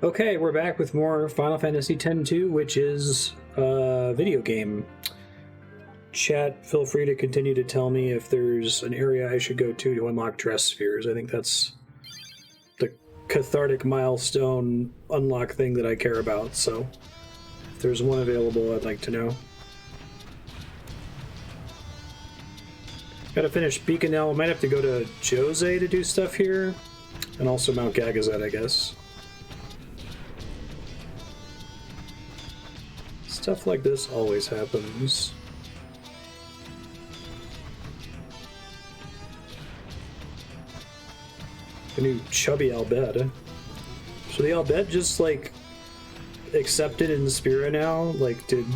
Okay, we're back with more Final Fantasy X-2, which is a video game. Chat, feel free to continue to tell me if there's an area I should go to unlock dress spheres. I think that's the cathartic milestone unlock thing that I care about, so if there's one available, I'd like to know. Gotta finish Beacon now. Might have to go to Jose to do stuff here, and also Mount Gagazet, I guess. Stuff like this always happens. The new chubby Albed. So the Albed just, like, accepted in Spira now? Like, did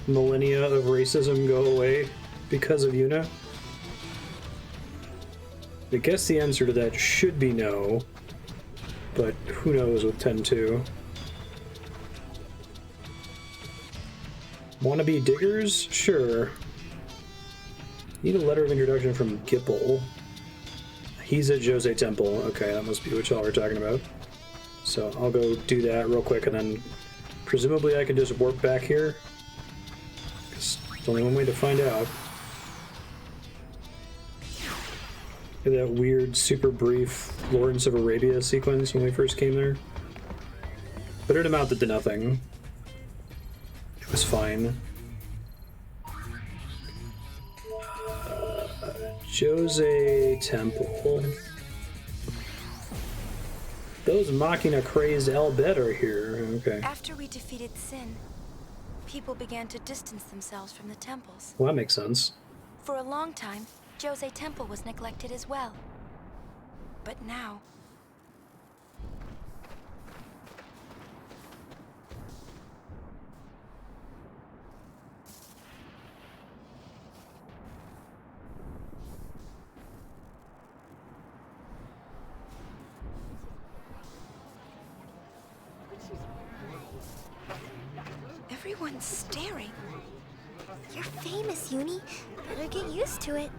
millennia of racism go away because of Yuna? I guess the answer to that should be no, but who knows with 10-2. Wannabe diggers? Sure. Need a letter of introduction from Gipple. He's at Jose Temple. Okay, that must be what y'all were talking about. So I'll go do that real quick, and then presumably I can just warp back here. There's only one way to find out. Look at that weird, super brief Lawrence of Arabia sequence when we first came there. But it amounted to nothing. It was fine. Jose Temple. Those Machina crazed Albed are here. Okay. After we defeated Sin, people began to distance themselves from the temples. Well, that makes sense. For a long time, Jose Temple was neglected as well. But now... everyone's staring. You're famous, Uni. Better get used to it.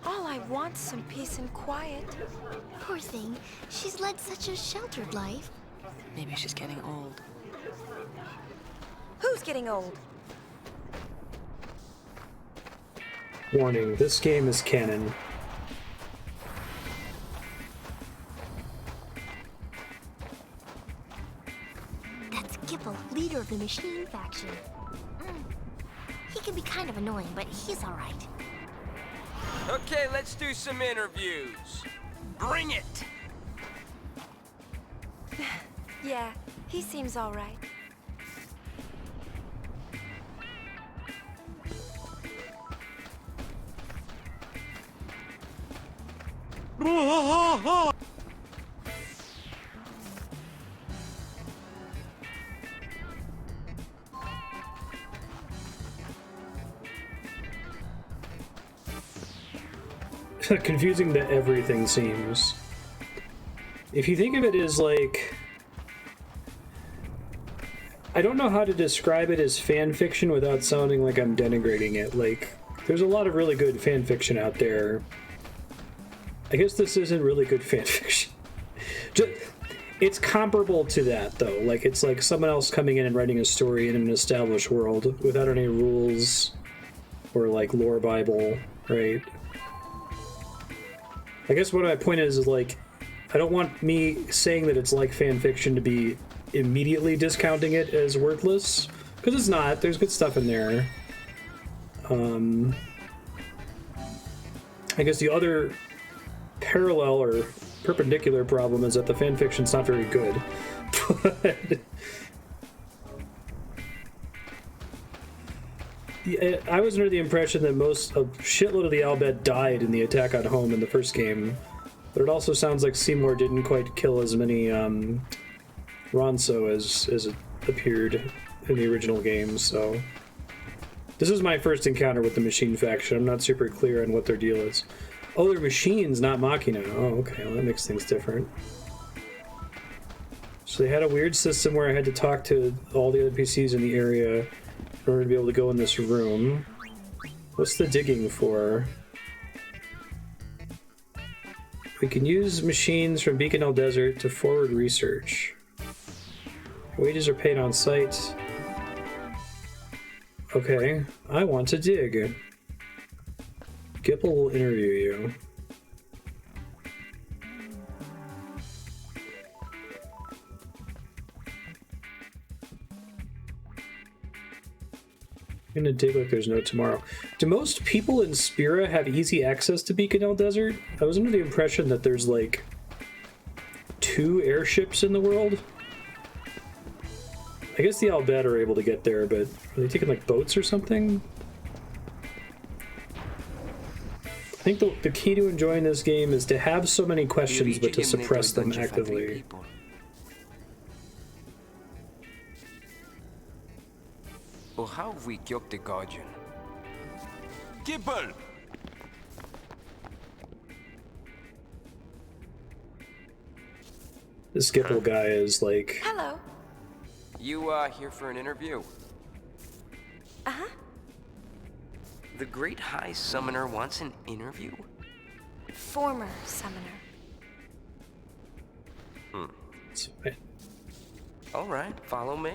All I want's some peace and quiet. Poor thing. She's led such a sheltered life. Maybe she's getting old. Who's getting old? Warning, this game is canon. That's Gipple, leader of the Machine faction. He can be kind of annoying, but he's alright. Okay, let's do some interviews. Bring it! Yeah, he seems all right. Confusing that everything seems. If you think of it as like... I don't know how to describe it as fan fiction without sounding like I'm denigrating it. Like, there's a lot of really good fan fiction out there. I guess this isn't really good fan fiction. It's comparable to that, though. Like, it's like someone else coming in and writing a story in an established world without any rules or, like, lore Bible, right? I guess what my point is like, I don't want me saying that it's like fan fiction to be immediately discounting it as worthless, because it's not. There's good stuff in there. I guess the other parallel or perpendicular problem is that the fan fiction's not very good. But yeah, I was under the impression that a shitload of the Albed died in the attack on home in the first game, but it also sounds like Seymour didn't quite kill as many Ronso as it appeared in the original game, so... This is my first encounter with the Machine faction. I'm not super clear on what their deal is. Oh, they're machines, not Machina. Oh, okay, well, that makes things different. So they had a weird system where I had to talk to all the other PCs in the area in order to be able to go in this room. What's the digging for? We can use machines from Beacon Hill Desert to forward research. Wages are paid on site. Okay, I want to dig. Gipple will interview you. I'm gonna dig like there's no tomorrow. Do most people in Spira have easy access to Beacon Hill Desert? I was under the impression that there's like 2 airships in the world. I guess the Albed are able to get there, but are they taking like boats or something? I think the key to enjoying this game is to have so many questions but to suppress them actively. Well, how have we killed the Guardian? Gibble! This Gipple guy is like... Hello. You, here for an interview? Uh-huh. The Great High Summoner wants an interview? Former summoner. It's fine. Alright, follow me.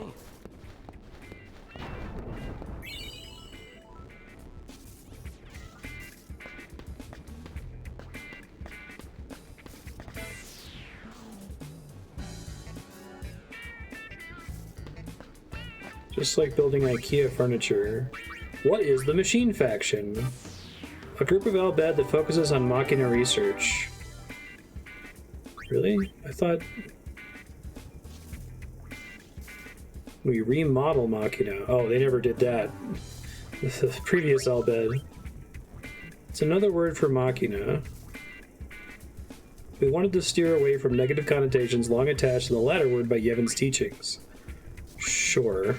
Just like building IKEA furniture. What is the Machine Faction? A group of Albed that focuses on Machina research. Really? I thought... we remodel Machina. Oh, they never did that. The previous Albed. It's another word for Machina. We wanted to steer away from negative connotations long attached to the latter word by Yevon's teachings. Sure.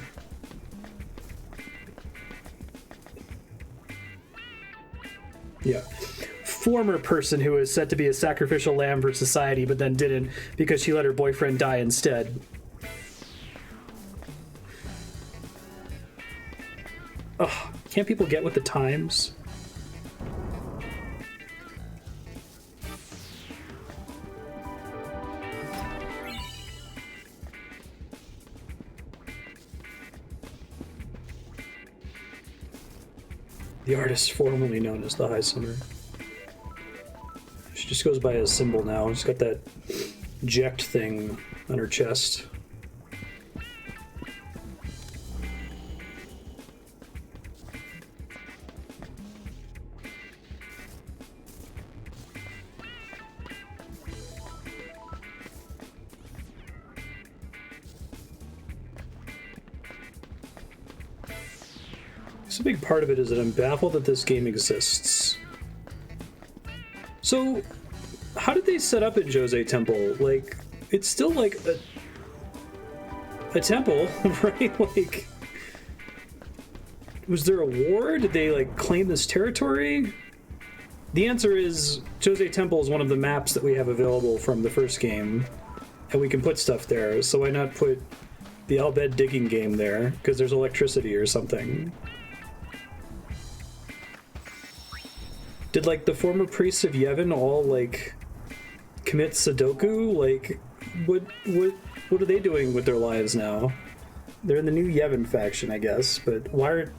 Yeah. Former person who was set to be a sacrificial lamb for society but then didn't because she let her boyfriend die instead. Ugh, can't people get with the times? The artist formerly known as the High Summer. She just goes by a symbol now. She's got that eject thing on her chest. A big part of it is that I'm baffled that this game exists. So, how did they set up in Jose Temple? Like, it's still like a temple, right? Like, was there a war? Did they like claim this territory? The answer is Jose Temple is one of the maps that we have available from the first game, and we can put stuff there. So why not put the Albed digging game there? Because there's electricity or something. Did, like, the former priests of Yevon all, like, commit Sudoku? Like, what are they doing with their lives now? They're in the new Yevon faction, I guess, but why are...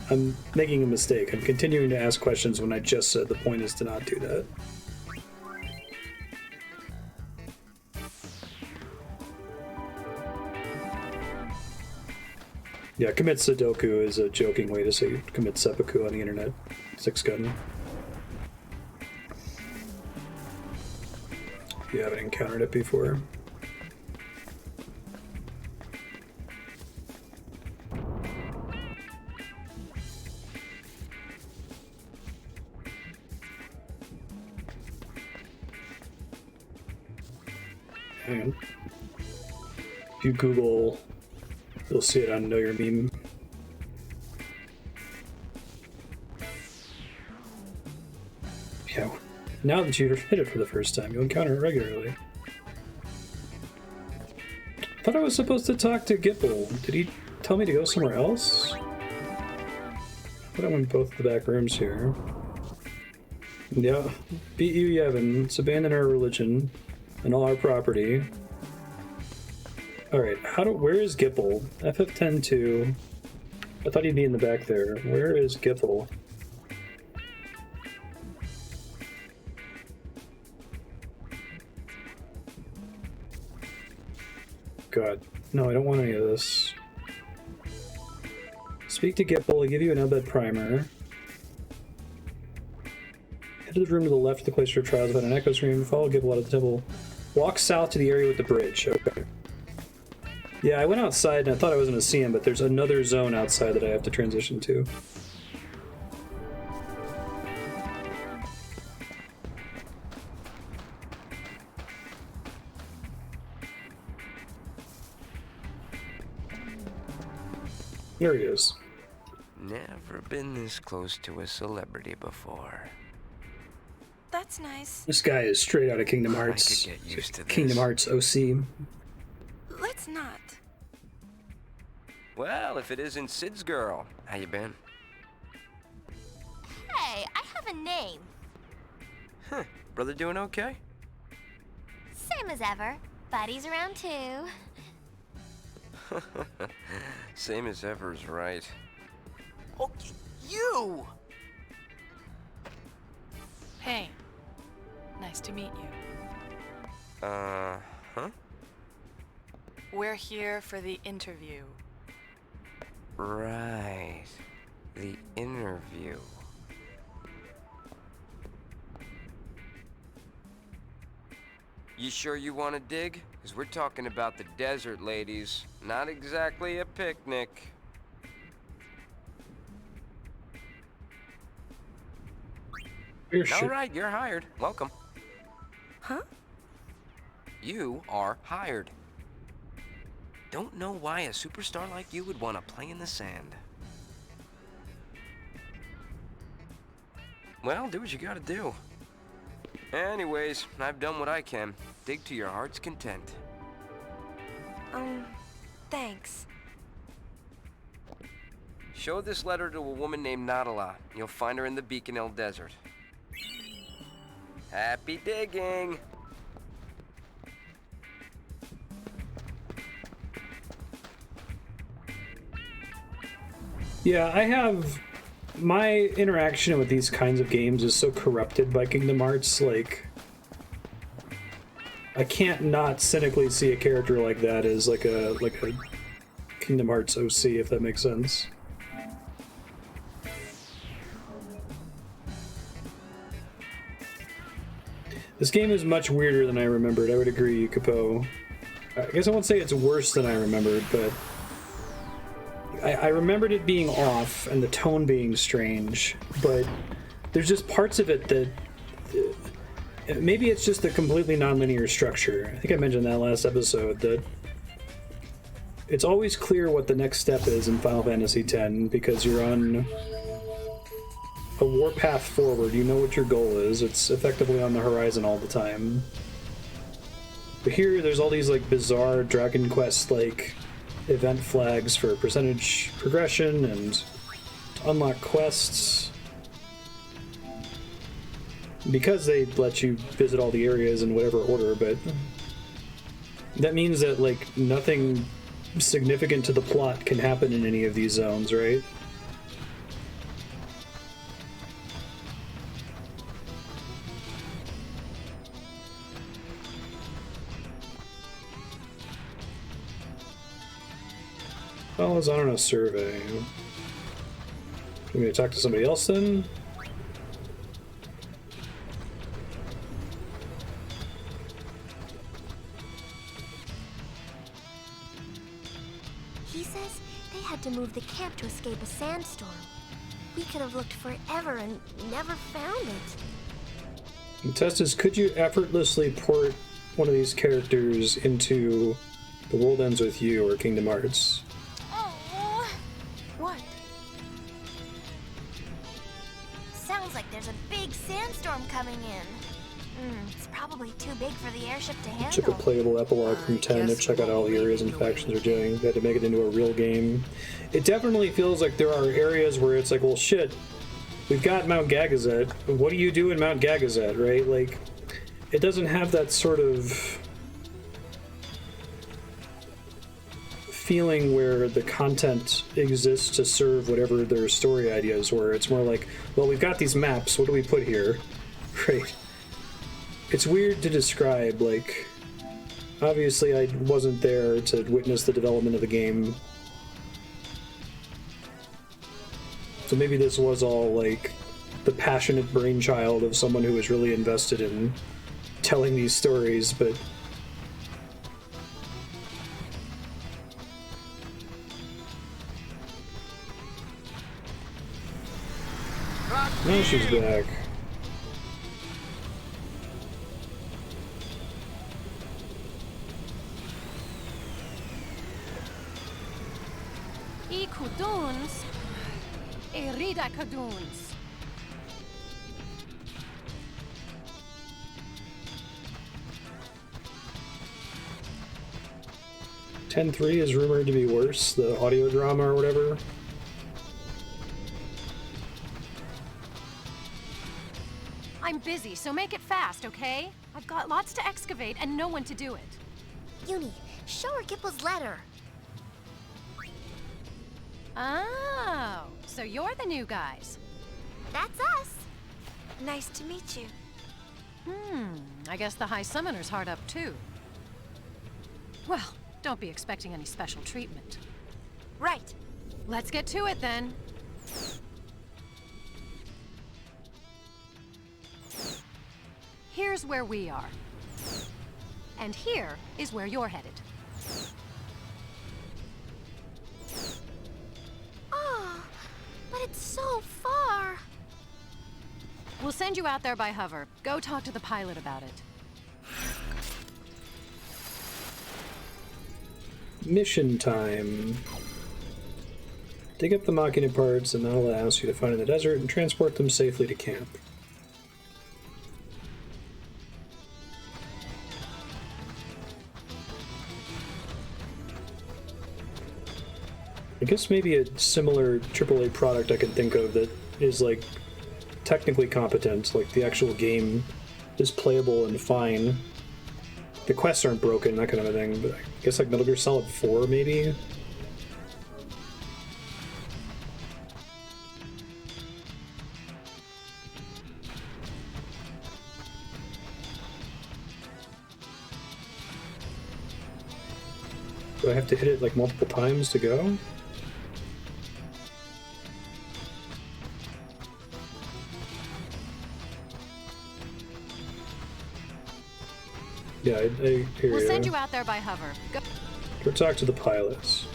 I'm making a mistake. I'm continuing to ask questions when I just said the point is to not do that. Yeah, commit Sudoku is a joking way to say commit seppuku on the internet. 6-gun. If you haven't encountered it before. Hang on. If you Google... you'll see it on Know Your Meme. Yeah, now that you've hit it for the first time, you'll encounter it regularly. I thought I was supposed to talk to Gipple. Did he tell me to go somewhere else? Put him in both the back rooms here. Yeah, beat you, Yevon. Let's abandon our religion and all our property. Alright, where is Gipple? FF10-2. I thought he'd be in the back there. Where is Gipple? God. No, I don't want any of this. Speak to Gipple, I'll give you an Elbed primer. Head to the room to the left of the Cloister Trials about an echo stream. Follow Gipple out of the temple. Walk south to the area with the bridge. Okay. Yeah, I went outside and I thought I was going to see him, but there's another zone outside that I have to transition to. There he is. Never been this close to a celebrity before. That's nice. This guy is straight out of Kingdom Hearts. I could get used to this. Kingdom Hearts OC. Let's not. Well, if it isn't Sid's girl, how you been? Hey, I have a name. Huh, brother doing okay? Same as ever. Buddy's around too. Same as ever is right. Oh, you! Hey, nice to meet you. Huh? We're here for the interview. Right. The interview. You sure you want to dig? Because we're talking about the desert, ladies. Not exactly a picnic. All right, you're hired. Welcome. Huh? You are hired. Don't know why a superstar like you would want to play in the sand. Well, do what you gotta do. Anyways, I've done what I can. Dig to your heart's content. Thanks. Show this letter to a woman named Nadala. You'll find her in the Beacon Hill Desert. Happy digging! Yeah, I have... My interaction with these kinds of games is so corrupted by Kingdom Hearts, like... I can't not cynically see a character like that as like a Kingdom Hearts OC, if that makes sense. This game is much weirder than I remembered, I would agree, Capo. I guess I won't say it's worse than I remembered, but... I remembered it being off and the tone being strange, but there's just parts of it that... maybe it's just a completely non-linear structure. I think I mentioned that last episode, that it's always clear what the next step is in Final Fantasy X, because you're on a warpath forward. You know what your goal is. It's effectively on the horizon all the time. But here, there's all these like bizarre Dragon Quest like event flags for percentage progression and to unlock quests. Because they let you visit all the areas in whatever order, but that means that like nothing significant to the plot can happen in any of these zones, right? Well, I was on a survey. You gonna talk to somebody else then? He says they had to move the camp to escape a sandstorm. We could have looked forever and never found it. The test is, could you effortlessly port one of these characters into The World Ends With You or Kingdom Hearts? Oh, What? sounds like there's a big sandstorm coming in. It's probably too big for the airship to handle. Took a playable epilogue from 10 to check out all the areas and factions are doing. They had to make it into a real game. It definitely feels like there are areas where it's like, well, shit, we've got Mount Gagazet. What do you do in Mount Gagazet, right? Like, it doesn't have that sort of feeling where the content exists to serve whatever their story ideas were. It's more like, well, we've got these maps, what do we put here? Right. It's weird to describe, like, obviously I wasn't there to witness the development of the game. So maybe this was all, like, the passionate brainchild of someone who was really invested in telling these stories, but... Now she's back. I kuduns, erida kuduns. 10.3 is rumored to be worse, the audio drama or whatever. I'm busy, so make it fast, okay? I've got lots to excavate and no one to do it. Uni, show her Gipple's letter. Oh, so you're the new guys. That's us. Nice to meet you. I guess the High Summoner's hard up too. Well, don't be expecting any special treatment. Right. Let's get to it then. Here's where we are. And here is where you're headed. Oh, but it's so far. We'll send you out there by hover. Go talk to the pilot about it. Mission time. Dig up the Machina parts and that'll ask you to find in the desert and transport them safely to camp. I guess maybe a similar AAA product I can think of that is like technically competent, like the actual game is playable and fine. The quests aren't broken, that kind of a thing, but I guess like Metal Gear Solid 4 maybe? Do I have to hit it like multiple times to go? Yeah, I hear We'll you. send you out there by hover. Go. Go talk to the pilots.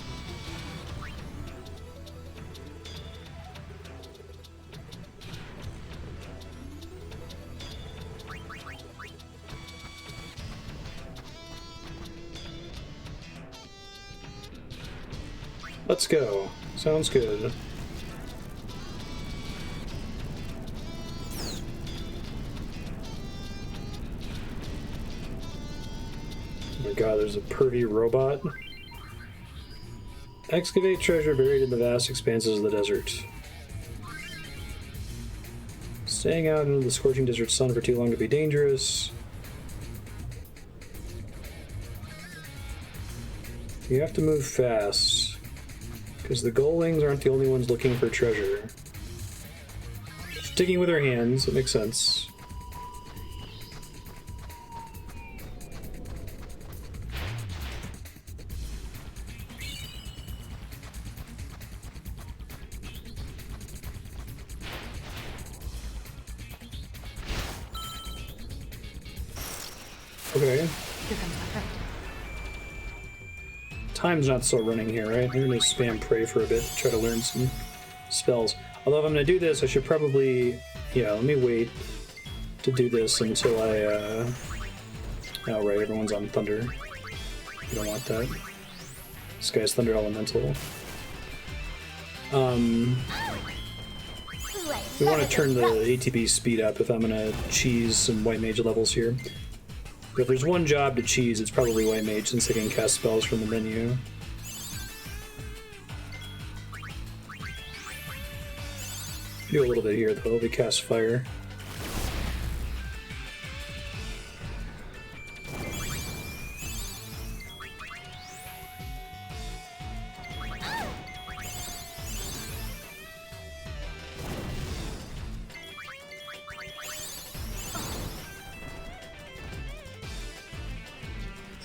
Let's go. Sounds good. Oh my god, there's a pervy robot. Excavate treasure buried in the vast expanses of the desert. Staying out into the scorching desert sun for too long could be dangerous. You have to move fast, because the Golings aren't the only ones looking for treasure. Just digging with their hands, it makes sense. Okay. Here comes my friend. Time's not so running here, right? I'm gonna spam pray for a bit to try to learn some spells. Although if I'm gonna do this, I should probably... Yeah, let me wait to do this until I, Oh, right, everyone's on Thunder. You don't want that. This guy's Thunder Elemental. We want to turn the ATB speed up if I'm gonna cheese some White Mage levels here. But if there's one job to cheese, it's probably White Mage, since they can cast spells from the menu. Do a little bit here though, we cast fire.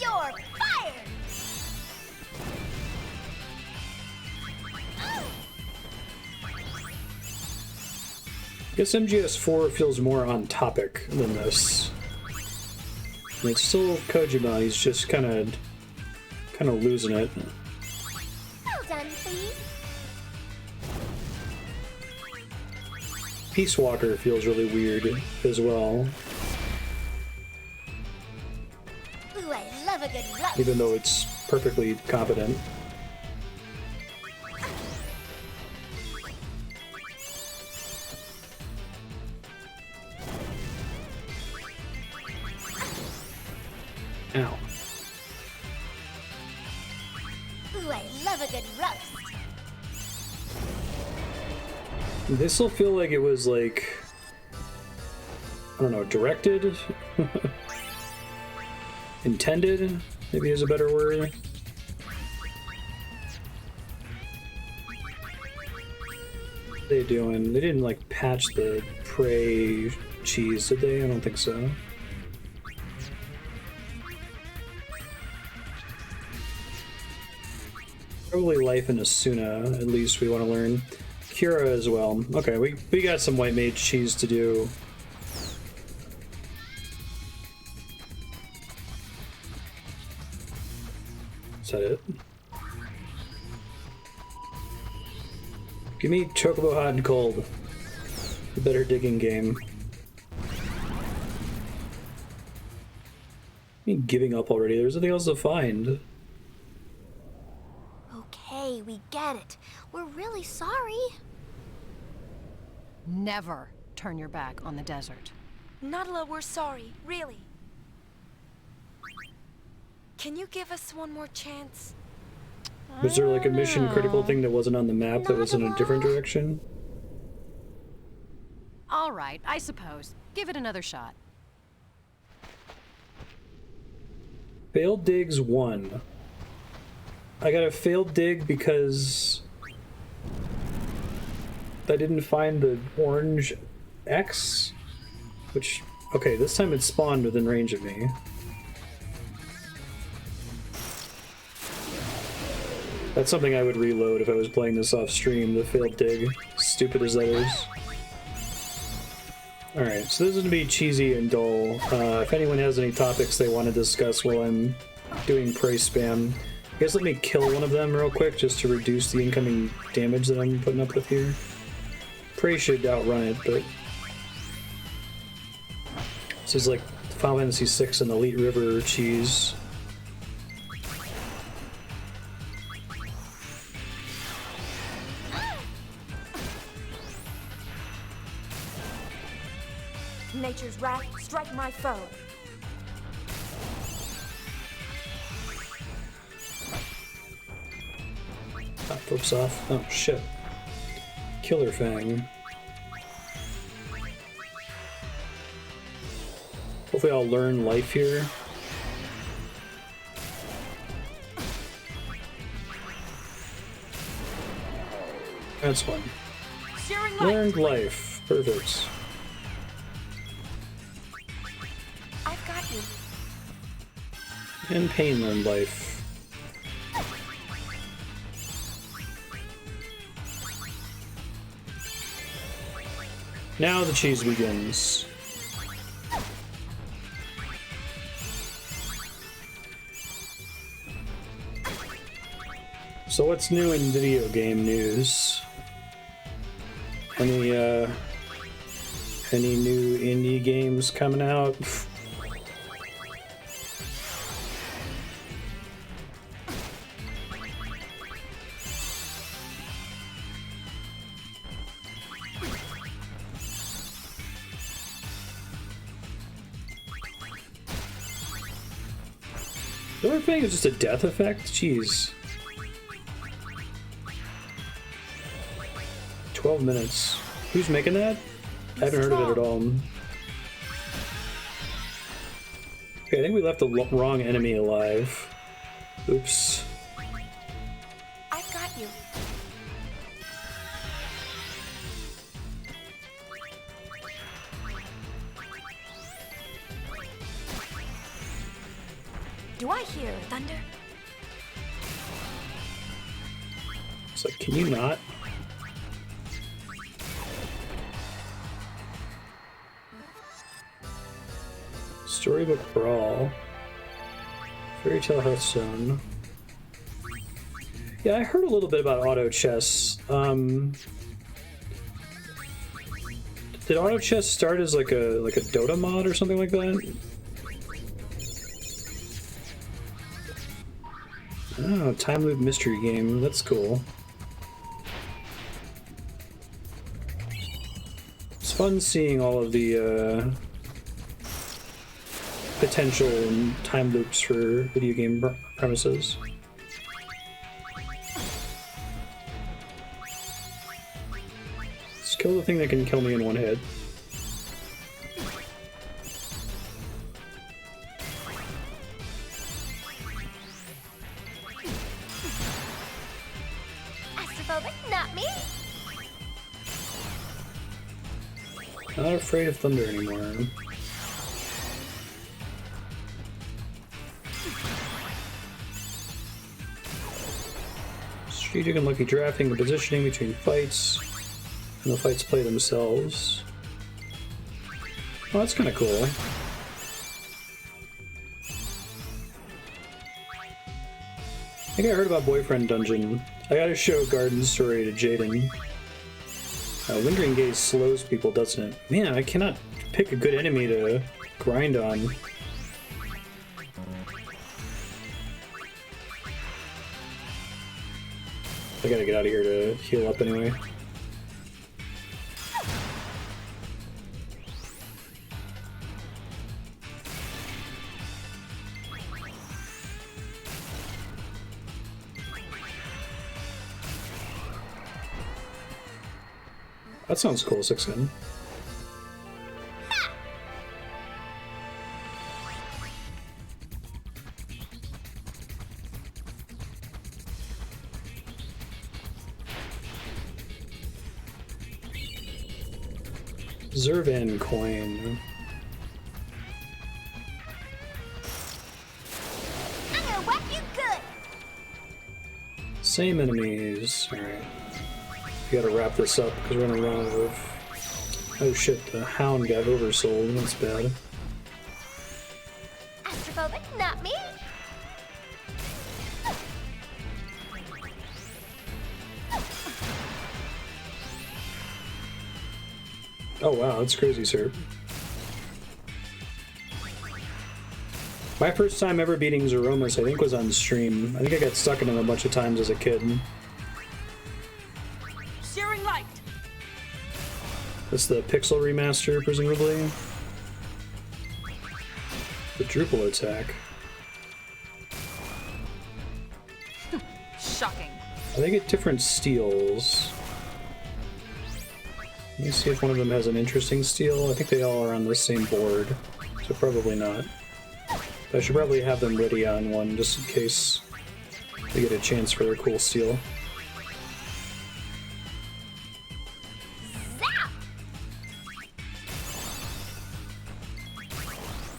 You're fired! I guess MGS4 feels more on topic than this. And it's still Kojima, he's just kind of losing it. Well done, please. Peace Walker feels really weird as well, Ooh, I love a good roast. even though it's perfectly competent. Ow. Ooh, I love a good roast. This will feel like it was like, I don't know, directed? Intended, maybe is a better word. What are they doing? They didn't like patch the prey cheese, did they? I don't think so. Probably life in Asuna, at least we want to learn. Cura as well. Okay, we got some White Mage cheese to do. Is that it? Give me Chocobo Hot and Cold. The better digging game. Me giving up already. There's nothing else to find. Okay, we get it. We're really sorry. Never turn your back on the desert. Nadala, we're sorry, really. Can you give us one more chance? Was there like a mission critical thing that wasn't on the map that was in a different direction? All right, I suppose. Give it another shot. Failed digs 1. I got a failed dig because I didn't find the orange X, which, okay, this time it spawned within range of me. That's something I would reload if I was playing this off stream, the failed dig, stupid as that is. Alright, so this is going to be cheesy and dull. If anyone has any topics they want to discuss while I'm doing prey spam, I guess let me kill one of them real quick just to reduce the incoming damage that I'm putting up with here. Prey should outrun it, but this is like Final Fantasy VI and Elite River cheese. Nature's wrath, strike my foe. That flips off. Oh shit. Killer Fang. Hopefully I'll learn life here. That's one. Learned life. Perfect. I've got you. And pain learned life. Now the cheese begins. So what's new in video game news? Any new indie games coming out? The thing is just a death effect? Jeez. 12 minutes. Who's making that? I haven't heard of it at all. Okay, I think we left the wrong enemy alive. Oops. I've got you. Do I hear thunder? It's like, can you not? Storybook Brawl. Fairy Tale Hearthstone. Yeah, I heard a little bit about auto chess. Did auto chess start as like a Dota mod or something like that? Oh, time loop mystery game. That's cool. It's fun seeing all of the potential time loops for video game premises. Let's kill the thing that can kill me in one hit. Astrophobic, not me. Not afraid of thunder anymore. Strategic and lucky drafting and positioning between fights, and the fights play themselves. Oh, that's kind of cool. I think I heard about Boyfriend Dungeon. I gotta show Garden Story to Jaden. Lingering Gaze slows people, doesn't it? Man, I cannot pick a good enemy to grind on. I gotta get out of here to heal up anyway. That sounds cool, 6-in. Zervan coin. I'm gonna whack you good. Same enemies. Alright. We gotta wrap this up because we're gonna run out of. Oh shit, the hound got oversold. That's bad. Astrophobic, not me. Oh wow, that's crazy, sir. My first time ever beating Zeromus, I think, was on stream. I think I got stuck in him a bunch of times as a kid. Shearing light. That's the Pixel remaster, presumably. Quadruple attack. Shocking. They get different steals. Let me see if one of them has an interesting steal. I think they all are on the same board, so probably not. But I should probably have them ready on one just in case they get a chance for their cool steal.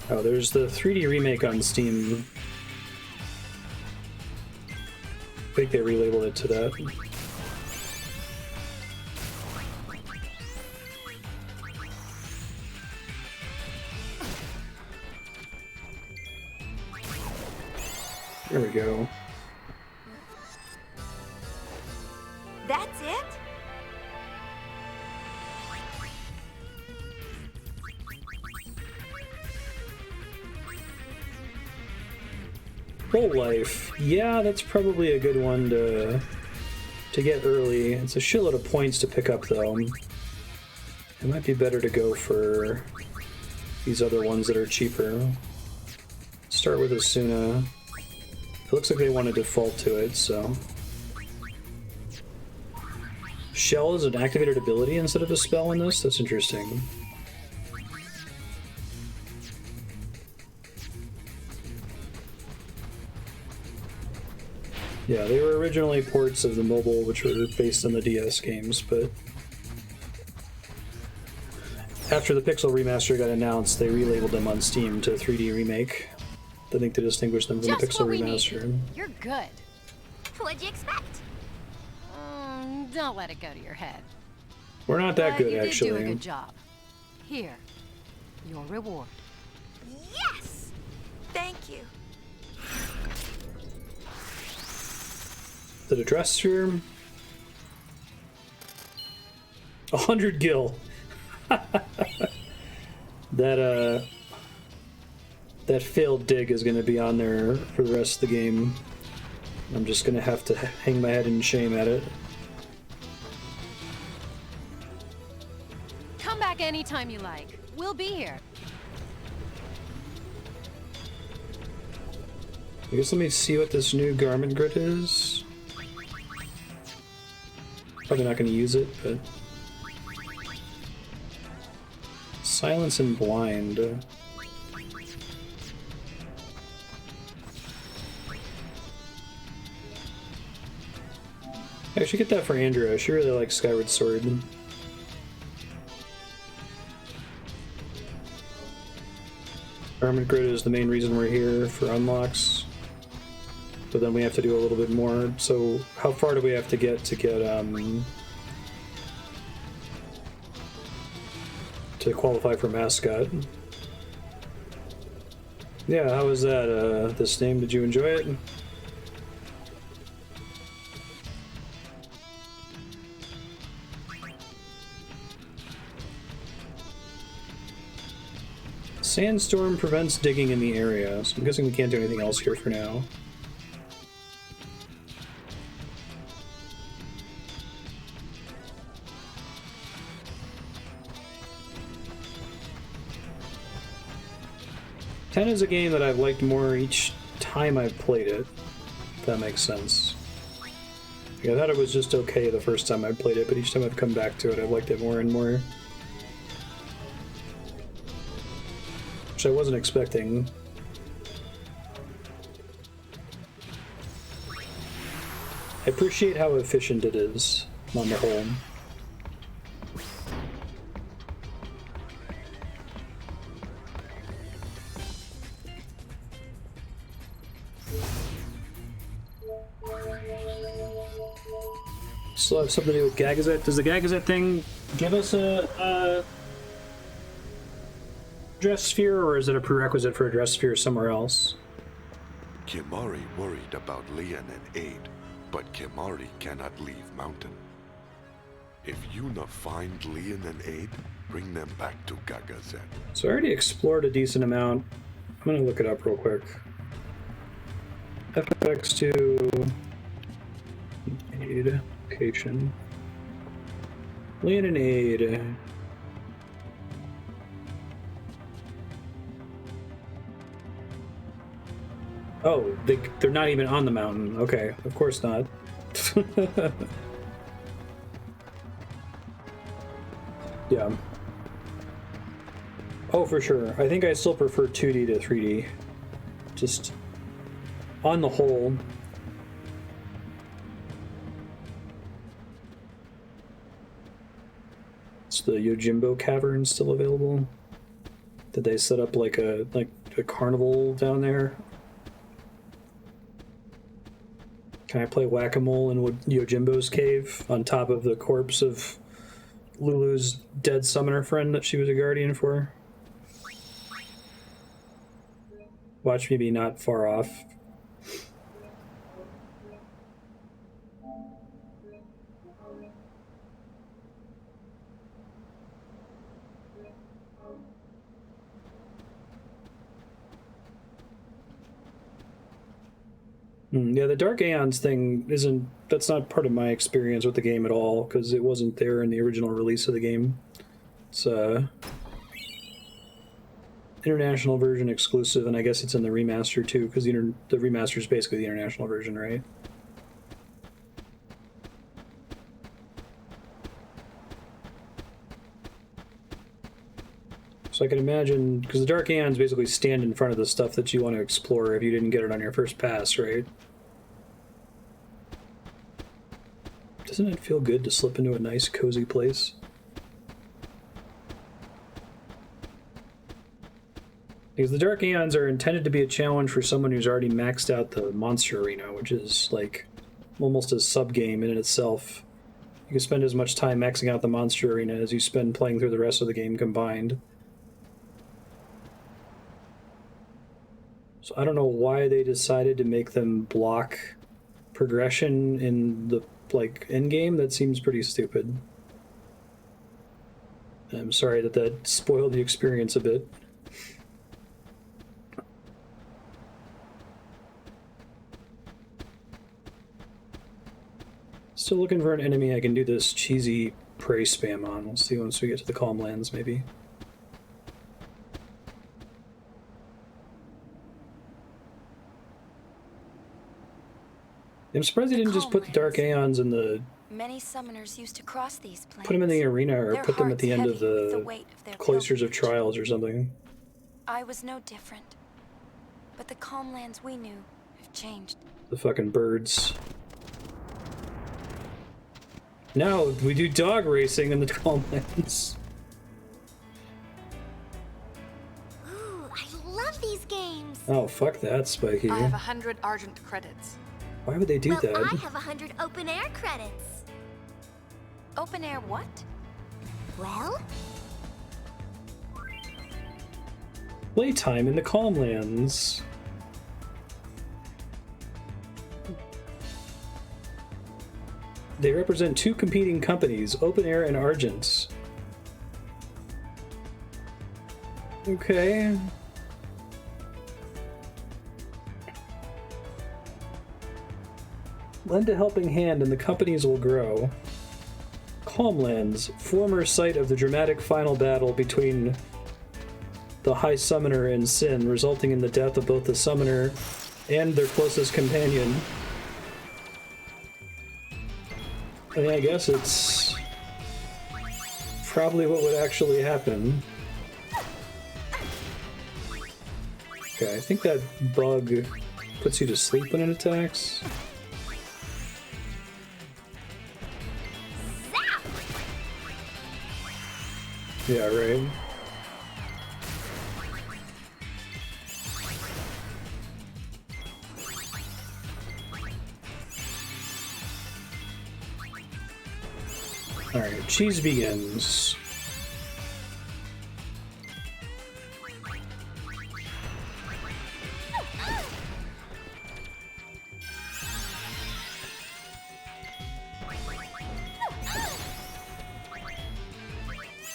Oh, there's the 3D remake on Steam. I think they relabeled it to that. There we go. That's it? Roll Life. Yeah, that's probably a good one to get early. It's a shitload of points to pick up, though. It might be better to go for these other ones that are cheaper. Start with Asuna. looks like they want to default to it, so... Shell is an activated ability instead of a spell in this? That's interesting. Yeah, they were originally ports of the mobile, which were based on the DS games, but after the Pixel remaster got announced, they relabeled them on Steam to 3D Remake. I think to distinguish them from the Pixel remaster. You're good. What'd you expect? Don't let it go to your head. We're not that good, you actually. did do a good job. Here, your reward. Yes! Thank you. Is it a dress sphere? 100 gil. That failed dig is going to be on there for the rest of the game. I'm just going to have to hang my head in shame at it. Come back anytime you like. We'll be here. I guess let me see what this new garment grid is. Probably not going to use it, but... Silence and blind. I should get that for Andrea. She really likes Skyward Sword. Garment grid is the main reason we're here for unlocks. But then we have to do a little bit more. So how far do we have to get to qualify for mascot? Yeah, how was that, this name? Did you enjoy it? Sandstorm prevents digging in the area, so I'm guessing we can't do anything else here for now. Ten is a game that I've liked more each time I've played it, if that makes sense. Like, I thought it was just okay the first time I played it, but each time I've come back to it, I've liked it more and more. Which I wasn't expecting. I appreciate how efficient it is, on the whole. Still have something to do with Gagazet. Does the Gagazet thing give us a dress sphere, or is it a prerequisite for a dress sphere somewhere else? Kimari worried about Leon and Aid, but Kimari cannot leave mountain. If you not find Leon and Aid, bring them back to Gagazet. So I already explored a decent amount. I'm gonna look it up real quick. FX2 Aid location. Leon and Aid. Oh, they're not even on the mountain. Okay, of course not. Yeah. Oh, for sure. I think I still prefer 2D to 3D. Just on the whole. Is the Yojimbo Cavern still available? Did they set up like a carnival down there? Can I play whack-a-mole in Yojimbo's cave on top of the corpse of Lulu's dead summoner friend that she was a guardian for? Watch me be not far off. Yeah, the Dark Aeons thing that's not part of my experience with the game at all, because it wasn't there in the original release of the game. It's international version exclusive, and I guess it's in the remaster too, because the remaster is basically the international version, right? So I can imagine, because the Dark Aeons basically stand in front of the stuff that you want to explore if you didn't get it on your first pass, right? Doesn't it feel good to slip into a nice, cozy place? Because the Dark Aeons are intended to be a challenge for someone who's already maxed out the monster arena, which is like almost a sub-game in itself. You can spend as much time maxing out the monster arena as you spend playing through the rest of the game combined. So I don't know why they decided to make them block progression in the, like, end game. That seems pretty stupid. I'm sorry that spoiled the experience a bit. Still looking for an enemy I can do this cheesy prey spam on. We'll see once we get to the Calm Lands, maybe. I'm surprised they didn't just put the Dark Aeons in the... Many summoners used to cross these plains. Put them in the arena, or Their put them at the end hearts of heavy with the weight of their Cloisters of pilgrimage. Trials or something. I was no different. But the calm lands we knew have changed. The fucking birds. Now we do dog racing in the Calm Lands. Ooh, I love these games. Oh, fuck that, Spiky. I have 100 Argent credits. Why would they do Well, that? I have 100 open air credits. Open air what? Well, Playtime in the Calm Lands. They represent two competing companies, Open Air and Argent. Okay. Lend a helping hand and the companies will grow. Calmlands, former site of the dramatic final battle between the High Summoner and Sin, resulting in the death of both the Summoner and their closest companion. I mean, I guess it's probably what would actually happen. Okay, I think that bug puts you to sleep when it attacks. Yeah, right. Alright, cheese begins.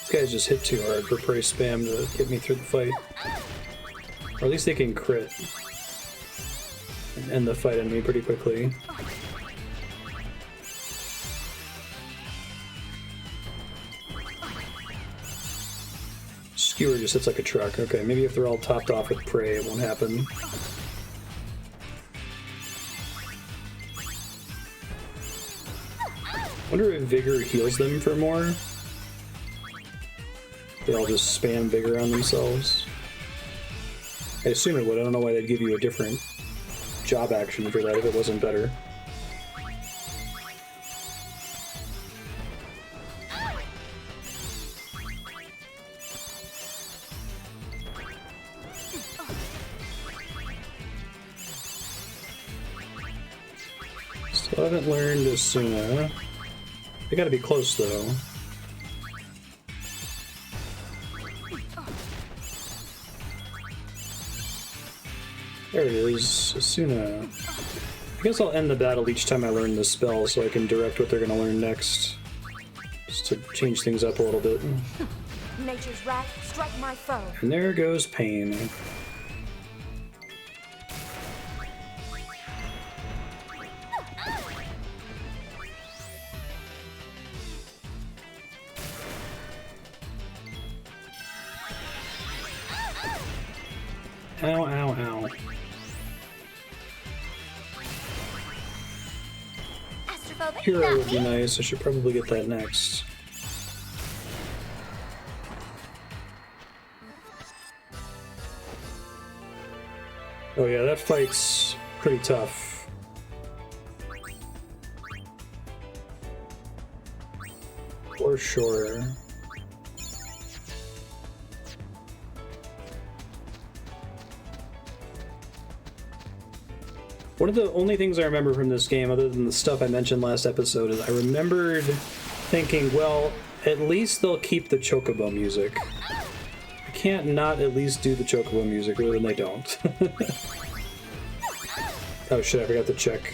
These guys just hit too hard for prey spam to get me through the fight. Or at least they can crit and end the fight on me pretty quickly. Skewer just hits like a truck. Okay, maybe if they're all topped off with prey, it won't happen. Wonder if Vigor heals them for more? They all just spam Vigor on themselves. I assume it would. I don't know why they'd give you a different job action for that if it wasn't better. Still haven't learned Asuna. They gotta be close though. There it is, Asuna. I guess I'll end the battle each time I learn the spell so I can direct what they're gonna learn next. Just to change things up a little bit. Nature's wrath, strike my foe. And there goes Pain. Ow, ow, ow. Astrophobe, Hero would be nice. I should probably get that next. Oh yeah, that fight's pretty tough. For sure. One of the only things I remember from this game, other than the stuff I mentioned last episode, is I remembered thinking, well, at least they'll keep the Chocobo music. I can't not at least do the Chocobo music, rather than they don't. Oh shit, I forgot to check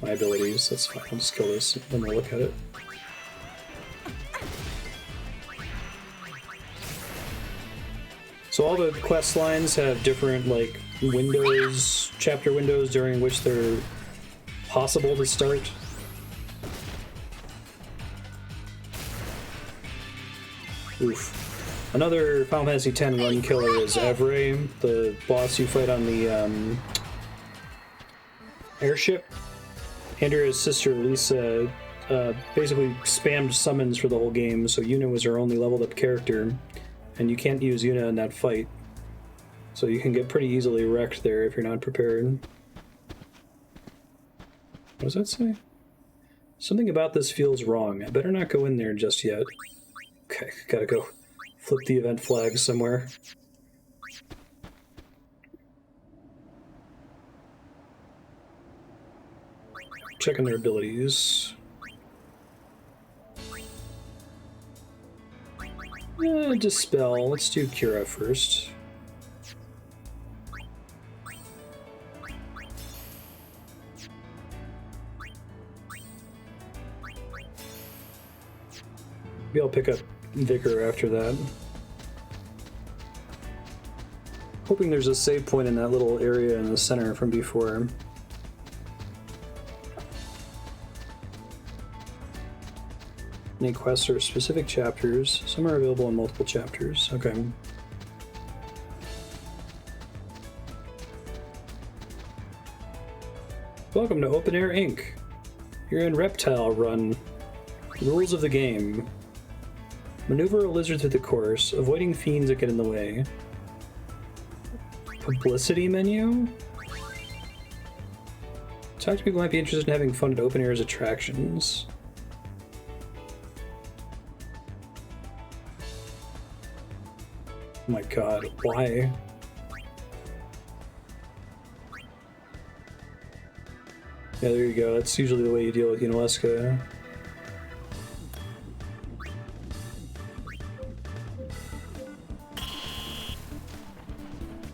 my abilities. That's fine, I'll just kill this when I look at it. So all the quest lines have different, like, windows, chapter windows during which they're possible to start. Oof. Another Final Fantasy X run killer is Evray, the boss you fight on the airship. Andrea's sister Lisa basically spammed summons for the whole game, so Yuna was her only leveled up character, and you can't use Yuna in that fight. So you can get pretty easily wrecked there if you're not prepared. What does that say? Something about this feels wrong. I better not go in there just yet. Okay, gotta go flip the event flag somewhere. Checking their abilities. Dispel. Let's do Cura first. Maybe I'll pick up Vigor after that. Hoping there's a save point in that little area in the center from before. Any quests or specific chapters. Some are available in multiple chapters. Okay. Welcome to Open Air Inc. You're in Reptile Run. Rules of the game. Maneuver a lizard through the course, avoiding fiends that get in the way. Publicity menu? Talk to people who might be interested in having fun at Open Air's attractions. Oh my god, why? Yeah, there you go. That's usually the way you deal with Unalesca.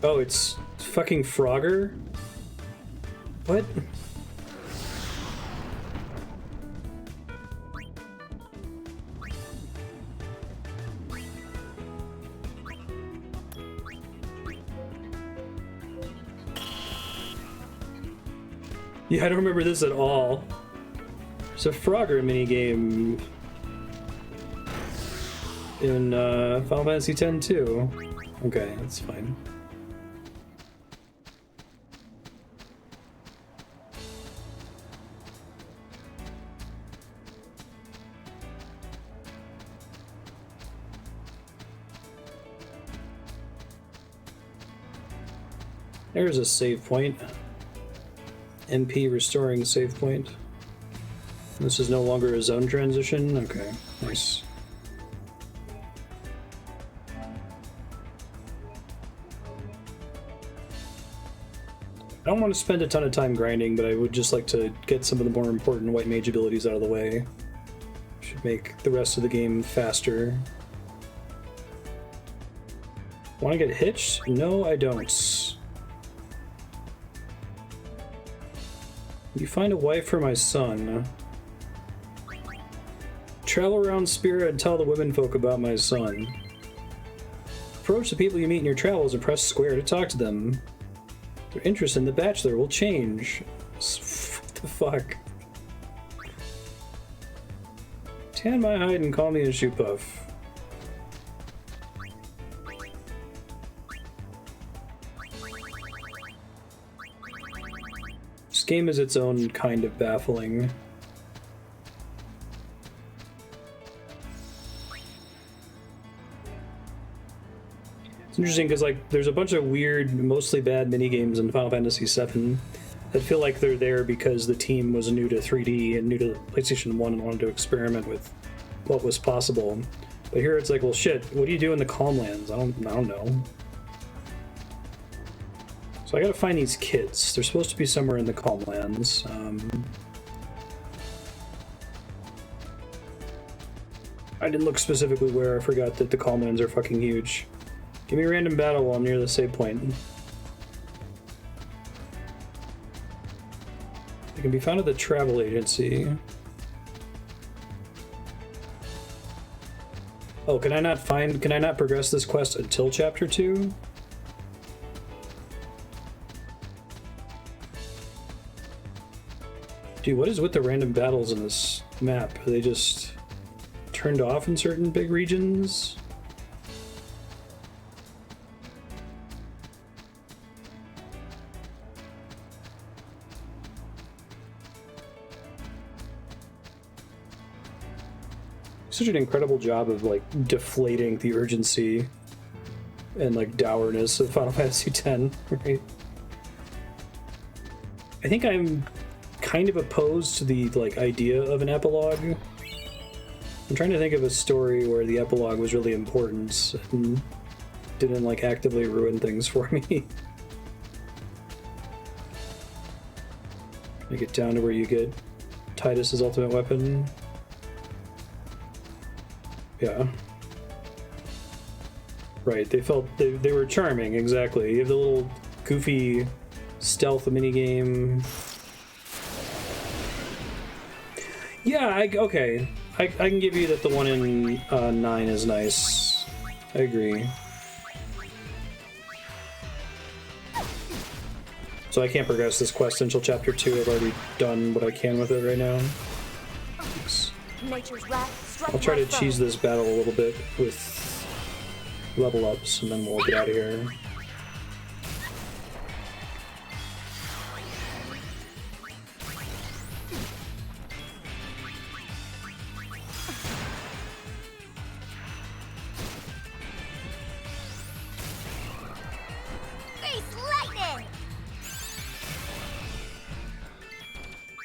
Oh, it's fucking Frogger? What? Yeah, I don't remember this at all. There's a Frogger minigame in Final Fantasy X too. Okay, that's fine. There's a save point. MP restoring save point. This is no longer a zone transition? Okay, nice. I don't want to spend a ton of time grinding, but I would just like to get some of the more important white mage abilities out of the way. Should make the rest of the game faster. Want to get hitched? No, I don't. You find a wife for my son. Travel around Spira and tell the womenfolk about my son. Approach the people you meet in your travels and press square to talk to them. Their interest in the Bachelor will change. What the fuck? Tan my hide and call me a shoe puff. game is its own kind of baffling. It's interesting because like there's a bunch of weird, mostly bad minigames in Final Fantasy VII that feel like they're there because the team was new to 3D and new to PlayStation 1 and wanted to experiment with what was possible. But here it's like, well, shit, what do you do in the Calmlands? I don't know. So I gotta find these kits. They're supposed to be somewhere in the Calmlands. I didn't look specifically where. I forgot that the Calmlands are fucking huge. Give me a random battle while I'm near the save point. It can be found at the travel agency. Oh, can I not progress this quest until chapter 2? Dude, what is with the random battles in this map? Are they just turned off in certain big regions? Such an incredible job of like deflating the urgency and like dourness of Final Fantasy X, right? I think I'm kind of opposed to the like idea of an epilogue. I'm trying to think of a story where the epilogue was really important and didn't like actively ruin things for me. I get down to where you get Tidus's ultimate weapon. Yeah. Right, they were charming, exactly. You have the little goofy stealth minigame. Yeah, okay. I can give you that the one in 9 is nice. I agree. So I can't progress this quest until chapter 2. I've already done what I can with it right now. Oops. I'll try to cheese this battle a little bit with level ups, and then we'll get out of here.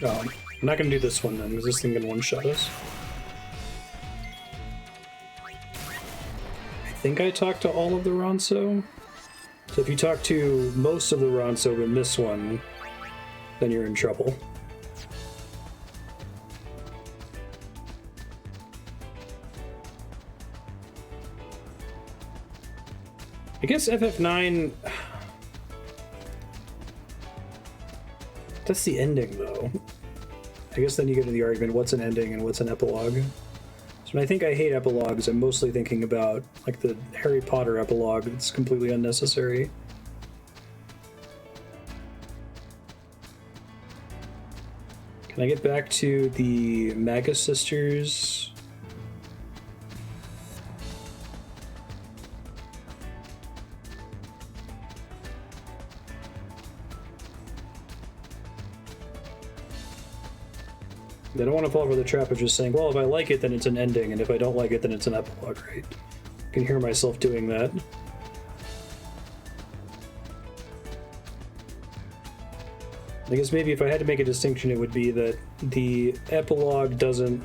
Oh, I'm not gonna do this one then, because this thing can one-shot us. I think I talked to all of the Ronso. So if you talk to most of the Ronso but miss one, then you're in trouble. I guess FF9... That's the ending, though. I guess then you get to the argument, what's an ending and what's an epilogue? So when I think I hate epilogues, I'm mostly thinking about, like, the Harry Potter epilogue that's completely unnecessary. Can I get back to the Magus Sisters? I don't want to fall for the trap of just saying, well, if I like it, then it's an ending, and if I don't like it, then it's an epilogue, right? I can hear myself doing that. I guess maybe if I had to make a distinction, it would be that the epilogue doesn't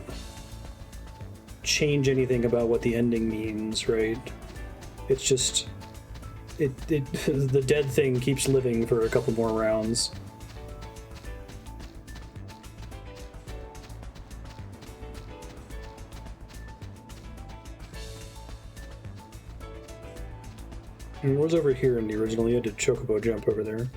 change anything about what the ending means, right? It's just... the dead thing keeps living for a couple more rounds. It was over here in the original. You had to chocobo jump over there.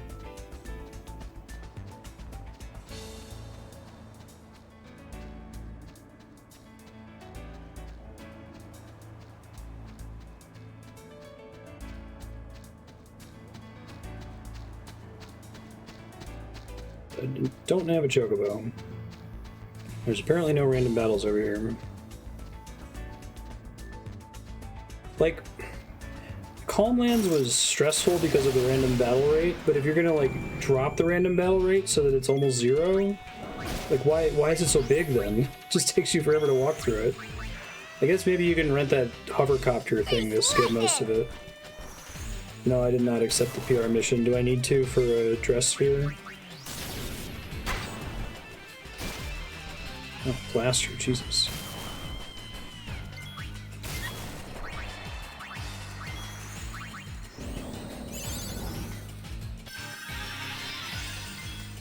I don't have a chocobo. There's apparently no random battles over here. Like... Calmlands was stressful because of the random battle rate, but if you're gonna like drop the random battle rate so that it's almost 0, like why is it so big then? It just takes you forever to walk through it. I guess maybe you can rent that hovercopter thing to skip most of it. No, I did not accept the PR mission. Do I need to for a dress sphere? Oh, blaster, Jesus.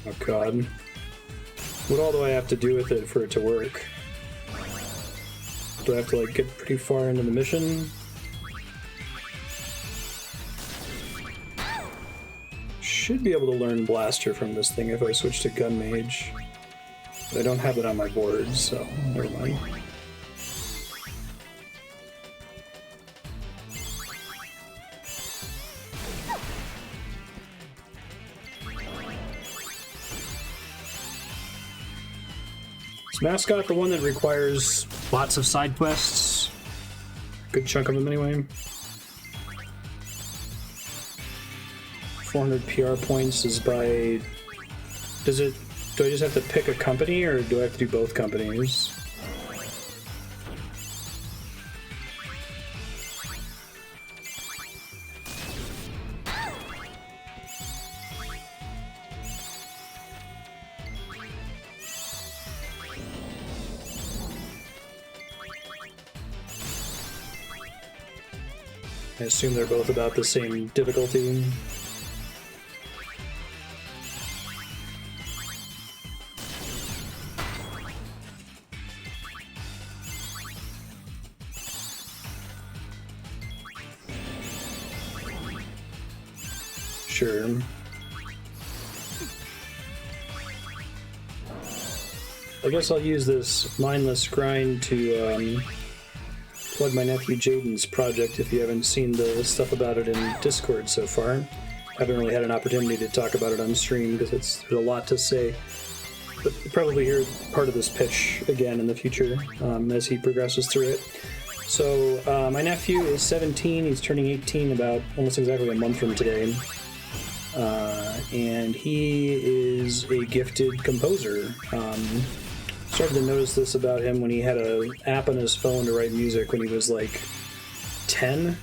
Oh god. What all do I have to do with it for it to work? Do I have to like get pretty far into the mission? Should be able to learn blaster from this thing if I switch to gun mage. But I don't have it on my board, so never mind. Is Mascot the one that requires lots of side quests? Good chunk of them anyway. 400 PR points is by... Do I just have to pick a company, or do I have to do both companies? I assume they're both about the same difficulty. Sure. I guess I'll use this mindless grind to plug my nephew Jaden's project if you haven't seen the stuff about it in Discord so far. Haven't really had an opportunity to talk about it on stream because there's a lot to say. But you'll probably hear part of this pitch again in the future as he progresses through it. So my nephew is 17, he's turning 18 about almost exactly a month from today. And he is a gifted composer. Started to notice this about him when he had an app on his phone to write music when he was like 10,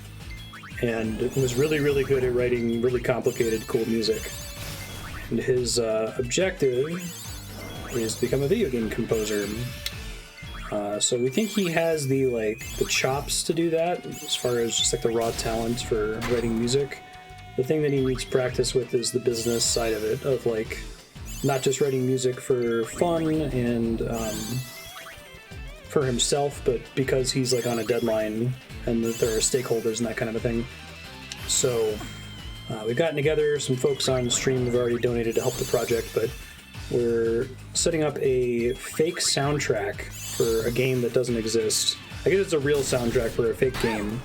and was really, really good at writing really complicated, cool music. And his objective is to become a video game composer. So we think he has the chops to do that, as far as just like the raw talent for writing music. The thing that he needs practice with is the business side of it, of like not just writing music for fun and for himself, but because he's like on a deadline and that there are stakeholders and that kind of a thing. So we've gotten together, some folks on stream have already donated to help the project, but we're setting up a fake soundtrack for a game that doesn't exist. I guess it's a real soundtrack for a fake game.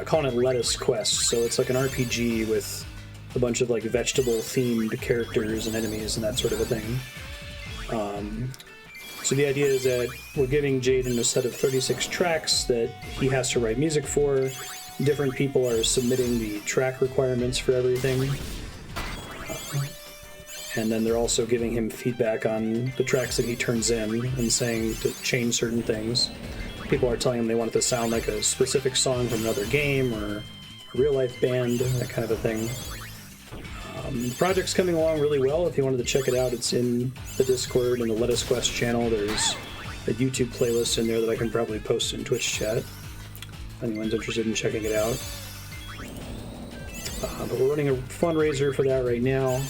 Calling it Lettuce Quest, so it's like an RPG with a bunch of like vegetable-themed characters and enemies and that sort of a thing. So the idea is that we're giving Jaden a set of 36 tracks that he has to write music for. Different people are submitting the track requirements for everything. And then they're also giving him feedback on the tracks that he turns in and saying to change certain things. People are telling him they want it to sound like a specific song from another game or a real-life band, that kind of a thing. The project's coming along really well. If you wanted to check it out, it's in the Discord and the Lettuce Quest channel. There's a YouTube playlist in there that I can probably post in Twitch chat if anyone's interested in checking it out. But we're running a fundraiser for that right now.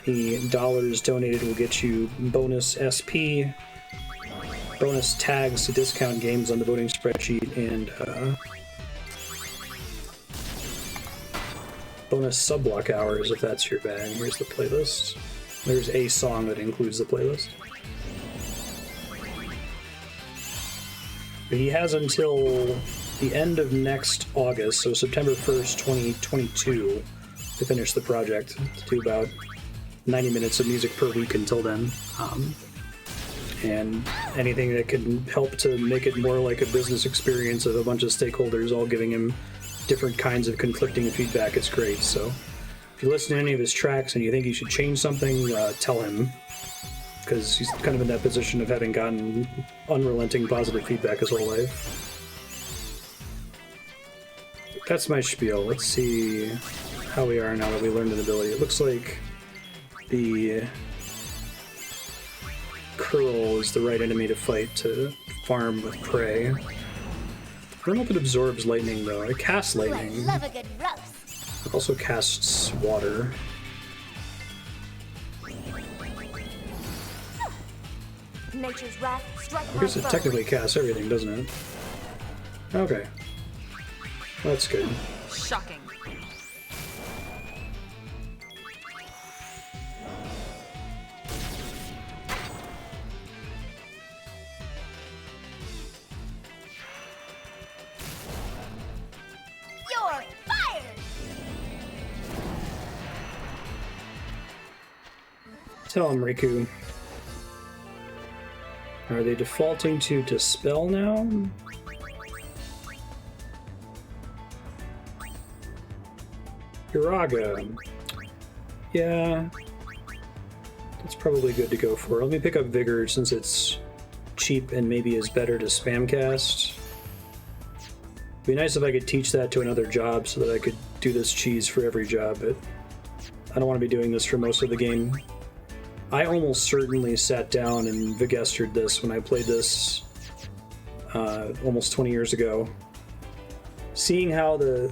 Any dollars donated will get you bonus SP, bonus tags to discount games on the voting spreadsheet, and bonus sub-block hours if that's your bag. Here's the playlist. There's a song that includes the playlist. But he has until the end of next August, so September 1st, 2022, to finish the project, to do about 90 minutes of music per week until then. And anything that can help to make it more like a business experience of a bunch of stakeholders all giving him different kinds of conflicting feedback is great. So if you listen to any of his tracks and you think you should change something, tell him, because he's kind of in that position of having gotten unrelenting positive feedback his whole life. That's my spiel. Let's see how we are now that we learned an ability. It looks like the Curl is the right enemy to fight to farm with prey. I don't know if it absorbs lightning though. It casts lightning. Love a good roast. It also casts water. Nature's wrath, strike I guess it technically casts everything, doesn't it? Okay. That's good. Shocking. You're fired! Tell him, Riku. Are they defaulting to Dispel now? Uraga. Yeah. That's probably good to go for. Let me pick up Vigor since it's cheap and maybe is better to spam cast. It'd be nice if I could teach that to another job so that I could do this cheese for every job, but I don't want to be doing this for most of the game. I almost certainly sat down and Vigestered this when I played this almost 20 years ago. Seeing how the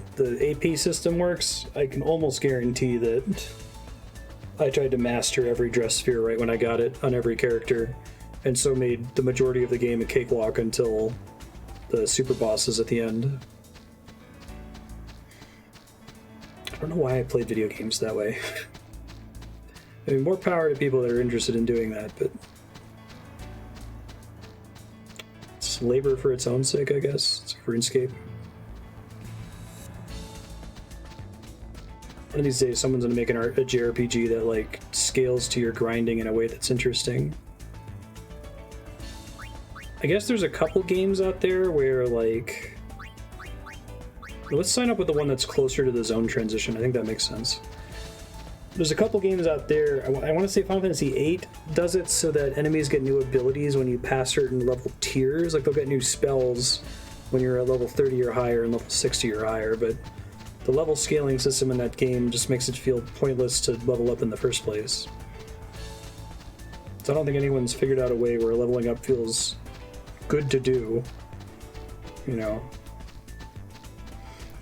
AP system works, I can almost guarantee that I tried to master every dress sphere right when I got it on every character, and so made the majority of the game a cakewalk until the super bosses at the end. I don't know why I played video games that way. I mean, more power to people that are interested in doing that, but it's labor for its own sake, I guess. It's RuneScape. One of these days, someone's gonna make a JRPG that like scales to your grinding in a way that's interesting. I guess there's a couple games out there where like, let's sign up with the one that's closer to the zone transition. I think that makes sense. There's a couple games out there, I want to say Final Fantasy VIII does it so that enemies get new abilities when you pass certain level tiers. Like they'll get new spells when you're at level 30 or higher and level 60 or higher, but the level scaling system in that game just makes it feel pointless to level up in the first place. So I don't think anyone's figured out a way where leveling up feels good to do, you know.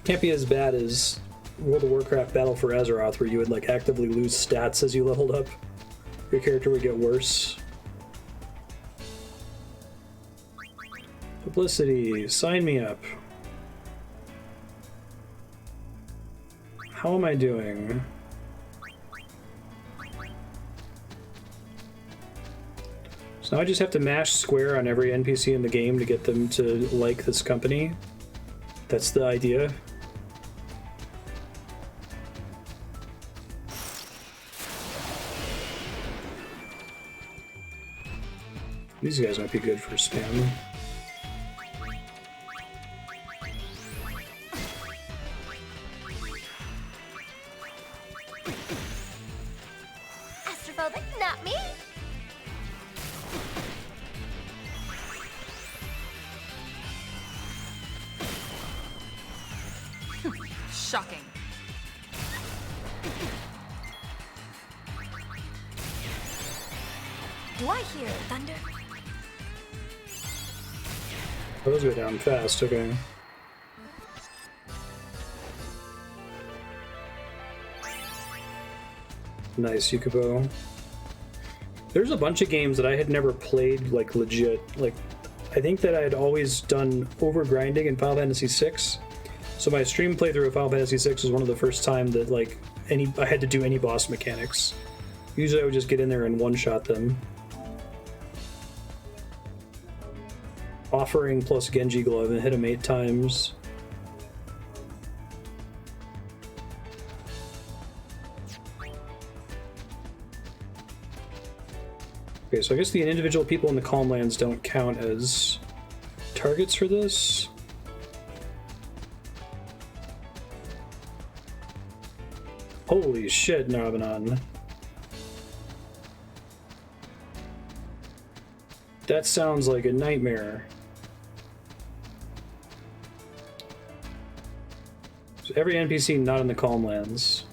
Can't be as bad as World of Warcraft Battle for Azeroth, where you would like actively lose stats as you leveled up. Your character would get worse. Publicity, sign me up. How am I doing? So now I just have to mash square on every NPC in the game to get them to like this company. That's the idea. These guys might be good for spam. Astrophobic, not me. Shocking. Do I hear thunder? Oh, those go down fast, okay. Nice, Yukubo. There's a bunch of games that I had never played, like, legit. Like, I think that I had always done over-grinding in Final Fantasy VI. So my stream playthrough of Final Fantasy VI was one of the first time that, like, I had to do any boss mechanics. Usually I would just get in there and one-shot them. Offering plus Genji Glove and hit him 8 times. Okay, so I guess the individual people in the Calm Lands don't count as targets for this. Holy shit, Navanon. That sounds like a nightmare. So every NPC not in the Calmlands.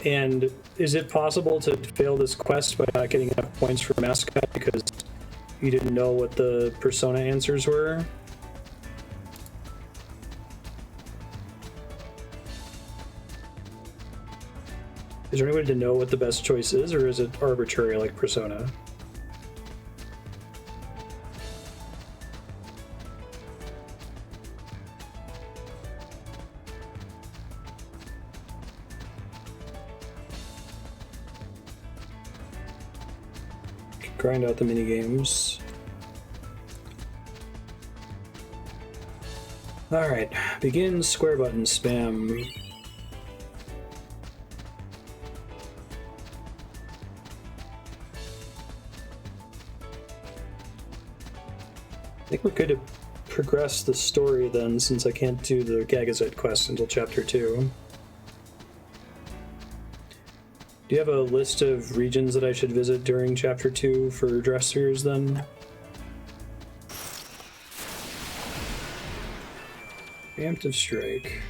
And is it possible to fail this quest by not getting enough points for mascot because you didn't know what the persona answers were? Is there any way to know what the best choice is, or is it arbitrary like Persona? Grind out the minigames. Alright, begin square button spam. I think we're good to progress the story then, since I can't do the Gagazet quest until chapter 2. Do you have a list of regions that I should visit during chapter 2 for dressers then? Preemptive strike.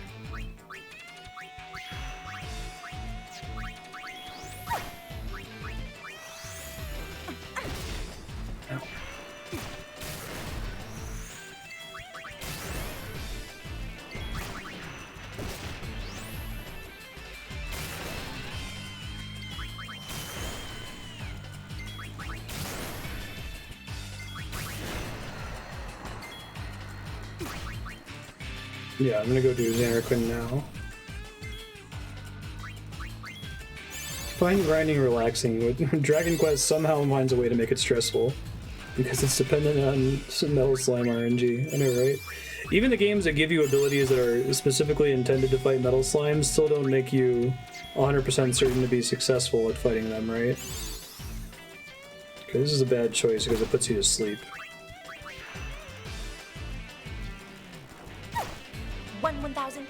Ow. Yeah, I'm gonna go do Xanarquin now. Find grinding relaxing. Dragon Quest somehow finds a way to make it stressful because it's dependent on some Metal Slime RNG. I know, right? Even the games that give you abilities that are specifically intended to fight Metal Slime still don't make you 100% certain to be successful at fighting them, right? Okay, this is a bad choice because it puts you to sleep. 1,000.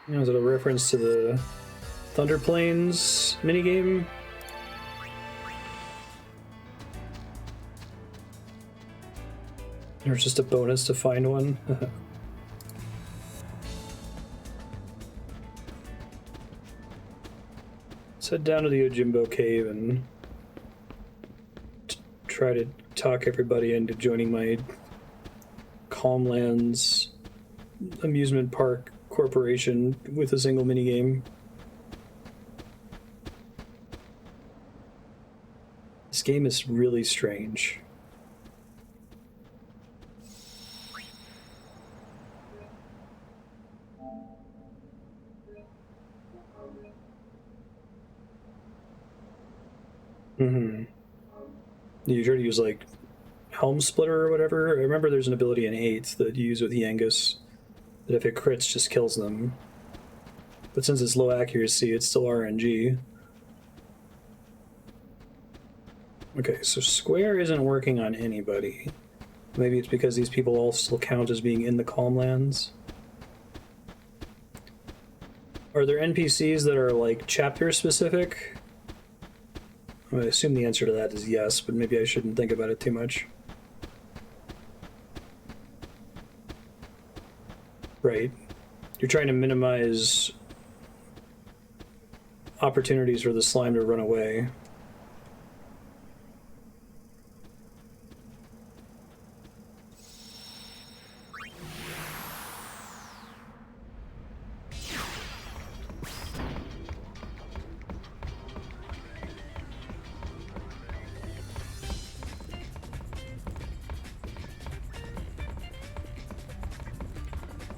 Is it a reference to the Thunder Plains minigame? Or just a bonus to find one? Let's head down to the Ojimbo Cave and try to talk everybody into joining my Calmlands amusement park corporation with a single minigame. This game is really strange. You try to use like Helm Splitter or whatever. I remember there's an ability in 8 that you use with Yangus that if it crits just kills them. But since it's low accuracy, it's still RNG. Okay, so square isn't working on anybody. Maybe it's because these people all still count as being in the Calmlands. Are there NPCs that are like chapter specific? I assume the answer to that is yes, but maybe I shouldn't think about it too much. Right. You're trying to minimize opportunities for the slime to run away.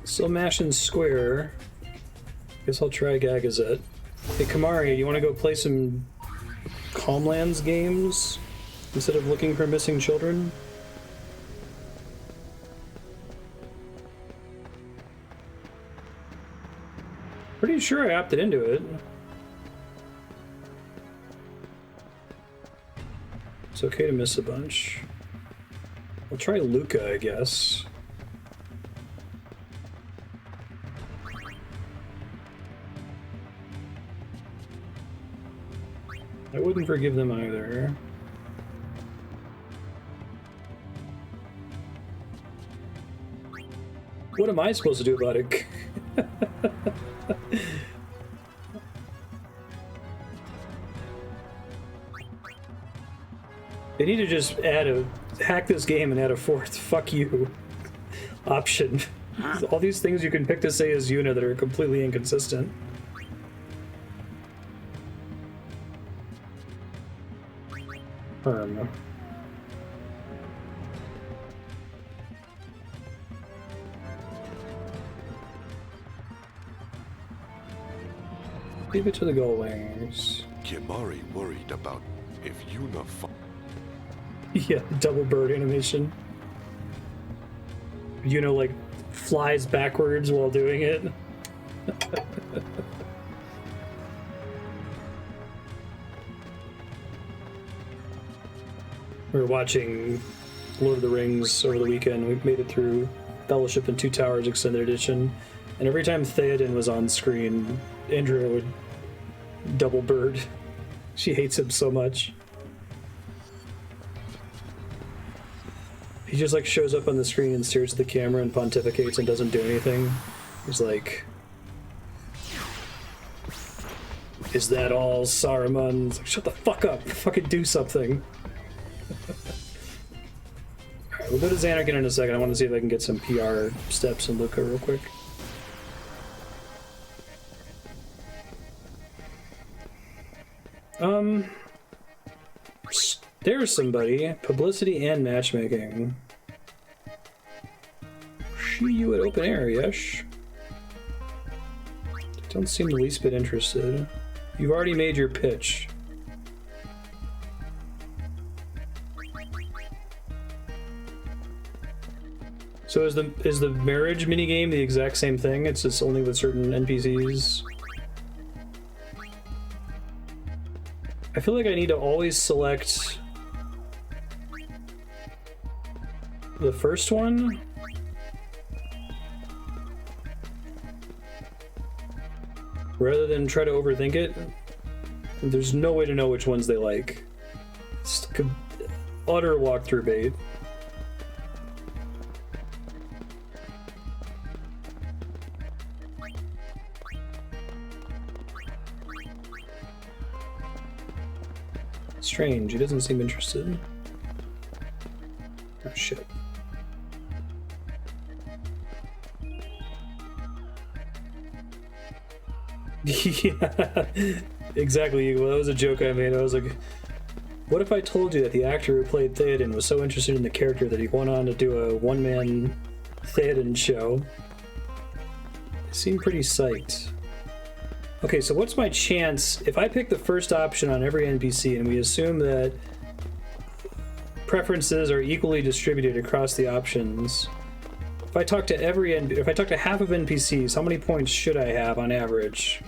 Still mashing square. Guess I'll try Gagazet. Hey Kamari, you want to go play some Calmlands games instead of looking for missing children? Pretty sure I opted into it. It's okay to miss a bunch. I'll try Luca, I guess. I wouldn't forgive them either. What am I supposed to do about it? They need to just hack this game and add a fourth "fuck you" option. All these things you can pick to say as Yuna that are completely inconsistent. Perm. Leave it to the gull wings. Kimari worried about if Yuna Yeah, double bird animation. Yuna, like, flies backwards while doing it. We were watching Lord of the Rings over the weekend. We made it through Fellowship and Two Towers Extended Edition. And every time Theoden was on screen, Andrea would double bird. She hates him so much. He just like shows up on the screen and stares at the camera and pontificates and doesn't do anything. He's like, "Is that all, Saruman?" It's like, shut the fuck up. Fucking do something. Alright, we'll go to Xanarkin in a second. I want to see if I can get some PR steps in Luca real quick. There's somebody. Publicity and matchmaking. See you at open air, yes? Don't seem the least bit interested. You've already made your pitch. So is the marriage minigame the exact same thing? It's just only with certain NPCs? I feel like I need to always select the first one. Rather than try to overthink it. There's no way to know which ones they like. It's utter walkthrough bait. Strange, he doesn't seem interested. Oh shit. Yeah, exactly. Well, that was a joke I made. I was like, what if I told you that the actor who played Theoden was so interested in the character that he went on to do a one-man Theoden show? They seem pretty psyched. Okay, so what's my chance if I pick the first option on every NPC and we assume that preferences are equally distributed across the options? If I talk to if I talk to half of NPCs, how many points should I have on average?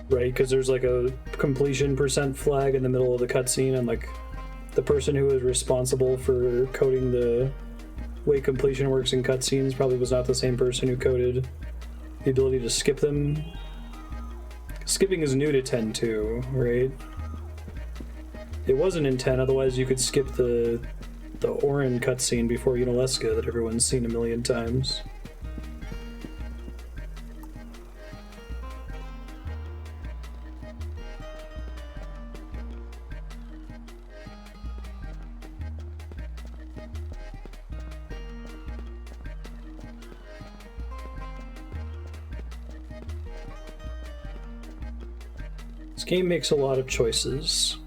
Right, because there's like a completion % flag in the middle of the cutscene, and like the person who is responsible for coding the way completion works in cutscenes probably was not the same person who coded the ability to skip them. Skipping is new to 10.2, right? It wasn't in 10, otherwise you could skip the Orin cutscene before Unalesca that everyone's seen a million times. This game makes a lot of choices.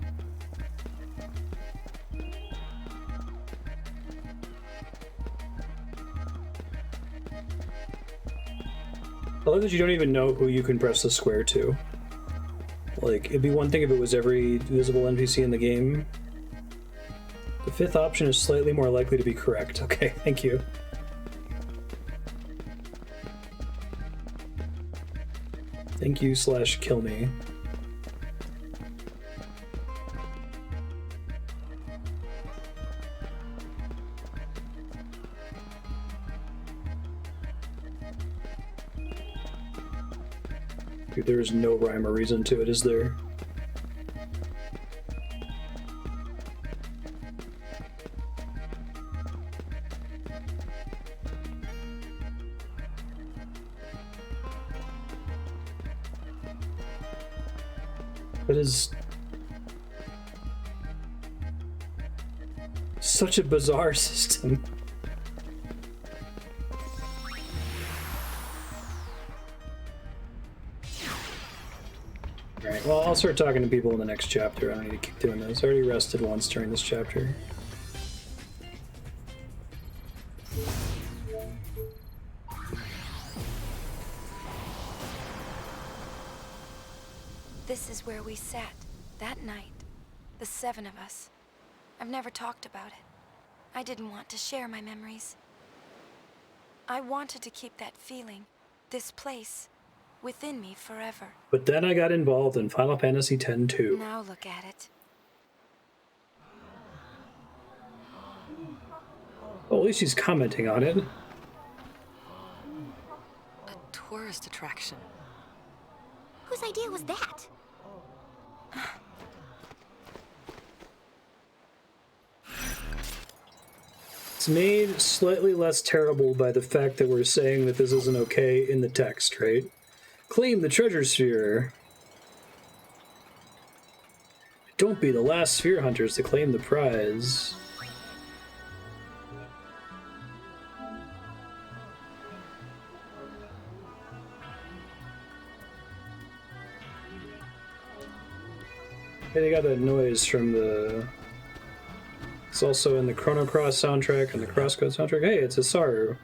I love that you don't even know who you can press the square to. Like, it'd be one thing if it was every visible NPC in the game. The fifth option is slightly more likely to be correct. Okay, thank you. Thank you / kill me. Dude, there is no rhyme or reason to it, is there? That is such a bizarre system. Alright, well, I'll start talking to people in the next chapter. I don't need to keep doing this. I already rested once during this chapter. This is where we sat, that night. The 7 of us. I've never talked about it. I didn't want to share my memories. I wanted to keep that feeling, this place, within me forever. But then I got involved in Final Fantasy X too. Now look at it. Well, at least he's commenting on it. A tourist attraction. Whose idea was that? It's made slightly less terrible by the fact that we're saying that this isn't okay in the text, right? Claim the treasure sphere. Don't be the last sphere hunters to claim the prize. Hey, they got that noise from the... It's also in the Chrono Cross soundtrack and the Crosscode soundtrack. Hey, it's Isaru.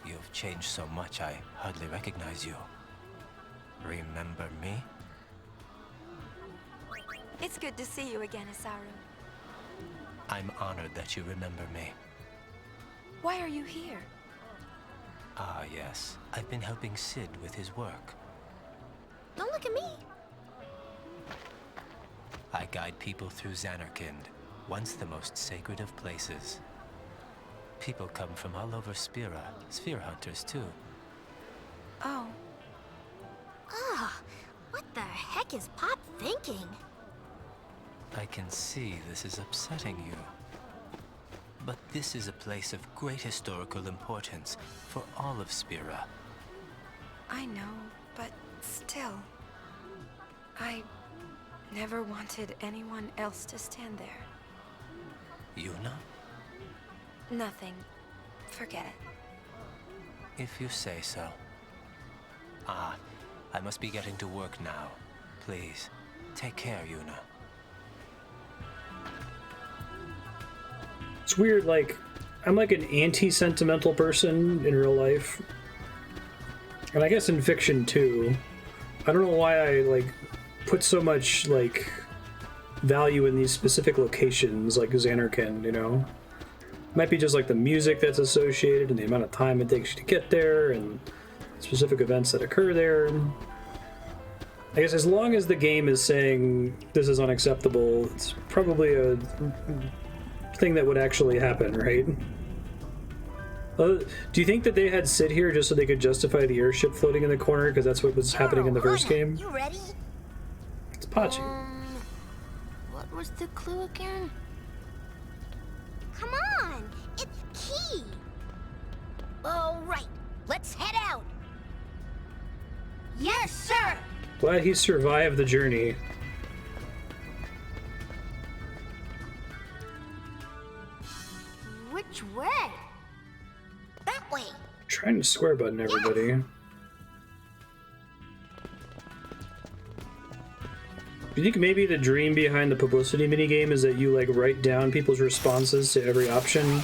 You've changed so much, I hardly recognize you. Remember me? It's good to see you again, Isaru. I'm honored that you remember me. Why are you here? Ah, yes. I've been helping Sid with his work. Don't look at me. I guide people through Xanarkand, once the most sacred of places. People come from all over Spira, sphere hunters too. Oh. Ah, what the heck is Pop thinking? I can see this is upsetting you. But this is a place of great historical importance for all of Spira. I know, but still. I never wanted anyone else to stand there. Yuna? Nothing. Forget it. If you say so. Ah, I must be getting to work now. Please, take care, Yuna. It's weird, like, I'm like an anti-sentimental person in real life. And I guess in fiction too. I don't know why I, like, put so much, like, value in these specific locations, like Xanarkand, you know? Might be just like the music that's associated and the amount of time it takes you to get there and specific events that occur there. I guess as long as the game is saying this is unacceptable, it's probably a thing that would actually happen, right? Do you think that they had Sid here just so they could justify the airship floating in the corner because that's what was happening in the first game? You ready? It's Pachi. What was the clue again? Come on, it's Key. All right, let's head out. Yes, sir. Glad he survived the journey. Which way? That way. Trying to square button everybody. Yes. Do you think maybe the dream behind the publicity minigame is that you like write down people's responses to every option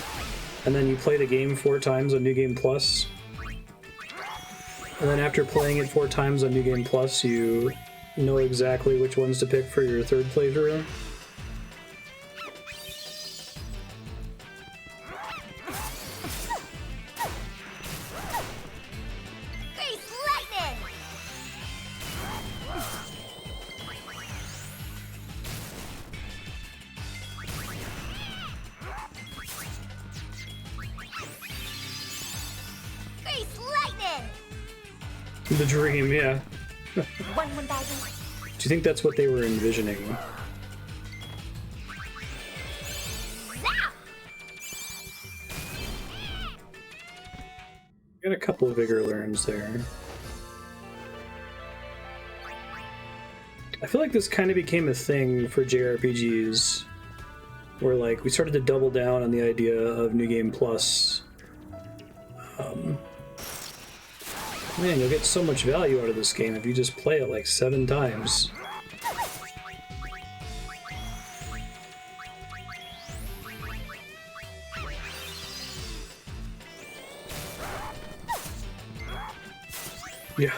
and then you play the game 4 times on New Game Plus? And then after playing it 4 times on New Game Plus, you know exactly which ones to pick for your 3rd playthrough? The dream, yeah. 1,000. Do you think that's what they were envisioning? Got a couple of vigor learns there. I feel like this kind of became a thing for JRPGs, where like we started to double down on the idea of New Game Plus. Man, you'll get so much value out of this game if you just play it like 7 times. Yeah,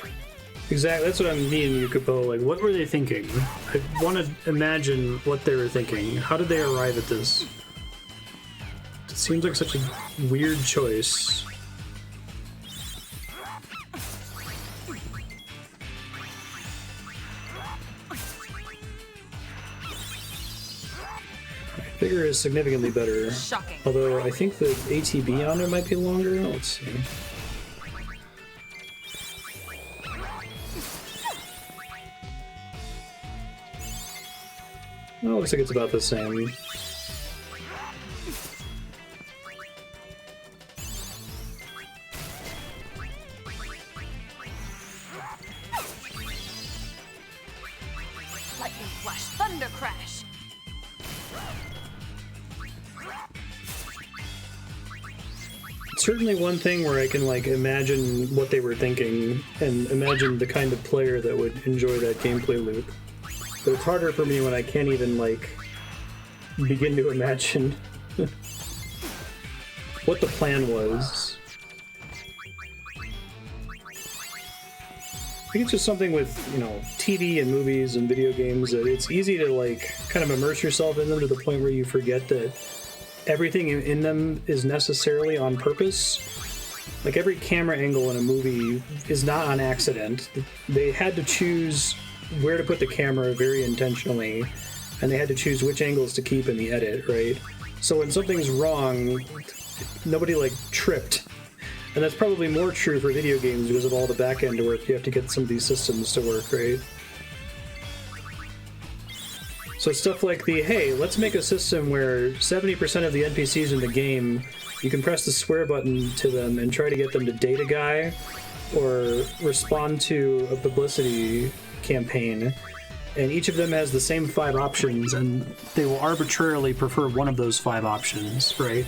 exactly. That's what I mean, Yukupo. Like, what were they thinking? I want to imagine what they were thinking. How did they arrive at this? It seems like such a weird choice. Vigor is significantly better. Shocking. Although I think the ATB on it might be longer. Let's see. Oh, looks like it's about the same. Lightning flash, thunder crash. It's certainly one thing where I can like imagine what they were thinking and imagine the kind of player that would enjoy that gameplay loop. But it's harder for me when I can't even like begin to imagine what the plan was. I think it's just something with, you know, TV and movies and video games that it's easy to like kind of immerse yourself in them to the point where you forget that everything in them is necessarily on purpose. Like every camera angle in a movie is not on accident. They had to choose where to put the camera very intentionally, and they had to choose which angles to keep in the edit, right? So when something's wrong, nobody like tripped. And that's probably more true for video games because of all the back-end work you have to get some of these systems to work, right? So stuff like the, hey, let's make a system where 70% of the NPCs in the game, you can press the square button to them and try to get them to date a guy or respond to a publicity campaign, and each of them has the same 5 options, and they will arbitrarily prefer one of those 5 options, right?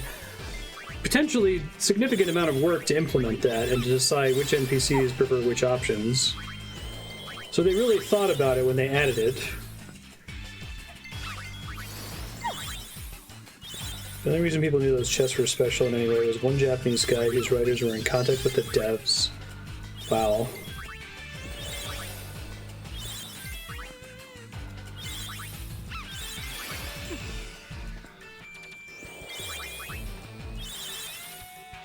Potentially significant amount of work to implement that and to decide which NPCs prefer which options. So they really thought about it when they added it. The only reason people knew those chests were special in any way was one Japanese guy whose writers were in contact with the devs. Wow.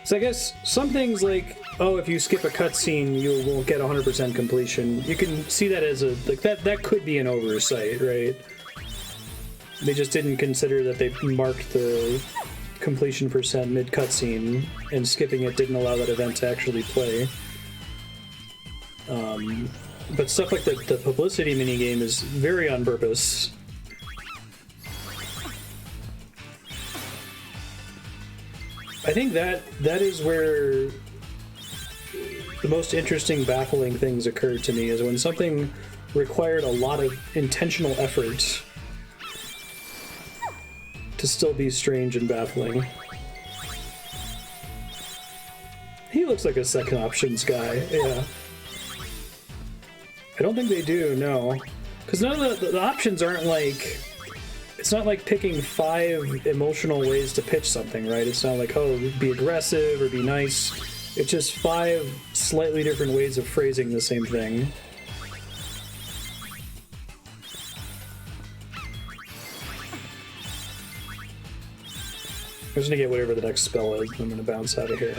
So I guess some things like, oh, if you skip a cutscene, you won't get 100% completion. You can see that as a, like, that could be an oversight, right? They just didn't consider that they marked the completion percent mid-cutscene, and skipping it didn't allow that event to actually play. But stuff like the publicity minigame is very on purpose. I think that is where the most interesting, baffling things occurred to me, is when something required a lot of intentional effort to still be strange and baffling. He looks like a second options guy, yeah. I don't think they do, no. Because none of the options aren't like... It's not like picking 5 emotional ways to pitch something, right? It's not like, oh, be aggressive or be nice. It's just 5 slightly different ways of phrasing the same thing. I'm just gonna get whatever the next spell is, and I'm gonna bounce out of here.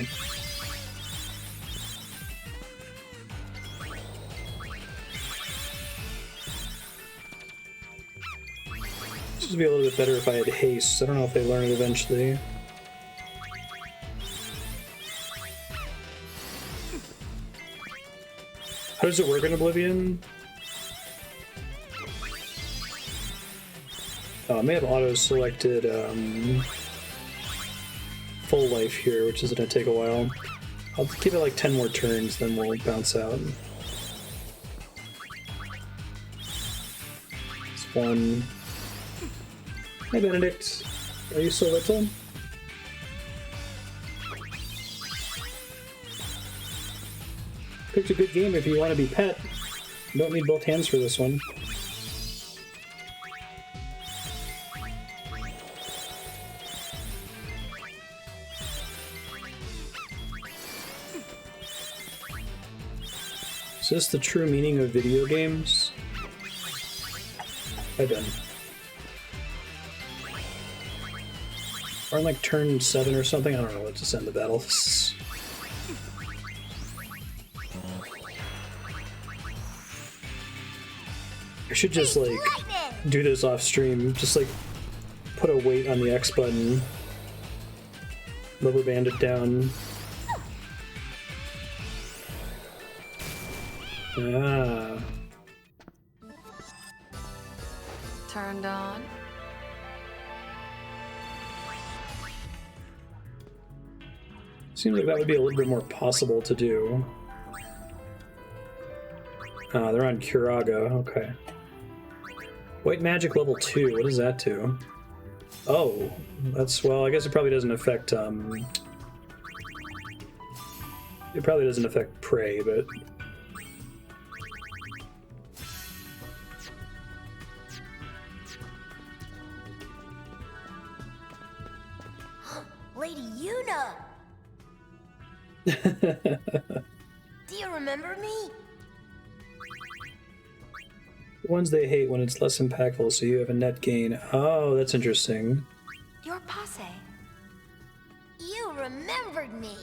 This would be a little bit better if I had haste. I don't know if they learn it eventually. How does it work in Oblivion? Oh, I may have auto-selected full life here, which is going to take a while. I'll give it like 10 more turns, then we'll bounce out. It's one. Hi, Benedict. Are you so little? Picked a good game if you want to be pet. You don't need both hands for this one. Is this the true meaning of video games? Hi, Ben. Or on like turn 7 or something? I don't know what to send the battle. I should just like do this off stream. Just like put a weight on the X button, rubber band it down. Ah. Turned on. Seems like that would be a little bit more possible to do. Ah, they're on Curaga, okay. White magic level 2, what does that do? Oh, that's, well, I guess it probably doesn't affect, it probably doesn't affect prey, but... Lady Yuna! Do you remember me? Ones they hate when it's less impactful, so you have a net gain. Oh, that's interesting. Your posse. You remembered me.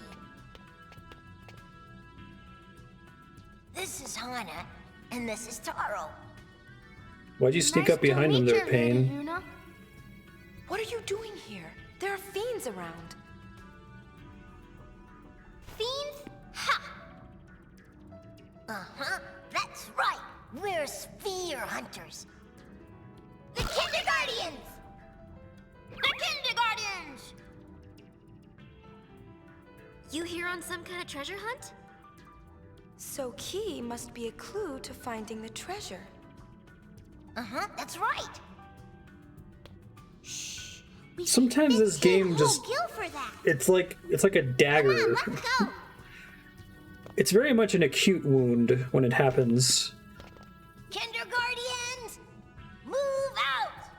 This is Hana, and this is Taro. Why'd you sneak up behind them there, Pain? What are you doing here? There are fiends around. Fiends? Ha! Uh-huh, that's right. We're sphere hunters. The Kindergardians! The Kindergardians! You here on some kind of treasure hunt? So Key must be a clue to finding the treasure. Uh-huh, that's right. Shh. Sometimes this game just... It's like a dagger. Come on, let's go. It's very much an acute wound when it happens. Kindergardians, move out!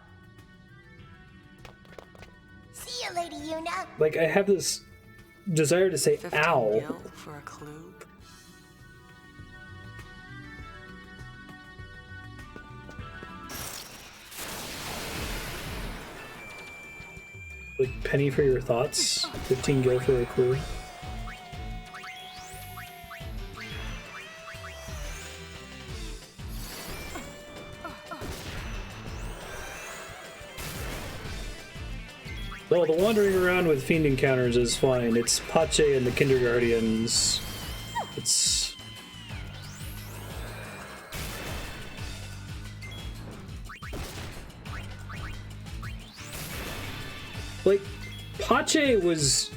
See you, Lady Yuna. Like, I have this desire to say, ow. For a clue. Like, penny for your thoughts, 15 gil for a clue. Well, the wandering around with fiend encounters is fine. It's Pache and the Kindergardians. It's... like, Pache was...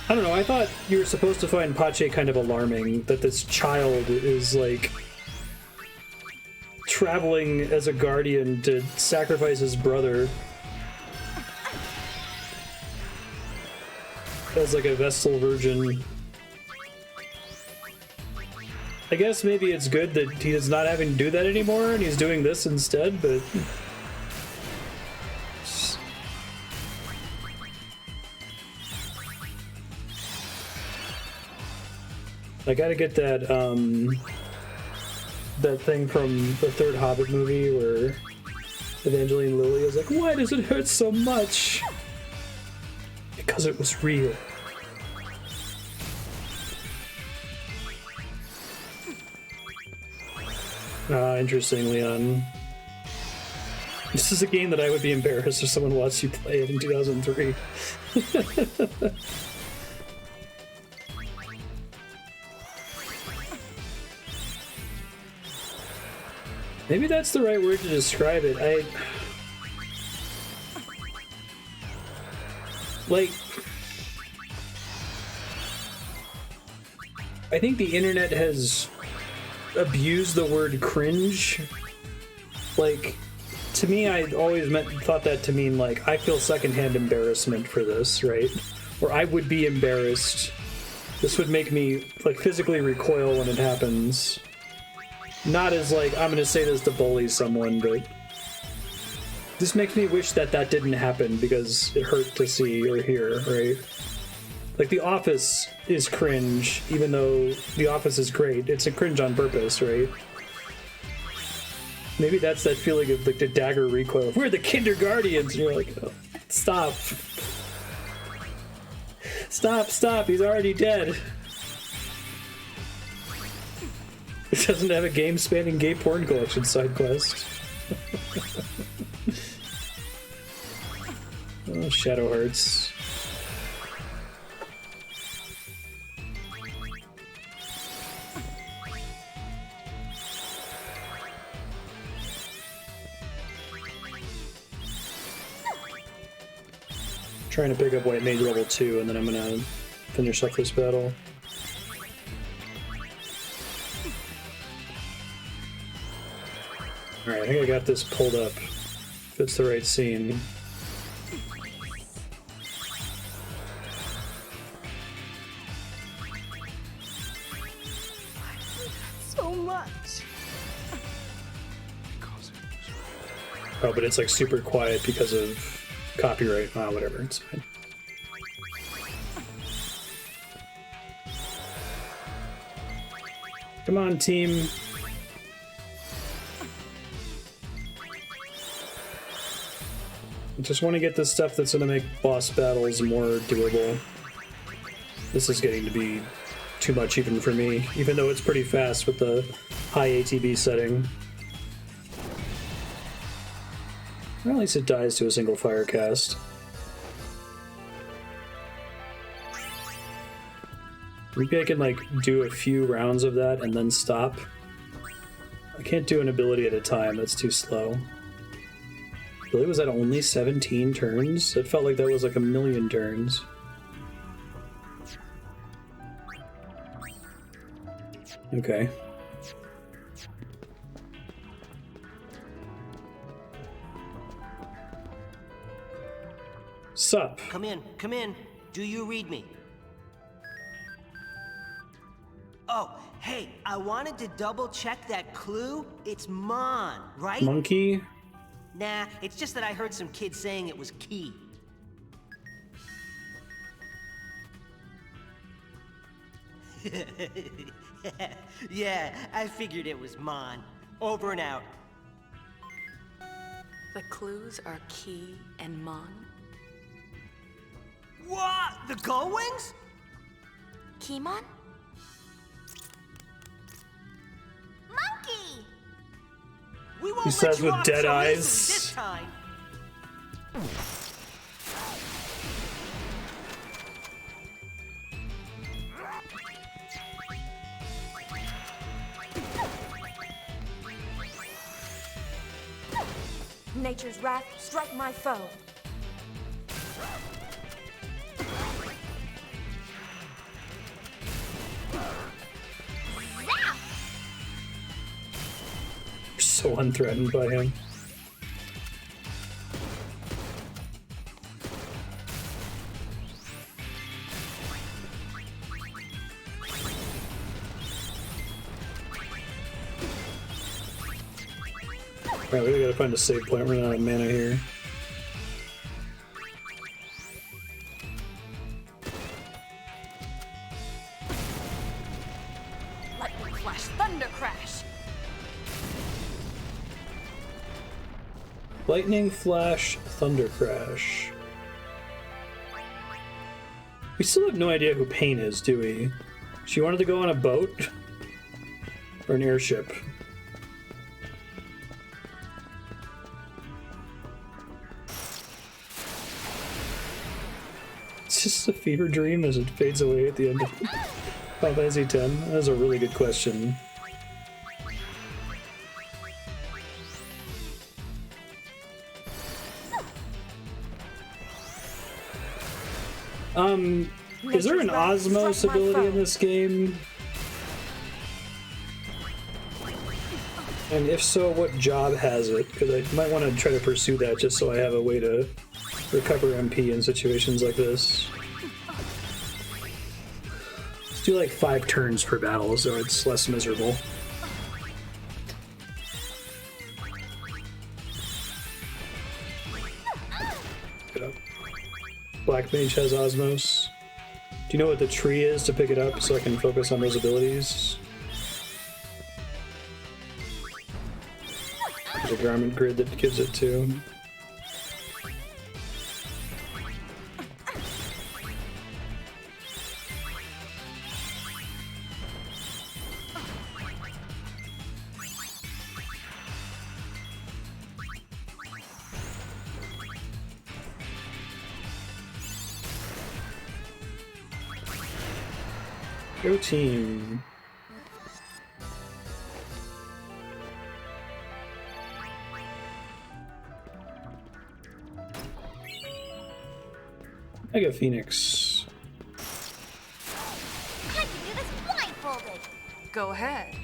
I don't know, I thought you were supposed to find Pache kind of alarming, that this child is, like, traveling as a guardian to sacrifice his brother as, like, a Vestal virgin. I guess maybe it's good that he is not having to do that anymore and he's doing this instead, but... I gotta get that, that thing from the third Hobbit movie where Evangeline Lilly is like, why does it hurt so much? Because it was real. Ah, interesting, Leon. This is a game that I would be embarrassed if someone watched you play it in 2003. Maybe that's the right word to describe it. I think the internet has abused the word cringe. Like, to me, I always thought that to mean, like, I feel secondhand embarrassment for this, right? Or I would be embarrassed. This would make me, like, physically recoil when it happens. Not as, like, I'm gonna say this to bully someone, but this makes me wish that that didn't happen because it hurt to see or hear, right? Like, The Office is cringe, even though The Office is great. It's a cringe on purpose, right? Maybe that's that feeling of, like, the dagger recoil. We're the kindergartens! And you're like, oh, stop. Stop, he's already dead. It doesn't have a game-spanning gay porn collection side quest. Oh, Shadow Hearts. Trying to pick up White Mage level 2, and then I'm gonna finish up this battle. Alright, I think I got this pulled up. If it's the right scene. So much. Oh, but it's like super quiet because of copyright. Ah, whatever, it's fine. Come on, team. I just want to get this stuff that's going to make boss battles more doable. This is getting to be too much even for me, even though it's pretty fast with the high ATB setting. Or at least it dies to a single fire cast. Maybe I can, like, do a few rounds of that and then stop. I can't do an ability at a time, that's too slow. Really, was that only 17 turns? It felt like that was like a million turns. Okay. Sup? Come in, come in. Do you read me? Oh, hey, I wanted to double check that clue. It's Mon, right? Monkey? Nah, it's just that I heard some kids saying it was Key. Yeah, I figured it was Mon. Over and out. The clues are Key and Mon. What? The Gullwings? Keymon? Monkey! We won't He let says you with off dead so eyes. easily this time. Nature's wrath, strike my foe. You're so unthreatened by him. Alright, we gotta find a save point. We're not out of mana here. Lightning flash, thunder crash. Lightning Flash, Thunder Crash. We still have no idea who Pain is, do we? She wanted to go on a boat? Or an airship? It's just a fever dream as it fades away at the end of Final Fantasy X. That was a really good question. Is there an Osmos ability in this game? And if so, what job has it? Because I might want to try to pursue that just so I have a way to recover MP in situations like this. Let's do like 5 turns per battle so it's less miserable. Pick it up. Black Mage has Osmos. Do you know what the tree is to pick it up so I can focus on those abilities? There's a garment grid that gives it to. Go team. Mega Phoenix. I can do this blindfolded. Go ahead.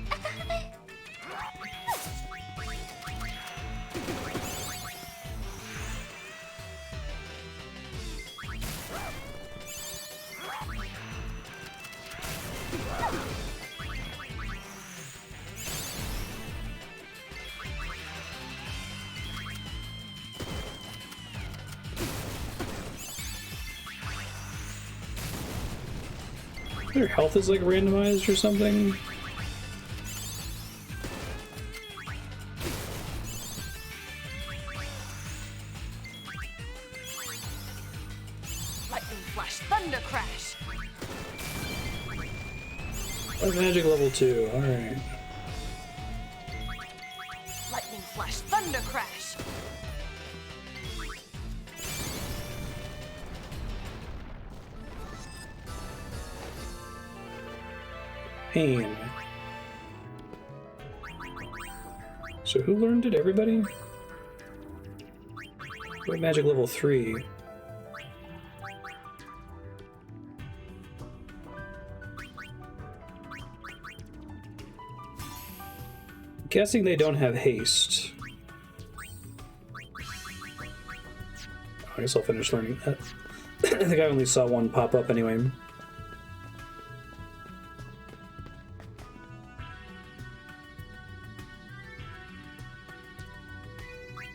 Their health is like randomized or something. Lightning flash, thunder crash. Oh, magic level 2. All right. Lightning flash, thunder crash. Pain. So who learned it? Everybody? What magic level 3? Guessing they don't have haste. I guess I'll finish learning that. I think I only saw one pop up anyway.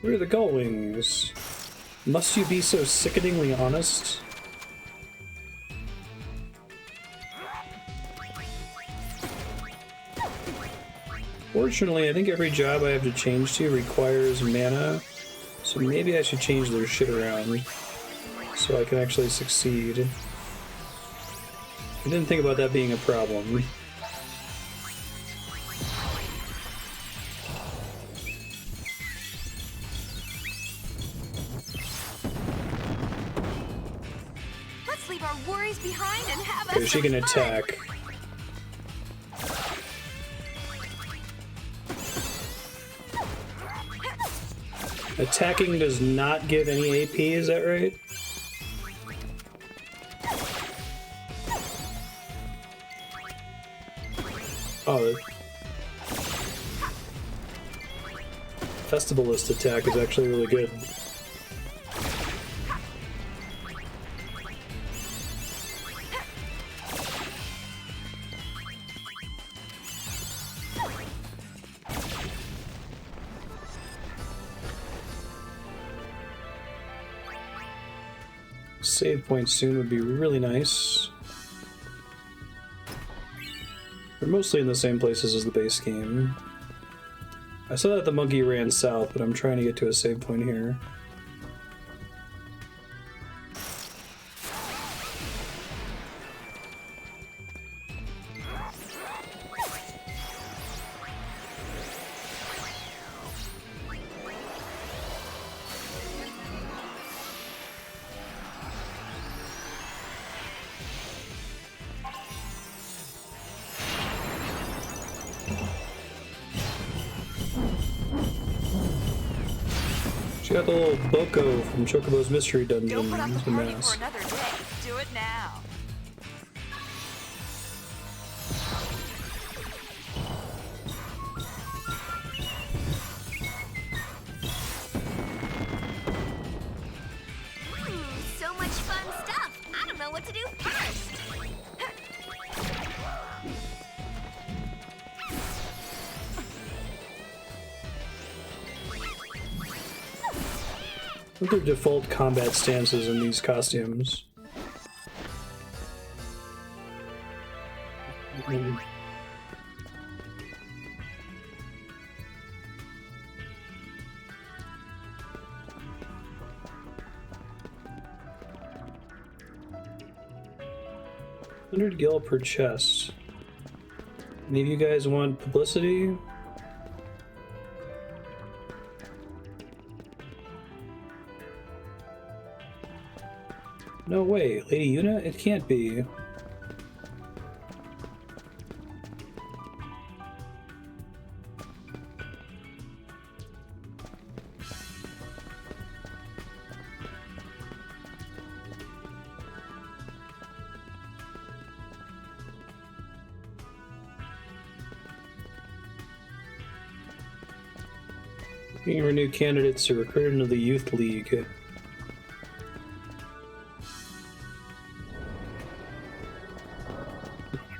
Where are the gull wings? Must you be so sickeningly honest? Fortunately, I think every job I have to change to requires mana, so maybe I should change their shit around so I can actually succeed. I didn't think about that being a problem. Let's leave our worries behind and have Okay, us she some can fun. attack. Attacking does not give any AP, is that right? Oh, the Festivalist attack is actually really good. Save point soon would be really nice. They're mostly in the same places as the base game. I saw that the monkey ran south, but I'm trying to get to a save point here. She got the little Boko from Chocobo's Mystery Dungeon. Don't put up a The party mask. for another day. Do it now. So much fun stuff. I don't know what to do first. What are their default combat stances in these costumes? $100 per chest. Any of you guys want publicity? No way, Lady Una? It can't be. Looking for new candidates to recruit into the Youth League.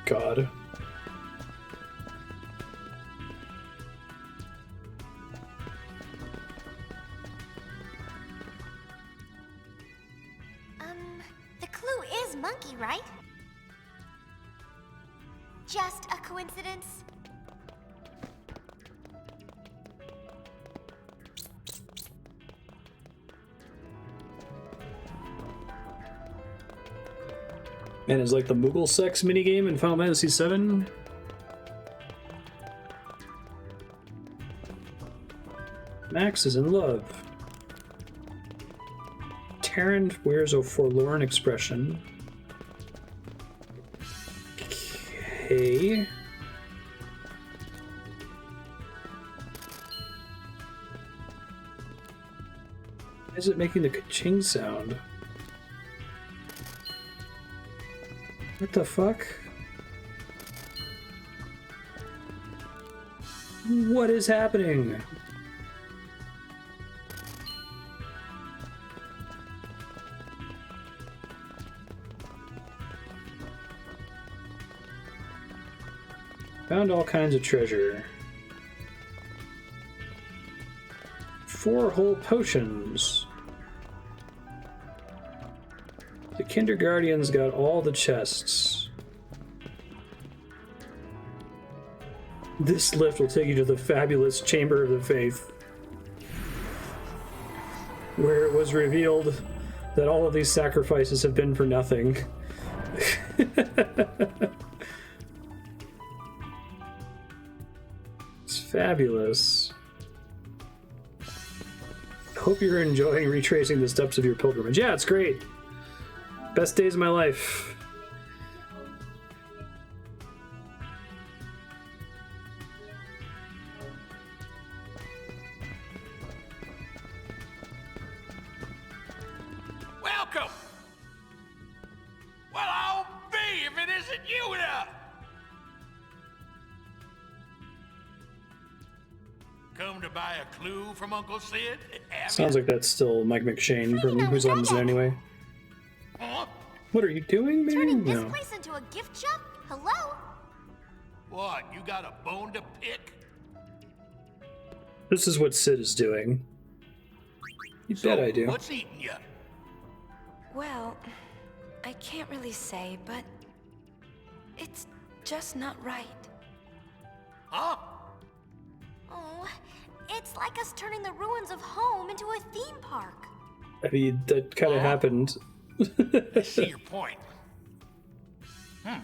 God. The clue is monkey, right? Just a coincidence? Man, it's like the Moogle sex minigame in Final Fantasy VII. Max is in love. Tarrant wears a forlorn expression. Okay. Why is it making the ka-ching sound? What the fuck? What is happening? Found all kinds of treasure. 4 whole potions. The Kinderguardians got all the chests. This lift will take you to the fabulous Chamber of the Faith, where it was revealed that all of these sacrifices have been for nothing. It's fabulous. Hope you're enjoying retracing the steps of your pilgrimage. Yeah, it's great. Best days of my life. Welcome! Well, I'll be if it isn't Una! Come to buy a clue from Uncle Sid? Sounds like that's still Mike McShane from Who's Lines It Anyway. Huh? What are you doing, man? Turning this No. place into a gift shop? Hello? What, you got a bone to pick? This is what Sid is doing. You bet I do. What's eating you? Well, I can't really say, but it's just not right. Huh? Oh, it's like us turning the ruins of home into a theme park. I mean, that kind of happened. I see your point. Yeah.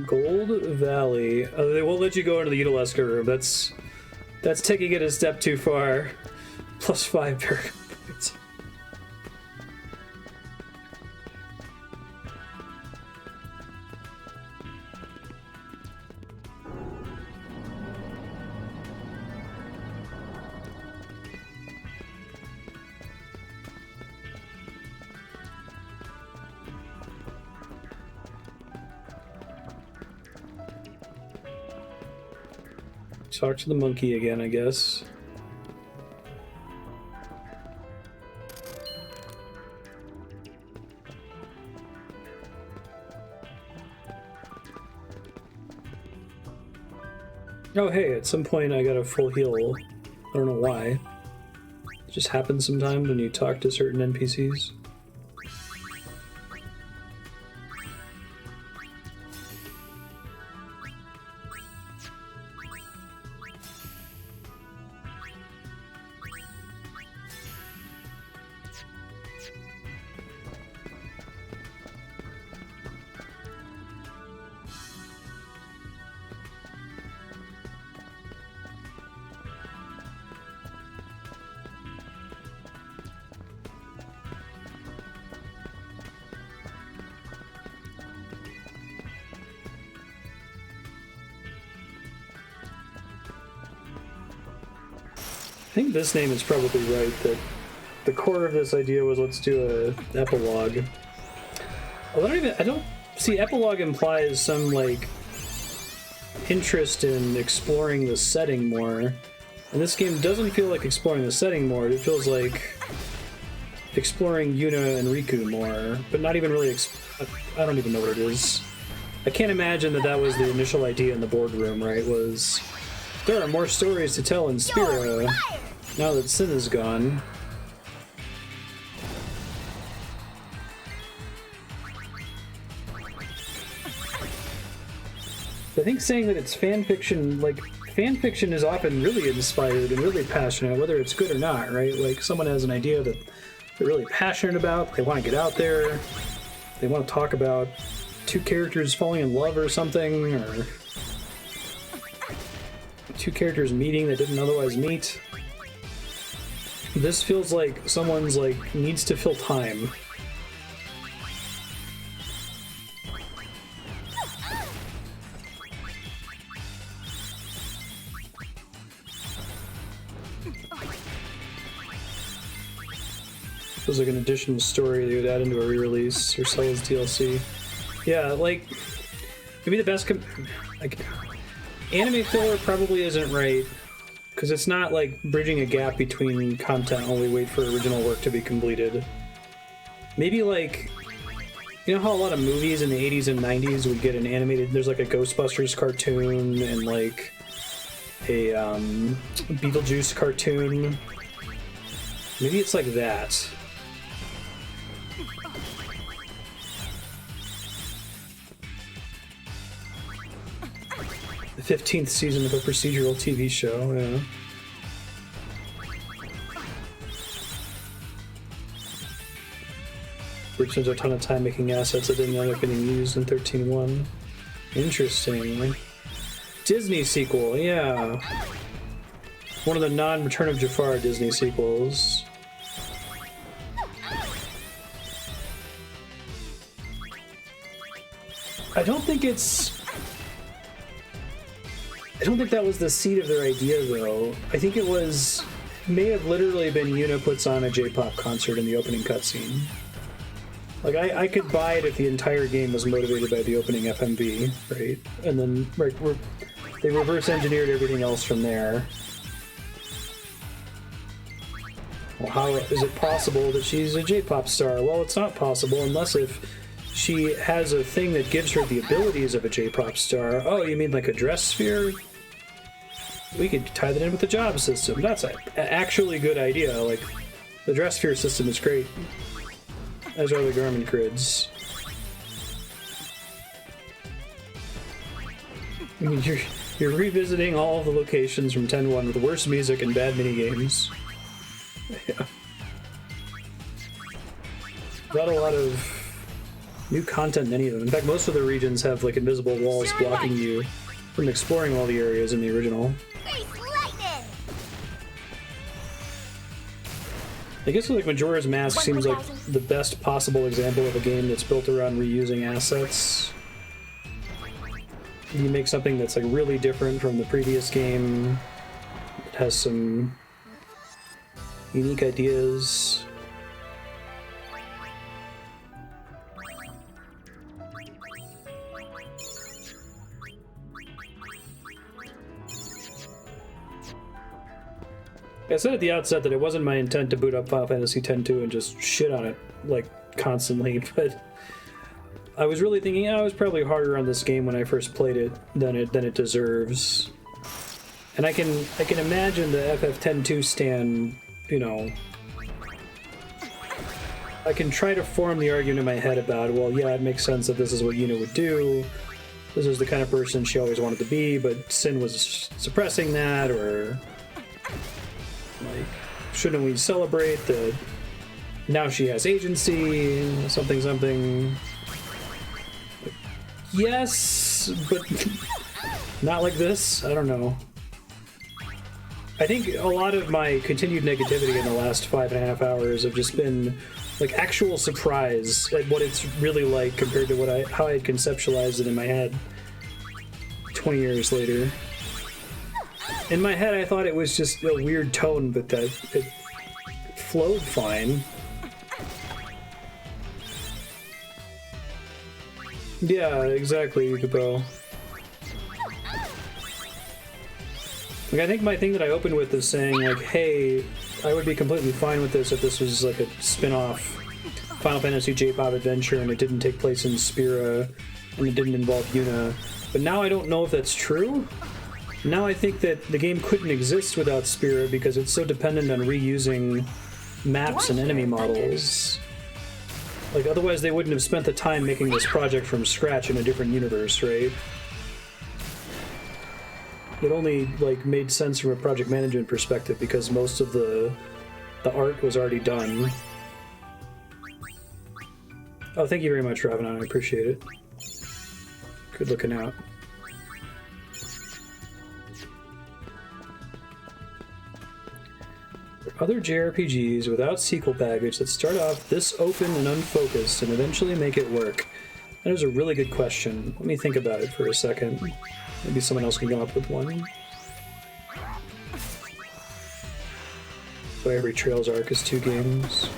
Gold Valley. They won't let you go into the Unalesca room. That's taking it a step too far. +5 Paragon points. Talk to the monkey again, I guess. Oh hey, at some point I got a full heal. I don't know why. It just happens sometimes when you talk to certain NPCs. I think this name is probably right, that the core of this idea was let's do a epilogue. Although I don't see, epilogue implies some, like, interest in exploring the setting more. And this game doesn't feel like exploring the setting more, it feels like exploring Yuna and Riku more, but not even really, I don't even know what it is. I can't imagine that that was the initial idea in the boardroom, right, was there are more stories to tell in Spira now that Sin is gone. I think saying that it's fanfiction, like, fanfiction is often really inspired and really passionate, whether it's good or not, right? Like, someone has an idea that they're really passionate about, they want to get out there, they want to talk about two characters falling in love or something, or two characters meeting that didn't otherwise meet. This feels like someone's, like, needs to fill time. Feels like an additional story they would add into a re-release or sell as DLC. Yeah, like, maybe the best like, anime filler probably isn't right, because it's not like bridging a gap between content while we wait for original work to be completed. Maybe, like, you know how a lot of movies in the 80s and 90s would get an animated, there's like a Ghostbusters cartoon and like a Beetlejuice cartoon. Maybe it's like that. The 15th season of a procedural TV show, yeah. Group spends a ton of time making assets that didn't end up getting used in 13.1. Interesting. Disney sequel, yeah. One of the non-Return of Jafar Disney sequels. I don't think that was the seed of their idea, though. I think it may have literally been Yuna puts on a J-pop concert in the opening cutscene. Like, I could buy it if the entire game was motivated by the opening FMV, right? And then, right, they reverse engineered everything else from there. Well, how is it possible that she's a J-pop star? Well, it's not possible unless if she has a thing that gives her the abilities of a J-pop star. Oh, you mean like a dress sphere? We could tie that in with the job system. That's an actually good idea. Like, the dress sphere system is great, as are the garment grids. I mean, you're revisiting all of the locations from 10.1 with worse music and bad minigames. Yeah. Not a lot of new content in any of them. In fact, most of the regions have like invisible walls blocking you from exploring all the areas in the original. I guess like Majora's Mask seems like the best possible example of a game that's built around reusing assets. You make something that's like really different from the previous game. It has some unique ideas. I said at the outset that it wasn't my intent to boot up Final Fantasy X-2 and just shit on it, like, constantly, but I was really thinking, I was probably harder on this game when I first played it than it deserves. And I can imagine the FF10-2 stan, you know, I can try to form the argument in my head about, well, yeah, it makes sense that this is what Yuna would do. This is the kind of person she always wanted to be, but Sin was suppressing that, or like, shouldn't we celebrate that now she has agency, something. Yes, but not like this. I don't know. I think a lot of my continued negativity in the last 5.5 hours have just been like actual surprise at what it's really like compared to how I had conceptualized it in my head 20 years later. In my head, I thought it was just a weird tone, but that it flowed fine. Yeah, exactly, Yukupo. Like, I think my thing that I opened with is saying, like, hey, I would be completely fine with this if this was, like, a spin-off Final Fantasy J-pop adventure and it didn't take place in Spira and it didn't involve Yuna. But now I don't know if that's true. Now I think that the game couldn't exist without Spira because it's so dependent on reusing maps and enemy models. Like, otherwise they wouldn't have spent the time making this project from scratch in a different universe, right? It only, like, made sense from a project management perspective because most of the art was already done. Oh, thank you very much, Ravenon. I appreciate it. Good looking out. There are other JRPGs without sequel baggage that start off this open and unfocused and eventually make it work. That is a really good question. Let me think about it for a second. Maybe someone else can come up with one. So every Trails arc is 2 games.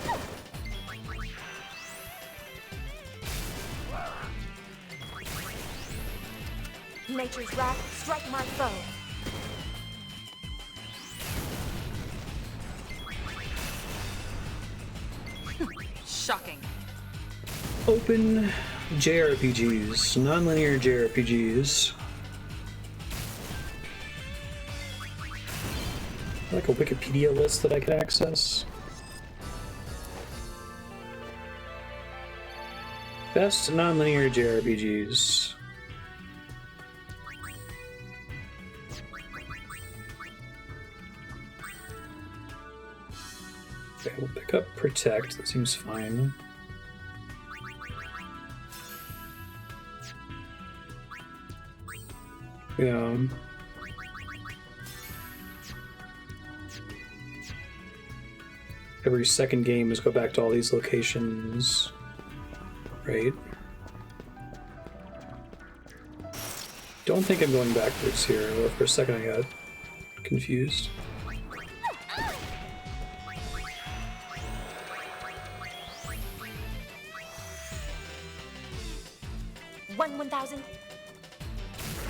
Nature's wrath, strike my foe. Shocking. Open JRPGs, non-linear JRPGs. Like a Wikipedia list that I could access. Best non-linear JRPGs. Okay, we'll pick up Protect. That seems fine. Yeah. Every second game is go back to all these locations, right? Don't think I'm going backwards here, but for a second I got confused. One 1,000.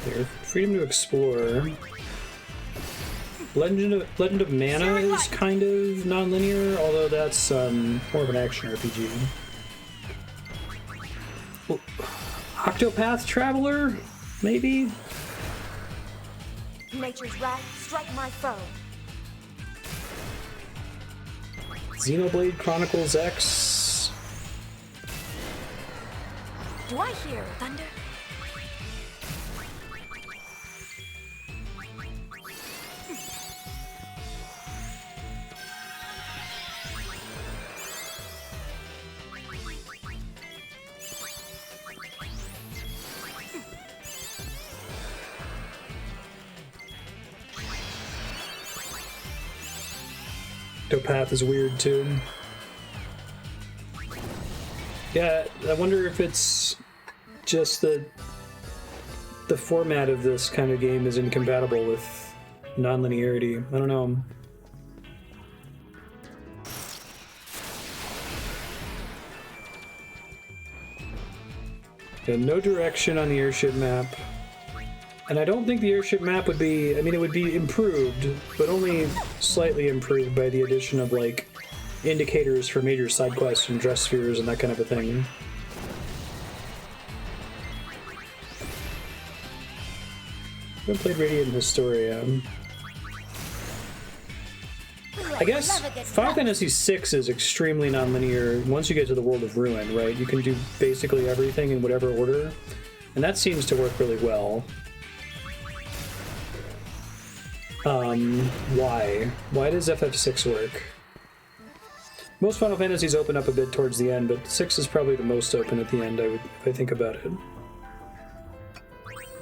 Here, freedom to explore. Legend of Mana is kind of non-linear, although that's more of an action RPG. Well, Octopath Traveler, maybe? Nature's wrath, strike my foe. Xenoblade Chronicles X. Do I hear thunder? Octopath is weird too. Yeah, I wonder if it's just the format of this kind of game is incompatible with non-linearity. I don't know. Yeah, no direction on the airship map. And I don't think the airship map would be, I mean, it would be improved, but only slightly improved by the addition of, like, indicators for major side quests and dress spheres and that kind of a thing. I haven't played Radiant Historia. I guess Final Fantasy VI is extremely non-linear once you get to the world of Ruin, right? You can do basically everything in whatever order, and that seems to work really well. Why? Why does FF6 work? Most Final Fantasies open up a bit towards the end, but 6 is probably the most open at the end, if I think about it.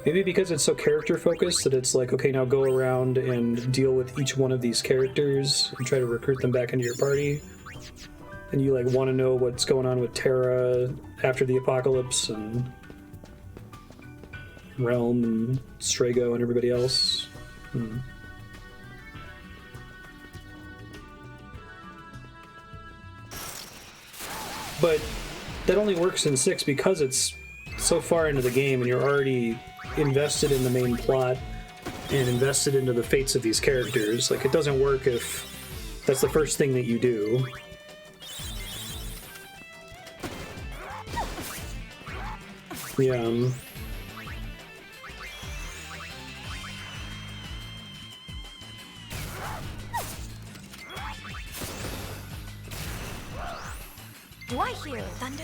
Maybe because it's so character-focused that it's like, okay, now go around and deal with each one of these characters and try to recruit them back into your party. And you, like, want to know what's going on with Terra after the apocalypse and Realm and Strago and everybody else. But that only works in 6 because it's so far into the game and you're already invested in the main plot and invested into the fates of these characters. Like, it doesn't work if that's the first thing that you do. Yeah. Do I hear thunder?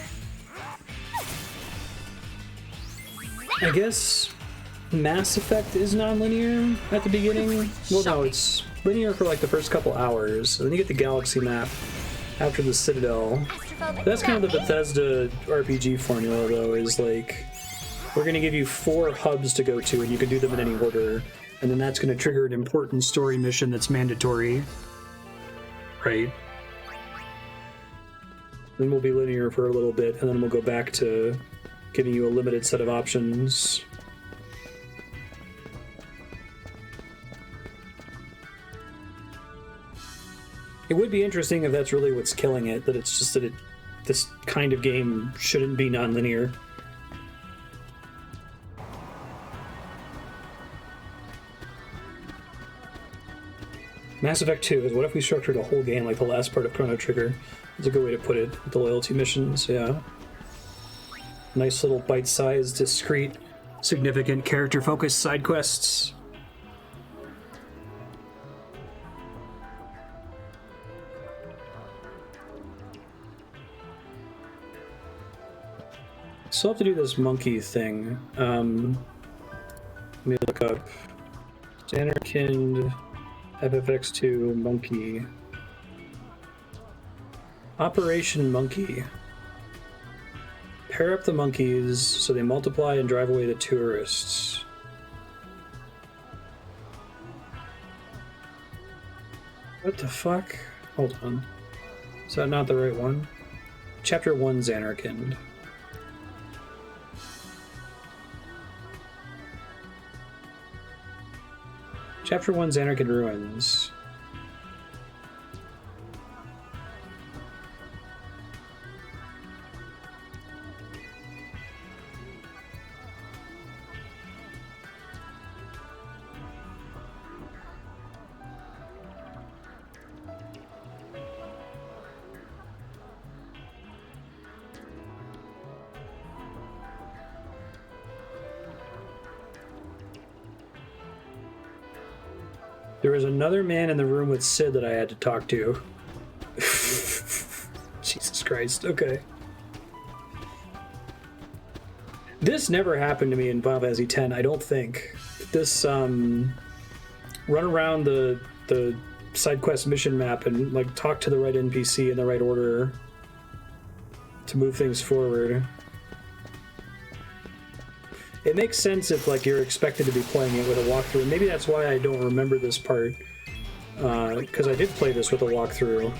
I guess Mass Effect is non-linear at the beginning. Well, no, it's linear for like the first couple hours, and then you get the galaxy map after the Citadel. That's kind of the Bethesda RPG formula, though, is like, we're going to give you 4 hubs to go to, and you can do them in any order, and then that's going to trigger an important story mission that's mandatory, right? Then we'll be linear for a little bit, and then we'll go back to giving you a limited set of options. It would be interesting if that's really what's killing it, that it's just that this kind of game shouldn't be non-linear. Mass Effect 2 is, what if we structured a whole game like the last part of Chrono Trigger? That's a good way to put it. The loyalty missions, yeah. Nice little bite-sized, discrete, significant, character-focused side quests. Still have to do this monkey thing. Let me look up Zanarkand FFX2 monkey. Operation Monkey. Pair up the monkeys so they multiply and drive away the tourists. What the fuck? Hold on. Is that not the right one? Chapter 1 Zanarkand. Chapter 1 Zanarkand Ruins. There was another man in the room with Sid that I had to talk to. Jesus Christ, okay. This never happened to me in Final Fantasy X, I don't think. This, run around the side quest mission map and, like, talk to the right NPC in the right order to move things forward. It makes sense if, like, you're expected to be playing it with a walkthrough. Maybe that's why I don't remember this part, because I did play this with a walkthrough.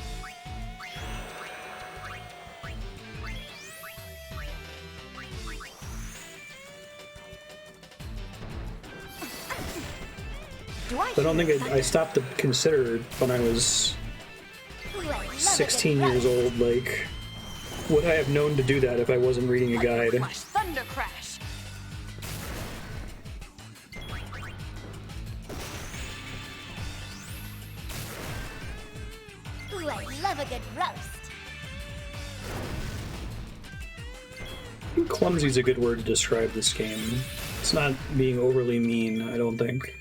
I don't think I stopped to consider when I was 16 years old, like, would I have known to do that if I wasn't reading a guide? Thunder crash. love a good roast. I think clumsy is a good word to describe this game. It's not being overly mean, I don't think.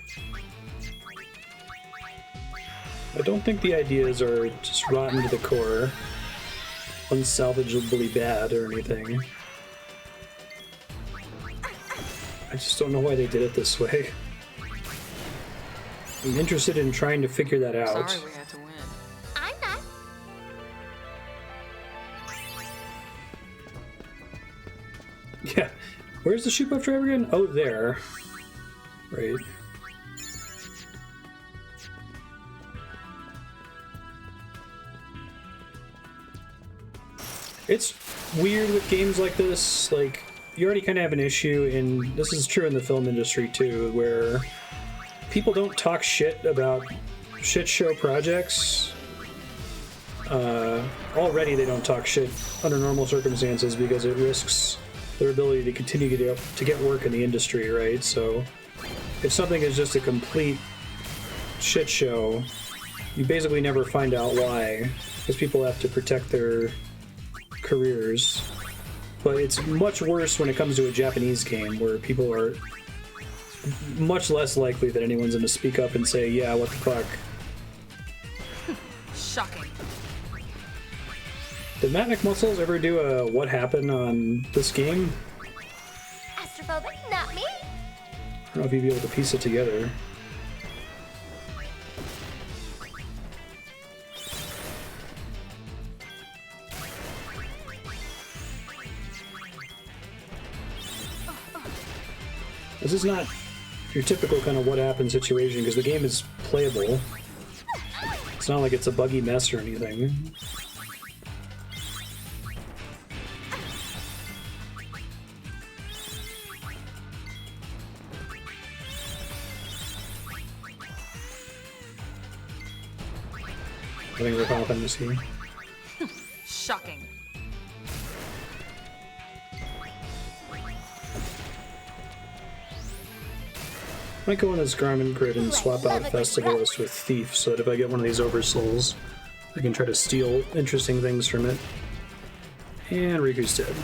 I don't think the ideas are just rotten to the core, unsalvageably bad or anything. I just don't know why they did it this way. I'm interested in trying to figure that out. Sorry we had to win. I'm not. Yeah. Where's the shoot-off driver again? Oh, there. Right. It's weird with games like this, like, you already kind of have an issue, and this is true in the film industry too, where people don't talk shit about shit show projects. Already they don't talk shit under normal circumstances because it risks their ability to continue to get work in the industry, right? So if something is just a complete shit show, you basically never find out why, because people have to protect their careers. But it's much worse when it comes to a Japanese game, where people are much less likely that anyone's going to speak up and say, yeah, what the fuck. Shocking. Did Matt McMuscles ever do a what happened on this game? Astrophobic, not me. I don't know if you'd be able to piece it together. This is not your typical kind of what happened situation, because the game is playable. It's not like it's a buggy mess or anything. I think we're confident to see. Shocking. Might go on this Garmin grid and swap out Festivalist with Thief, so that if I get one of these Oversouls, I can try to steal interesting things from it. And Riku's dead.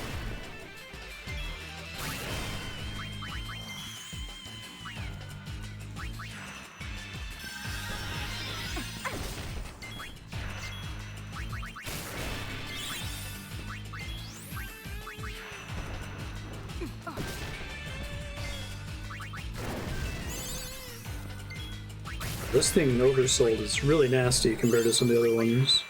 This thing oversold is really nasty compared to some of the other ones.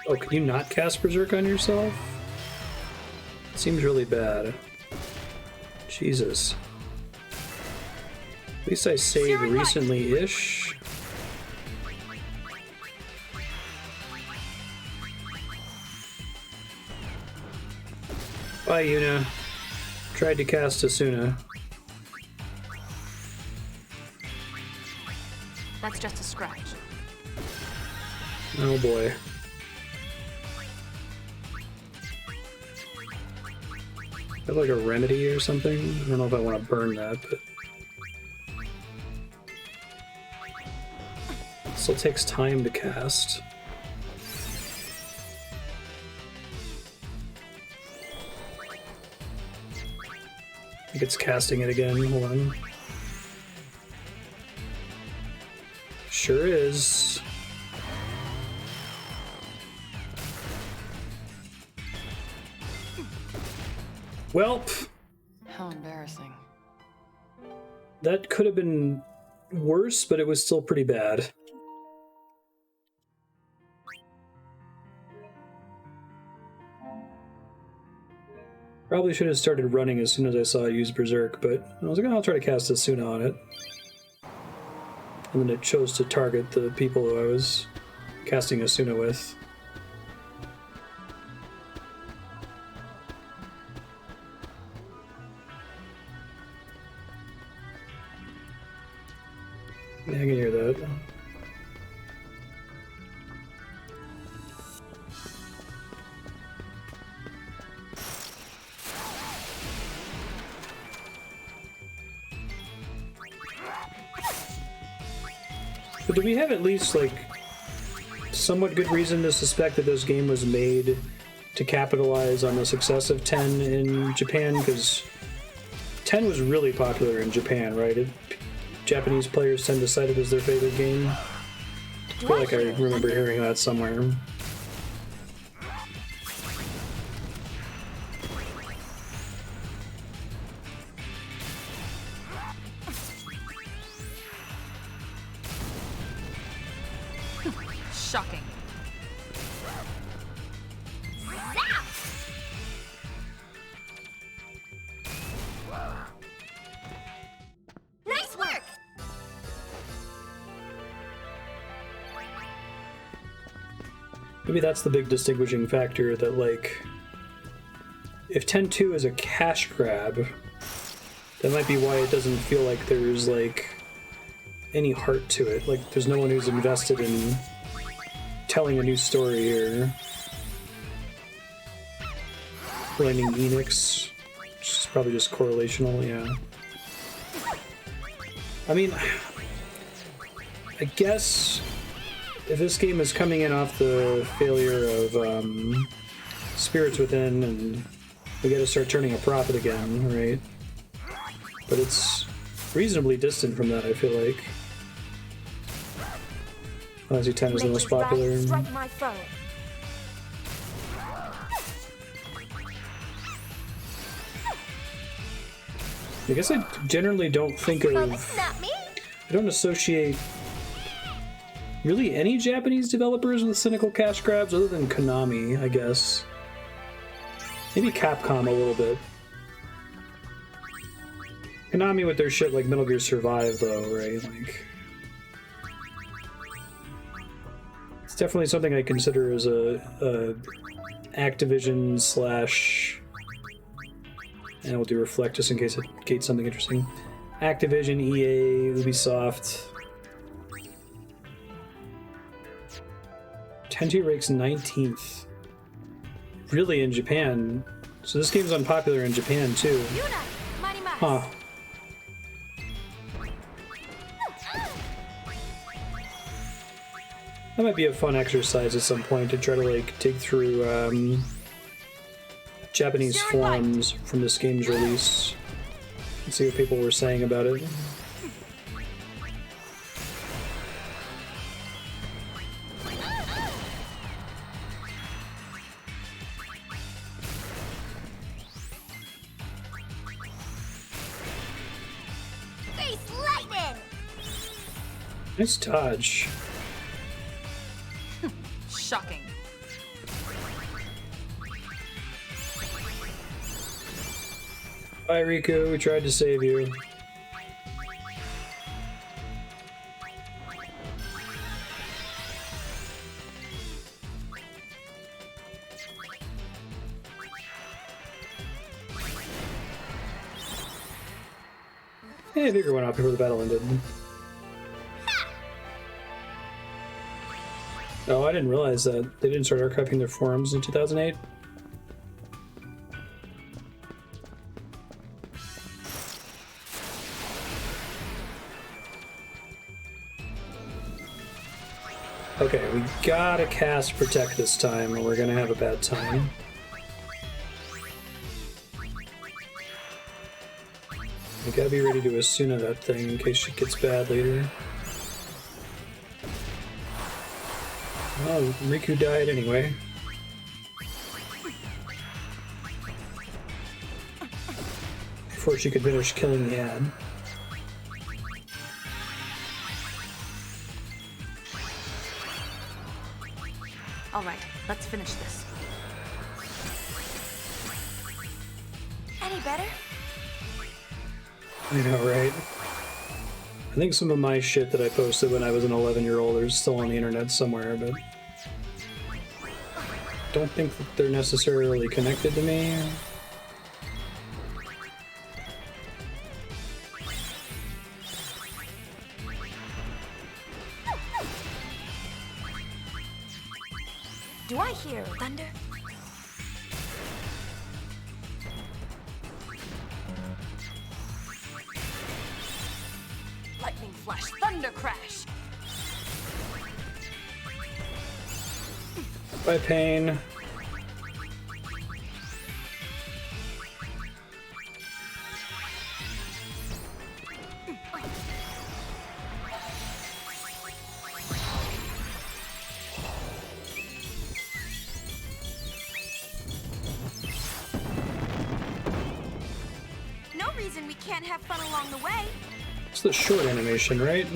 Oh, can you not cast Berserk on yourself? Seems really bad. Jesus. At least I saved recently-ish. Bye, Yuna. Tried to cast Asuna. That's just a scratch. Oh boy. Have like a remedy or something? I don't know if I want to burn that, but it still takes time to cast. I think it's casting it again. Hold on. Sure is. Well, How embarrassing. that could have been worse, but it was still pretty bad. Probably should have started running as soon as I saw it use Berserk, but I was like, oh, I'll try to cast Asuna on it. And then it chose to target the people who I was casting Asuna with. Yeah, I can hear that. But do we have at least, like, somewhat good reason to suspect that this game was made to capitalize on the success of 10 in Japan? Because 10 was really popular in Japan, right? Japanese players tend to cite it as their favorite game. I feel like I remember hearing that somewhere. Shocking. Nice work! Maybe that's the big distinguishing factor, that, like, if 10-2 is a cash grab, that might be why it doesn't feel like there's, like, any heart to it. Like, there's no one who's invested in telling a new story here. Blaming Enix, which is probably just correlational, yeah. I mean, I guess if this game is coming in off the failure of Spirits Within, and we gotta start turning a profit again, right? But it's reasonably distant from that, I feel like. Fantasy 10 is the most popular. Strike my foe. I guess I generally don't think of... Not me. I don't associate really any Japanese developers with cynical cash grabs other than Konami, I guess. Maybe Capcom a little bit. Konami with their shit like Metal Gear Survive, though, right? Like, it's definitely something I consider as a Activision slash... And we'll do Reflect just in case it gates something interesting. Activision, EA, Ubisoft. 10-2 ranks 19th. Really in Japan. So this game's unpopular in Japan too. Huh. That might be a fun exercise at some point to try to like dig through Japanese forums from this game's release and see what people were saying about it. Face lightning. Nice dodge. Shocking. Bye, Riku. We tried to save you. Hey, Vigor went off before the battle ended. Oh, I didn't realize that they didn't start archiving their forums in 2008. Okay, we gotta cast Protect this time, or we're gonna have a bad time. We gotta be ready to Asuna that thing in case shit gets bad later. Oh, Riku died anyway. Before she could finish killing the ad. All right, let's finish this. Any better? I know, right? I think some of my shit that I posted when I was an 11-year-old is still on the internet somewhere, but don't think that they're necessarily connected to me. Do I hear thunder? Lightning flash, thunder crash. Bye, pain. No reason we can't have fun along the way. It's the short animation, right?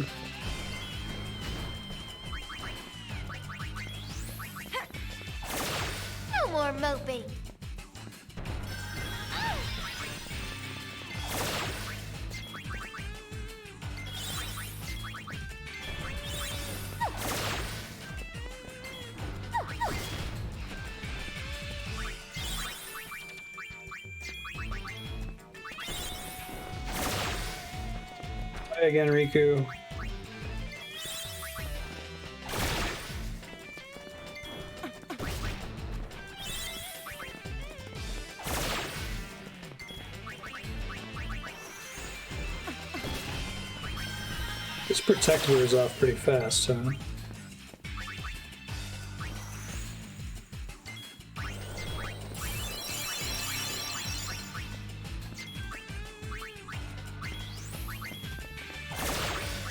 No more moping. Bye again, Riku. This protect wears off pretty fast, huh?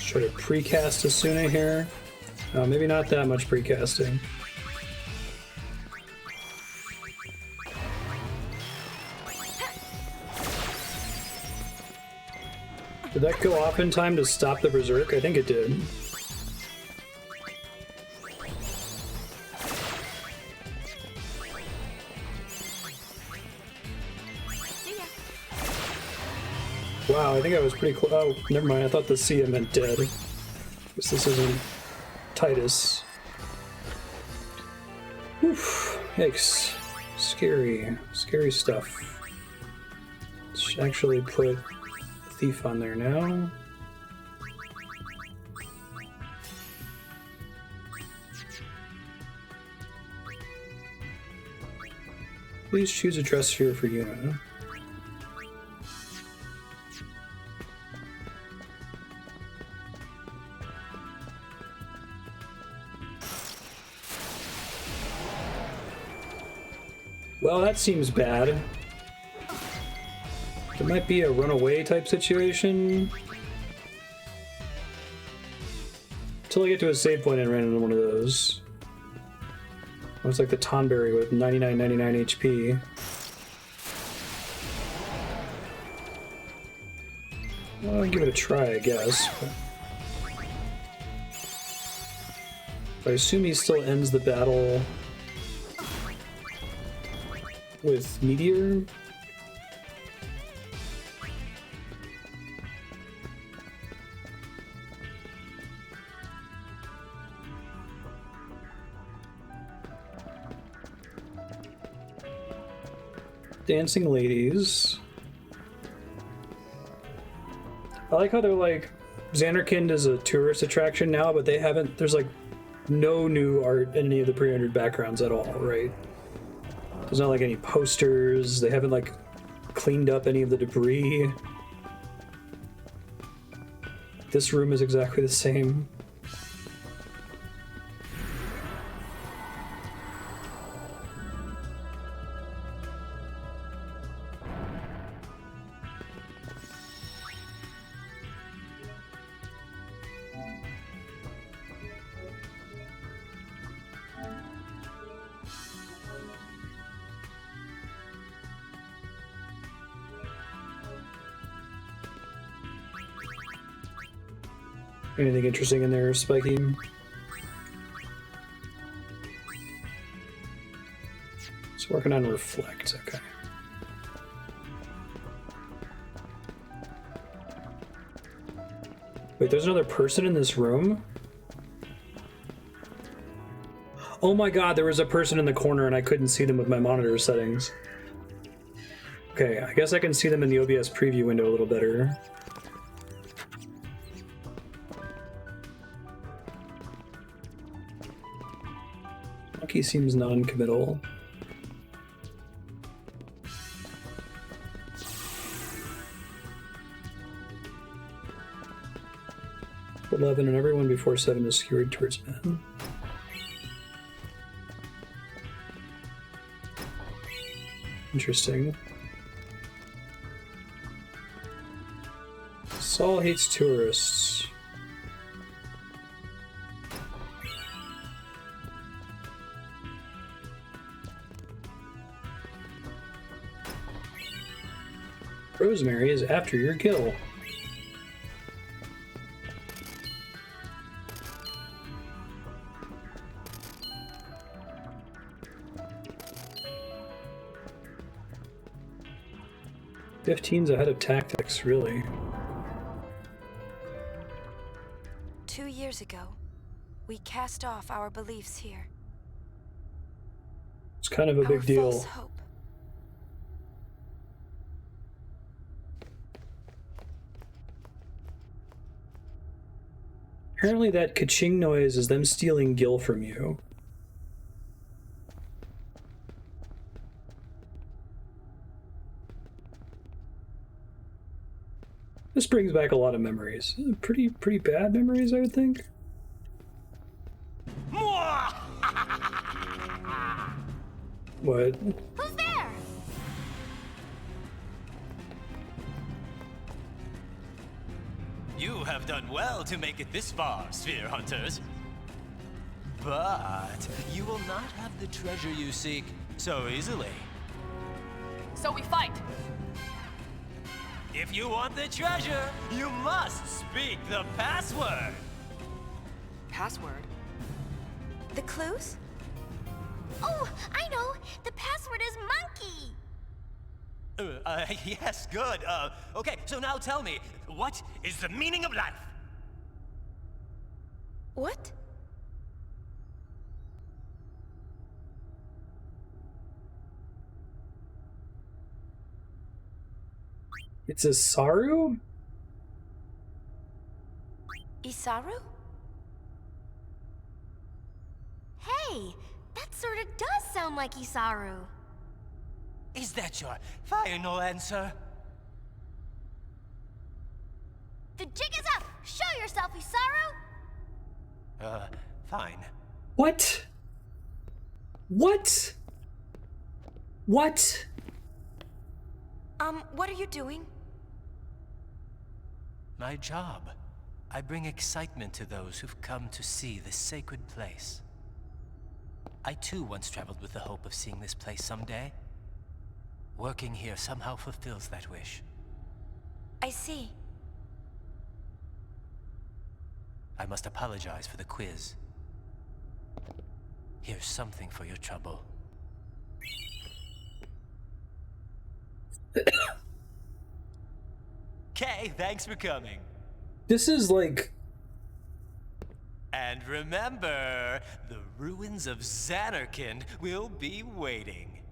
Try to precast Asuna here. Maybe not that much precasting. Did that go off in time to stop the Berserk? I think it did. Wow, I think I was pretty close. Oh, never mind. I thought the Sia meant dead. Guess this isn't Titus. Oof. Yikes. Scary. Scary stuff. Let's actually put Thief on there now. Please choose a dress sphere for Yuna. Well, that seems bad. There might be a runaway type situation. Until I get to a save point and ran into one of those. Looks like the Tonberry with 99 HP. Well, I'll give it a try, I guess. But I assume he still ends the battle with Meteor. Dancing ladies. I like how they're like, Xanarkand is a tourist attraction now, but they haven't, there's like no new art in any of the pre-rendered backgrounds at all, right? There's not like any posters, they haven't like cleaned up any of the debris. This room is exactly the same. Anything interesting in there, Spiky? It's working on Reflect, okay. Wait, there's another person in this room? Oh my god, there was a person in the corner and I couldn't see them with my monitor settings. Okay, I guess I can see them in the OBS preview window a little better. He seems non-committal. "11 and everyone before 7 is skewered towards men." Interesting. Saul hates tourists. Rosemary is after your kill. '15's ahead of tactics, really. 2 years ago, we cast off our beliefs here. It's kind of a big deal. False hope. Apparently that ka-ching noise is them stealing Gil from you. This brings back a lot of memories. Pretty bad memories, I would think. What? Who's there? You have done well to make it this far, Sphere Hunters. But you will not have the treasure you seek so easily. So we fight. If you want the treasure, you must speak the password. Password? The clues? Oh, I know. The password is monkey. Yes, good. Okay, so now tell me, what is the meaning of life? What? It's a Saru? Isaru? Hey, that sort of does sound like Isaru. Is that your final answer? The jig is up! Show yourself, Isaru! Fine. What? What? What? What are you doing? My job. I bring excitement to those who've come to see this sacred place. I too once traveled with the hope of seeing this place someday. Working here somehow fulfills that wish. I see. I must apologize for the quiz. Here's something for your trouble. Okay, thanks for coming. This is like... And remember, the ruins of Xanarkand will be waiting.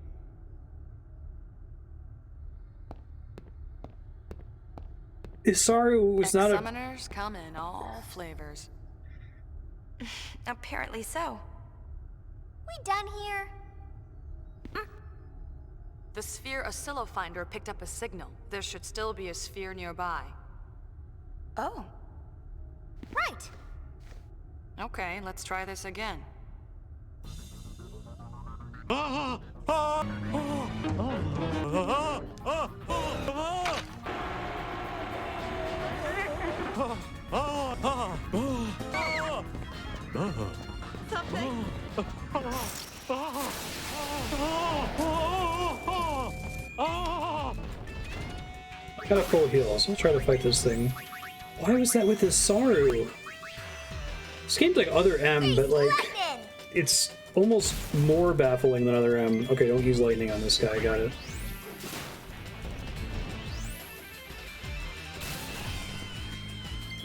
Isaru was not a... Summoners come in all flavors. Apparently so. We done here? The sphere oscillo finder picked up a signal. There should still be a sphere nearby. Oh. Right. Okay, let's try this again. Something. I got a full heal, so I'll try to fight this thing. Why was that with this Saru? This game's like Other M, but like... It's almost more baffling than Other M. Okay, don't use lightning on this guy, got it.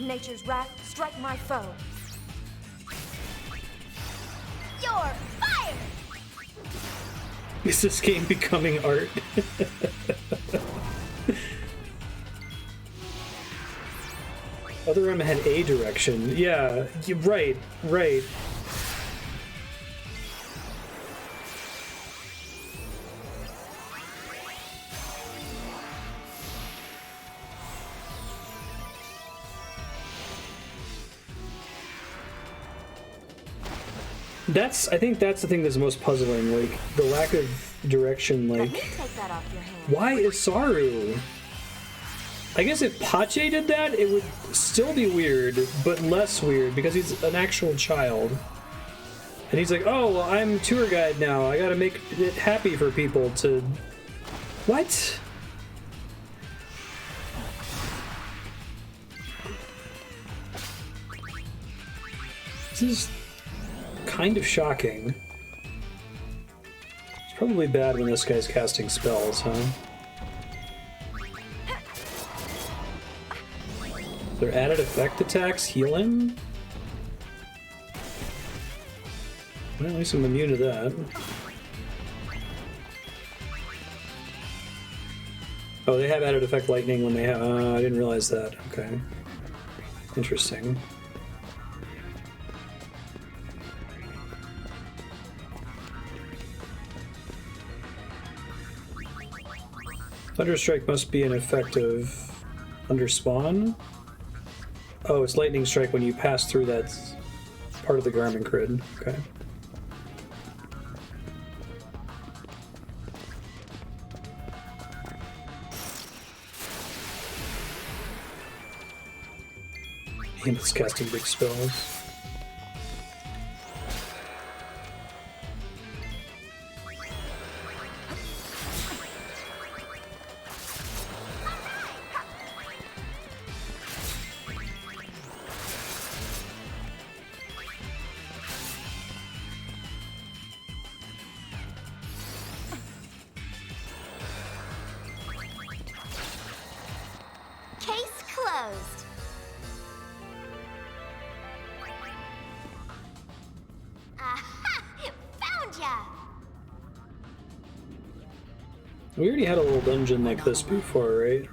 Nature's wrath, strike my foe. You're fired! Is this game becoming art? Other M had A direction. Yeah, right. I think that's the thing that's most puzzling, like, the lack of direction, Let like... me take that off your hands. Why is Saru? I guess if Pache did that, it would still be weird, but less weird, because he's an actual child. And he's like, oh, well, I'm tour guide now. I gotta make it happy for people to... What? This is kind of shocking. It's probably bad when this guy's casting spells, huh? Their added effect attacks heal him? Well, at least I'm immune to that. Oh, they have added effect lightning when they have... I didn't realize that. Okay. Interesting. Thunderstrike must be an effect of Underspawn? Oh, it's Lightning Strike when you pass through that part of the Garmin grid. Okay. He's casting big spells. Case closed. Aha! Found ya! We already had a little dungeon like this before, right?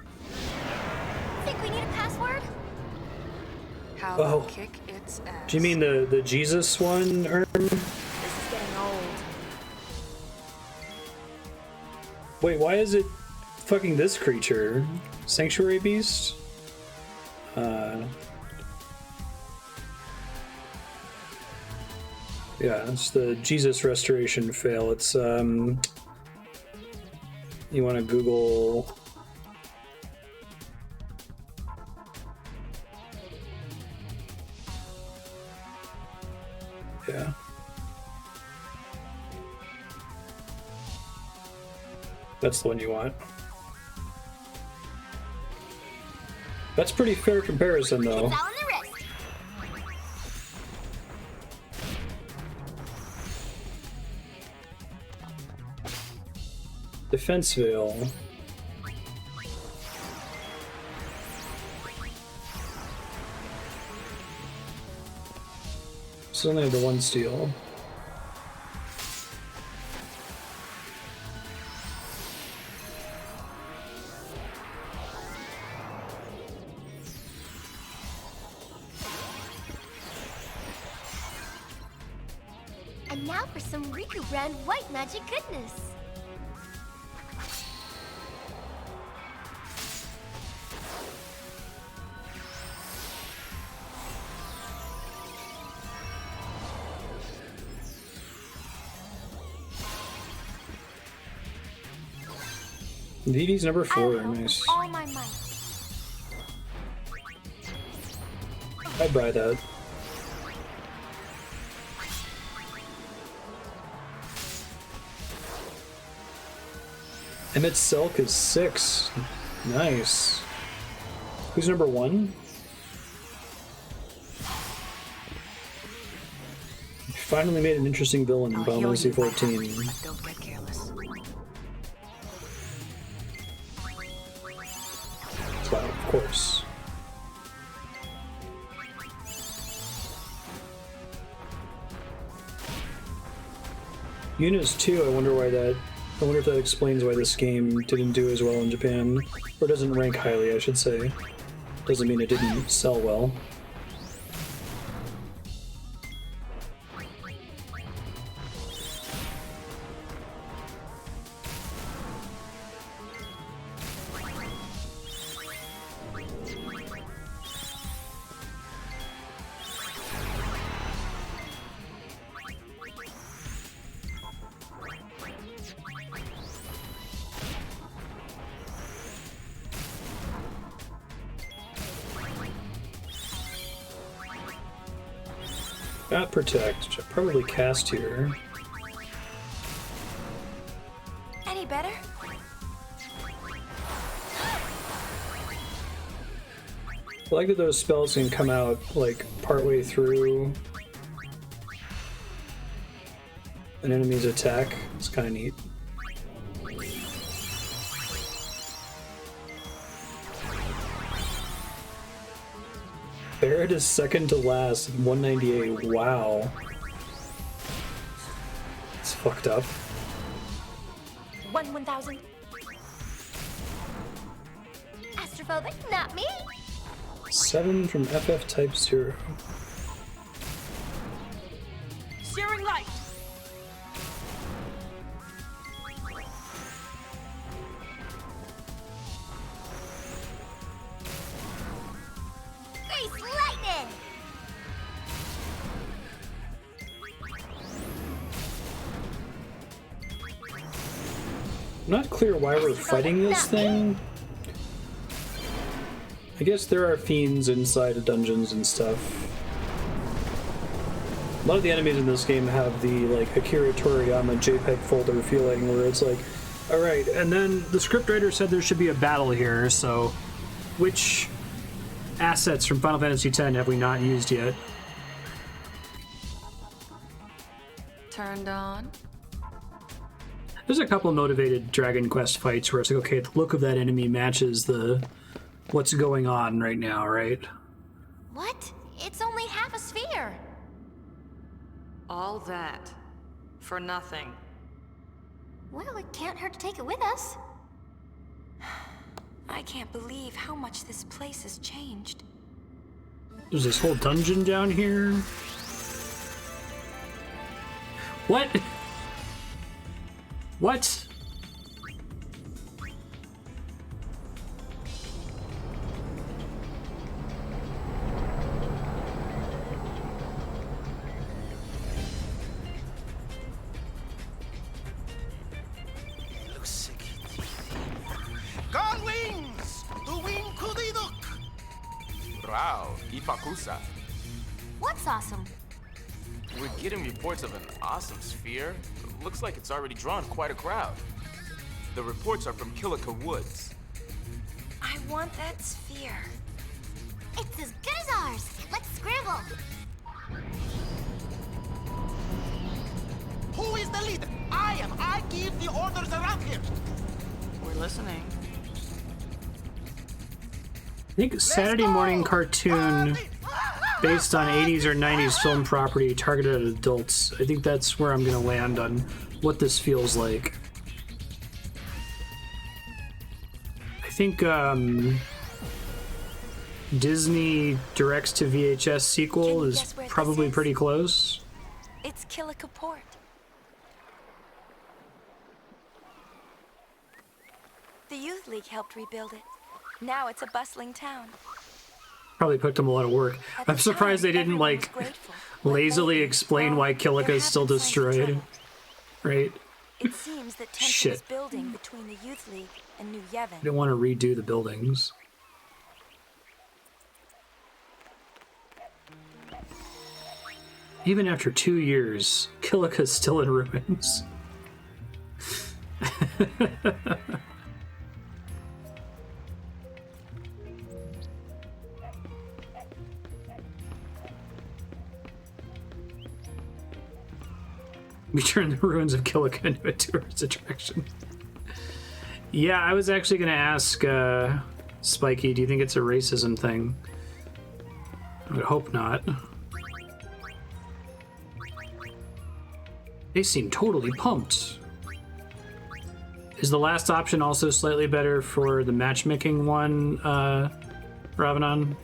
Think we need a password? How Oh. kick its ass. Do you mean the Jesus one, Erm? This is getting old. Wait, why is it fucking this creature? Sanctuary Beast? Yeah, it's the Jesus Restoration fail. It's, you want to Google... Yeah. That's the one you want. That's pretty fair comparison, though. It's all in the wrist. Defense Veil. So only have the one steel. And now for some Riku brand white magic goodness. Vivi's number 4, I'll help nice. with all my might. I'd buy that. Emmett Selk is 6. Nice. Who's number 1? You finally made an interesting villain in Final Fantasy 14. Don't get careless. Wow, of course. Yuna's 2, I wonder if that explains why this game didn't do as well in Japan. Or doesn't rank highly, I should say. Doesn't mean it didn't sell well. Got protect, which I probably cast here. Any better? I like that those spells can come out like partway through an enemy's attack. It's kind of neat. Barrett is second to last, 198. Wow. It's fucked up. 1,000. Astrophobic, not me. 7 from FF Type 0. Searing light. Grease lightning. I'm not clear why we're fighting this thing. I guess there are fiends inside of dungeons and stuff. A lot of the enemies in this game have the like Akira Toriyama JPEG folder feeling where it's like, alright, and then the scriptwriter said there should be a battle here, so which assets from Final Fantasy X have we not used yet? Turned on. There's a couple motivated Dragon Quest fights where it's like, okay, the look of that enemy matches the what's going on right now, right? What? It's only half a sphere. All that for nothing. Well, it can't hurt to take it with us. I can't believe how much this place has changed. There's this whole dungeon down here. What? What? Gone wings! The wing kudiduk! Rao, Ipakusa. What's awesome? We're getting reports of an awesome sphere. Looks like it's already drawn quite a crowd. The reports are from Kilika Woods. I want that sphere. It's as good as ours. Let's scramble. Who is the leader? I am. I give the orders around here. We're listening. I think Saturday morning cartoon based on 80s or 90s film property targeted at adults. I think that's where I'm going to land on what this feels like. I think Disney directs to VHS sequel is probably pretty close. It's Kilika Port. The Youth League helped rebuild it. Now it's a bustling town. Probably put them a lot of work. I'm surprised they didn't like lazily explain why Kilika is still destroyed. Right? It seems that tension Shit. is building between the Youth League and New Yevon. I don't want to redo the buildings. Even after 2 years, Kilika's still in ruins. We turned the ruins of Kilika into a tourist attraction. Yeah, I was actually going to ask Spiky, do you think it's a racism thing? I would hope not. They seem totally pumped. Is the last option also slightly better for the matchmaking one, Ravanon?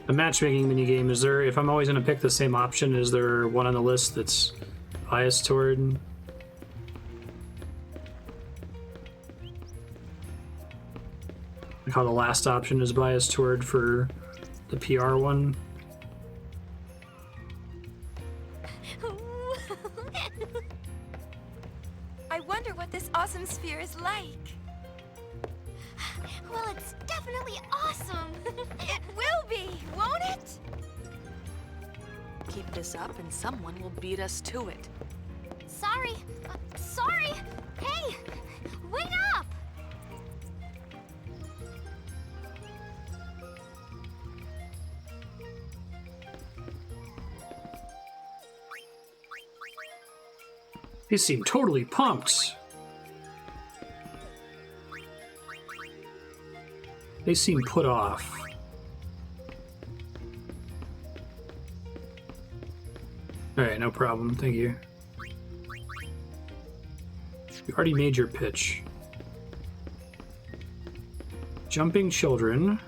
The matchmaking minigame, is there, if I'm always going to pick the same option, is there one on the list that's biased toward? Like how the last option is biased toward for the PR one? wonder what this awesome sphere is like. Well, it's definitely awesome. It will be, won't it? Keep this up and someone will beat us to it. Sorry. Sorry. Hey, wait up! They seem totally pumped. They seem put off. Alright, no problem. Thank you. You already made your pitch. Jumping children.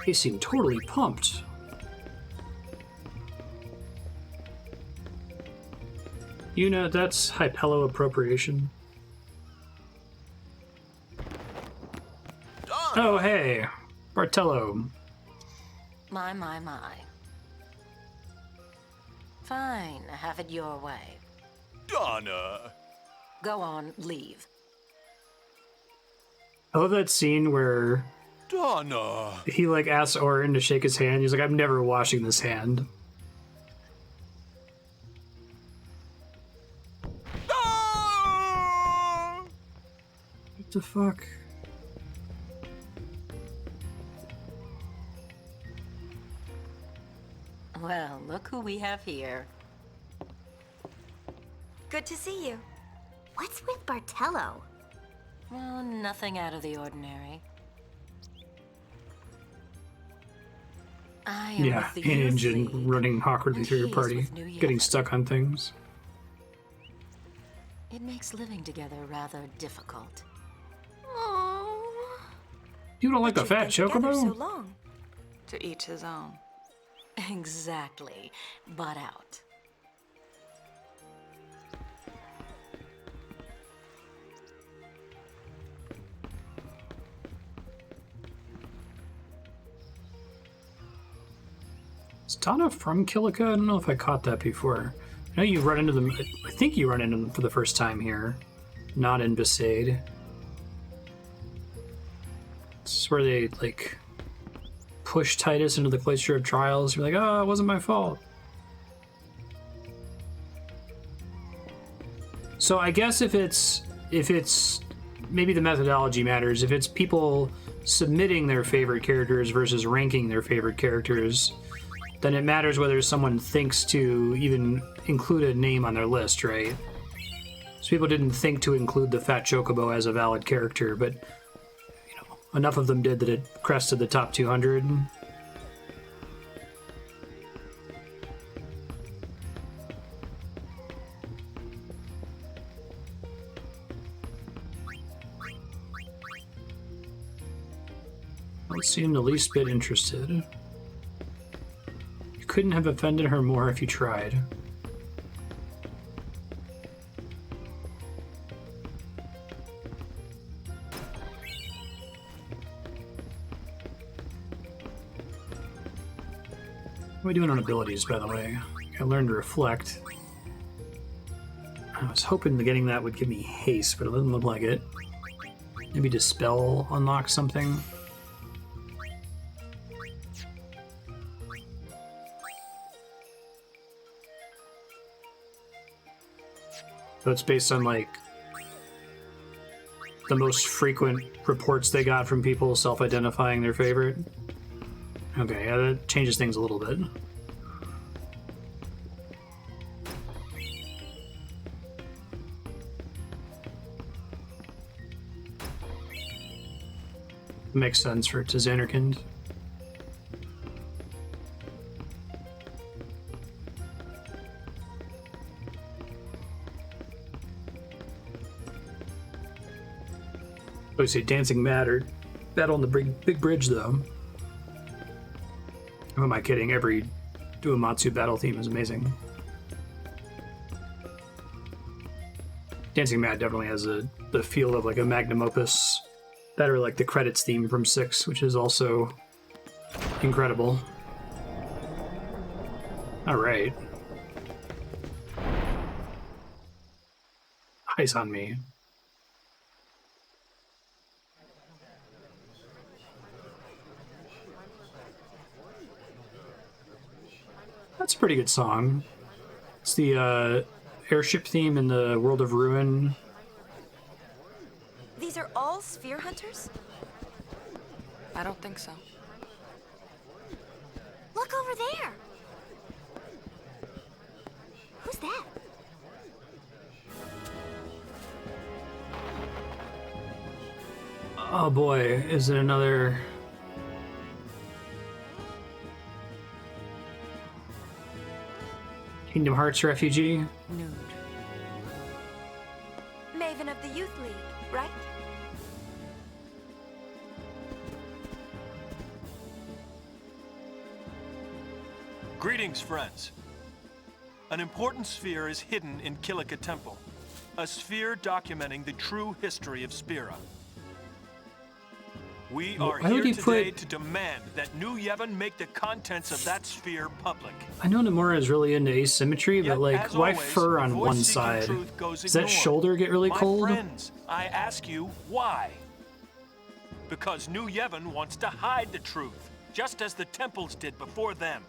They seem totally pumped. You know, that's hypello appropriation. Oh, hey. Bartello. My. Fine, have it your way. Donna! Go on, leave. I love that scene where Donna! he, like, asks Orin to shake his hand. He's like, I'm never washing this hand. What the fuck? Well, look who we have here. Good to see you. What's with Bartello? Well, nothing out of the ordinary. I am Yeah, with the Hinge youth and league, running awkwardly and through your he's party, with New getting York. stuck on things. It makes living together rather difficult. Oh. You don't like the fat Together so chocobo? long. To each his own. Exactly. Butt out. Is Donna from Killica? I don't know if I caught that before. I know you run into them. I think you run into them for the first time here, not in Besaid. This is where they, like, push Titus into the Glacier of Trials. You're like, oh, it wasn't my fault. So I guess if it's maybe the methodology matters. If it's people submitting their favorite characters versus ranking their favorite characters, then it matters whether someone thinks to even include a name on their list, right? So people didn't think to include the Fat Chocobo as a valid character, but you know, enough of them did that it crested the top 200. Don't seem the least bit interested. You couldn't have offended her more if you tried. What are we doing on abilities, by the way? I learned to reflect. I was hoping that getting that would give me haste, but it doesn't look like it. Maybe Dispel unlocks something. So it's based on, like, the most frequent reports they got from people self-identifying their favorite. Okay, yeah, that changes things a little bit. Makes sense for to Xanarkand. I say Dancing Mad Battle on the big bridge, though. Who am I kidding? Every Uematsu battle theme is amazing. Dancing Mad definitely has the feel of like a magnum opus. Better like the credits theme from 6, which is also incredible. All right. Eyes on me. That's a pretty good song. It's the airship theme in the World of Ruin. These are all sphere hunters? I don't think so. Look over there. Who's that? Oh boy, is it another... Kingdom Hearts refugee? Nude. Maven of the Youth League, right? Greetings, friends. An important sphere is hidden in Kilika Temple. A sphere documenting the true history of Spira. We are here today to demand that New Yevon make the contents of that sphere public. I know Nomura is really into asymmetry, but like, why fur on one side? Does that shoulder get really cold? My friends, I ask you, why? Because New Yevon wants to hide the truth, just as the temples did before them.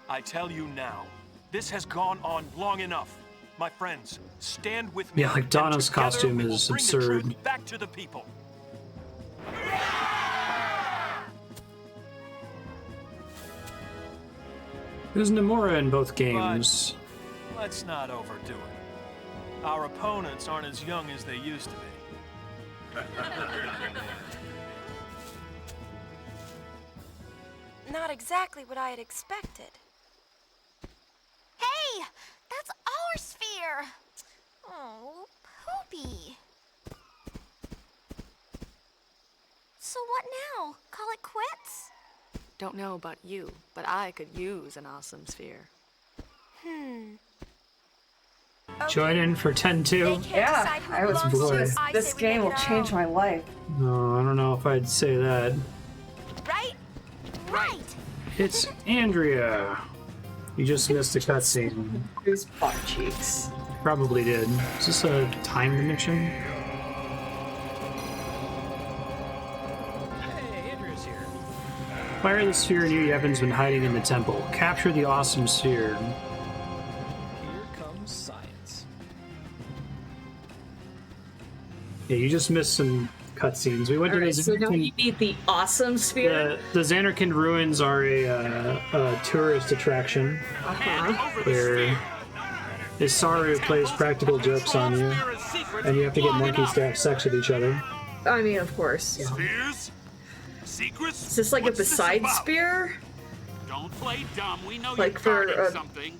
I tell you now, this has gone on long enough. My friends, stand with me. Yeah, like Donna's costume is absurd. Back to the people. There's Nomura in both games. But let's not overdo it. Our opponents aren't as young as they used to be. Not exactly what I had expected. Hey! That's our sphere! Oh, Poopy. So what now? Call it quits? Don't know about you, but I could use an awesome sphere. Join in for 10-2? Yeah, I was boy. This game will change my life. No, I don't know if I'd say that. Right? Right! It's Andrea. You just missed a cutscene. Whose butt cheeks? Probably did. Is this a timed mission? Hey, Andrea's here. Fire the sphere New Yevon's been hiding in the temple. Capture the awesome sphere. Here comes science. Yeah, you just missed some cutscenes. We went to the So now you need the awesome sphere? The Xanarkand ruins are a tourist attraction where Isaru plays practical jokes on you, and you have to get monkeys to have sex with each other. I mean, of course. Yeah. Spears? Secrets? Is this like a beside spear? Don't play dumb. We know like you're something.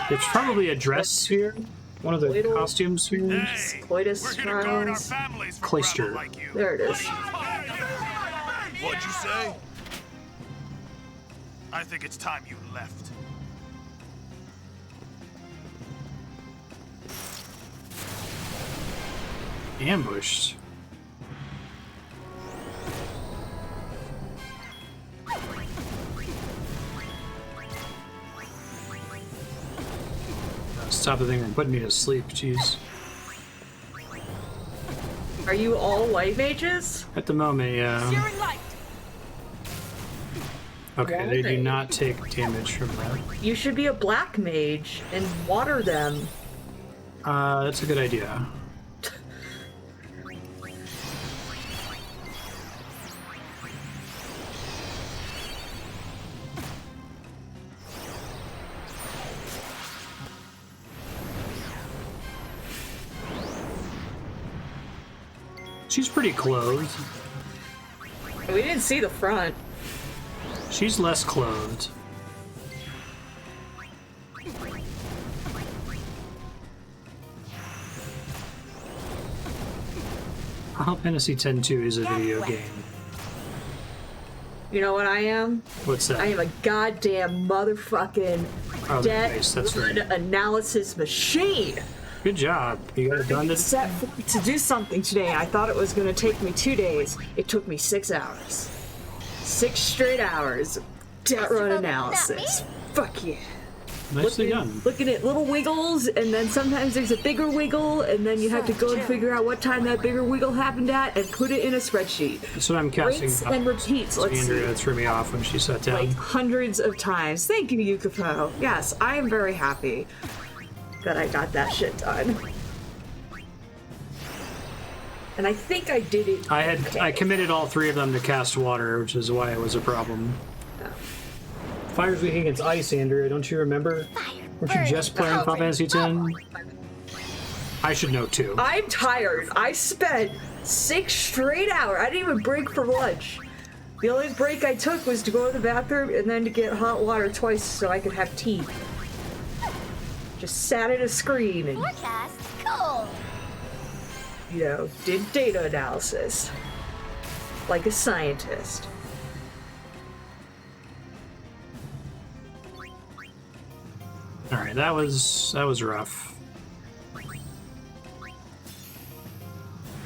It's probably a dress sphere. One of the costume spheres. Hey, Coitus we're gonna guard our families from Cloister. rebel like you. There it is. What'd you say? I think it's time you left. Ambushed. Stop the thing from putting me to sleep, jeez. Are you all white mages? At the moment, yeah. Okay, they do not take damage from that. You should be a black mage and water them. That's a good idea. She's pretty clothed. We didn't see the front. She's less clothed. Final Fantasy X-2 is a video game. You know what I am? What's that? I am a goddamn motherfucking nice, that's right. analysis machine. Good job. You got it done today? Set to do something today. I thought it was going to take me 2 days. It took me 6 hours. 6 straight hours of debt run analysis. Fuck yeah. Nicely done. Looking at little wiggles, and then sometimes there's a bigger wiggle, and then you have to go and figure out what time that bigger wiggle happened at, and put it in a spreadsheet. That's what I'm casting. Rinse and repeats. Let's Andrea see. threw me off when she sat down. Like hundreds of times. Thank you, Yukapo. Yes, I am very happy that I got that shit done. And I think I did it. I committed all 3 of them to cast water, which is why it was a problem. Fire's weak against ice, Andrea. Don't you remember? Weren't you just playing Final Fantasy X? I should know too. I'm tired. I spent 6 straight hours. I didn't even break for lunch. The only break I took was to go to the bathroom and then to get hot water twice so I could have tea. Just sat at a screen and, Forecast? Cool. you know, did data analysis. Like a scientist. Alright, that was rough.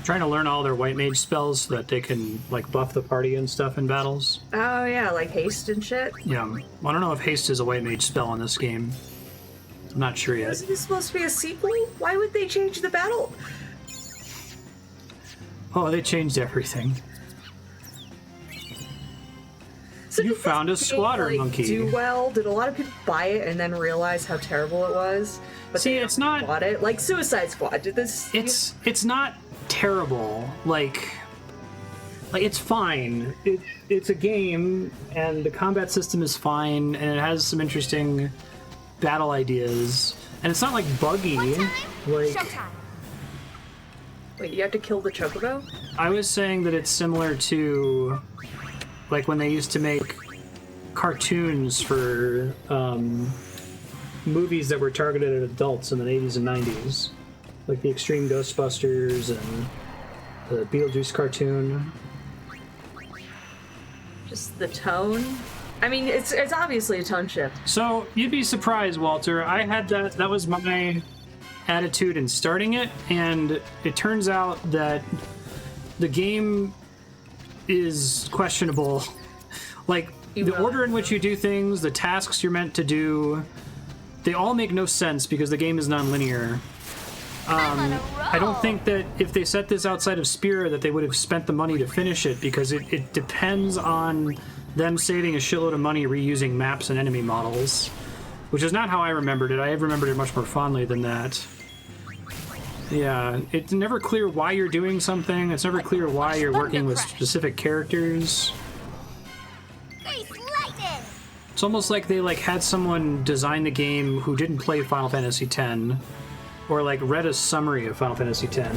Trying to learn all their white mage spells so that they can like buff the party and stuff in battles. Oh yeah, like haste and shit? Yeah. Well, I don't know if haste is a white mage spell in this game. I'm not sure yet. Isn't this supposed to be a sequel? Why would they change the battle? Oh, they changed everything. So you found a squatter monkey. Do well? Did a lot of people buy it and then realize how terrible it was? But see, it's not bought it like Suicide Squad. Did this? It's not terrible. Like it's fine. It's a game, and the combat system is fine, and it has some interesting battle ideas, and it's not like buggy. Like. Showtime. Wait, you have to kill the chocobo? I was saying that it's similar to like when they used to make cartoons for movies that were targeted at adults in the 80s and 90s, like the Extreme Ghostbusters and the Beetlejuice cartoon. Just the tone? I mean, it's obviously a tone shift. So you'd be surprised, Walter. I had that was my attitude in starting it, and it turns out that the game is questionable. Like, the order in which you do things, the tasks you're meant to do, they all make no sense because the game is non-linear. I don't think that if they set this outside of Spira that they would have spent the money to finish it, because it depends on them saving a shitload of money reusing maps and enemy models, which is not how I remembered it. I have remembered it much more fondly than that. Yeah, it's never clear why you're doing something. It's never clear why you're working with specific characters. It's almost like they had someone design the game who didn't play Final Fantasy X, or read a summary of Final Fantasy X.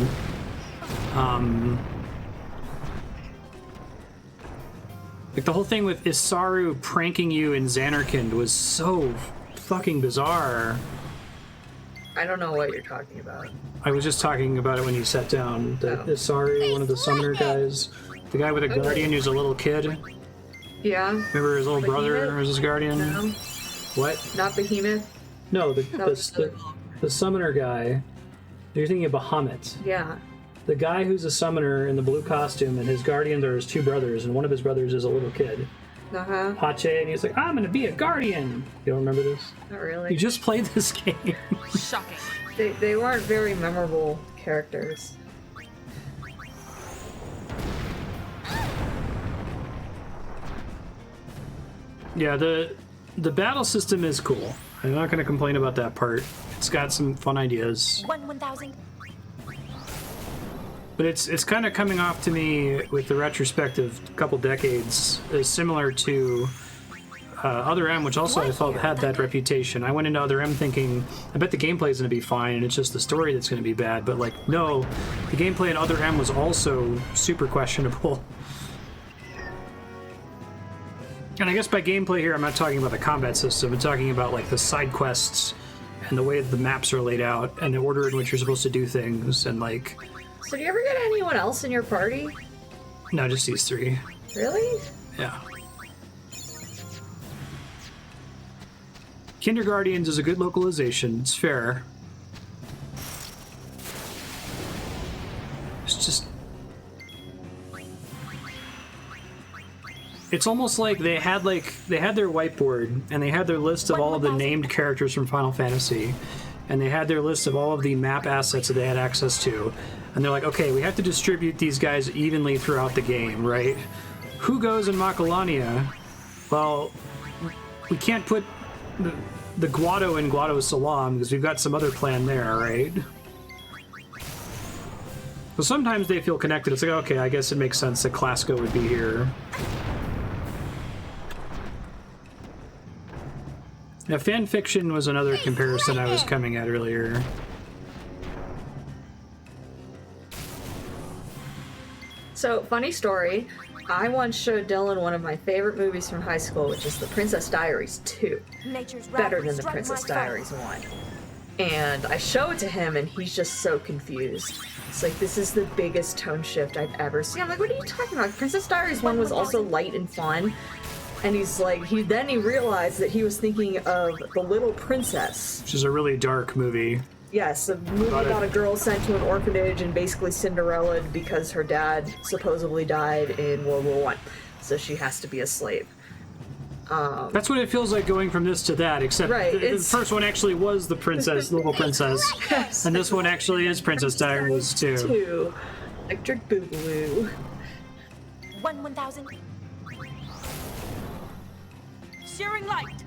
The whole thing with Isaru pranking you in Xanarkand was so fucking bizarre. I don't know what you're talking about. I was just talking about it when you sat down. Isaru, one of the summoner guys, the guy with a guardian who's a little kid. Yeah. Remember his little brother was his guardian? No. What? Not Behemoth? No, the summoner guy. You're thinking of Bahamut. Yeah. The guy who's a summoner in the blue costume, and his guardians are his 2 brothers, and one of his brothers is a little kid. Uh-huh. Hache, and he's like, I'm gonna be a guardian! You don't remember this? Not really. You just played this game. Shocking. They weren't very memorable characters. Yeah, the battle system is cool. I'm not gonna complain about that part. It's got some fun ideas. 1,000. But it's kind of coming off to me with the retrospective couple decades as similar to Other M, which also I felt had that reputation. I went into Other M thinking, I bet the gameplay is going to be fine, and it's just the story that's going to be bad. But no, the gameplay in Other M was also super questionable. And I guess by gameplay here, I'm not talking about the combat system. I'm talking about the side quests and the way that the maps are laid out and the order in which you're supposed to do things and So do you ever get anyone else in your party? No, just these 3. Really? Yeah. Kinderguardians is a good localization. It's fair. It's just... It's almost like they had their whiteboard and they had their list of all of the named characters from Final Fantasy, and they had their list of all of the map assets that they had access to, and they're like, okay, we have to distribute these guys evenly throughout the game, right? Who goes in Macalania? Well, we can't put the Guado in Guado Salam because we've got some other plan there, right? So sometimes they feel connected. It's like, okay, I guess it makes sense that Clasko would be here. Now, fanfiction was another comparison I was coming at earlier. So, funny story. I once showed Dylan one of my favorite movies from high school, which is The Princess Diaries 2. Better than The Princess Diaries 1. And I show it to him, and he's just so confused. It's like, this is the biggest tone shift I've ever seen. I'm like, what are you talking about? Princess Diaries 1 was also light and fun. And he's like, he realized that he was thinking of The Little Princess. Which is a really dark movie. Yes, a movie about a girl sent to an orphanage and basically Cinderella because her dad supposedly died in World War I. So she has to be a slave. That's what it feels like going from this to that, except the first one actually was the princess, Little Princess, yes, and this one actually is Princess Diaries 2. Electric Boogaloo. 1,000. Searing light.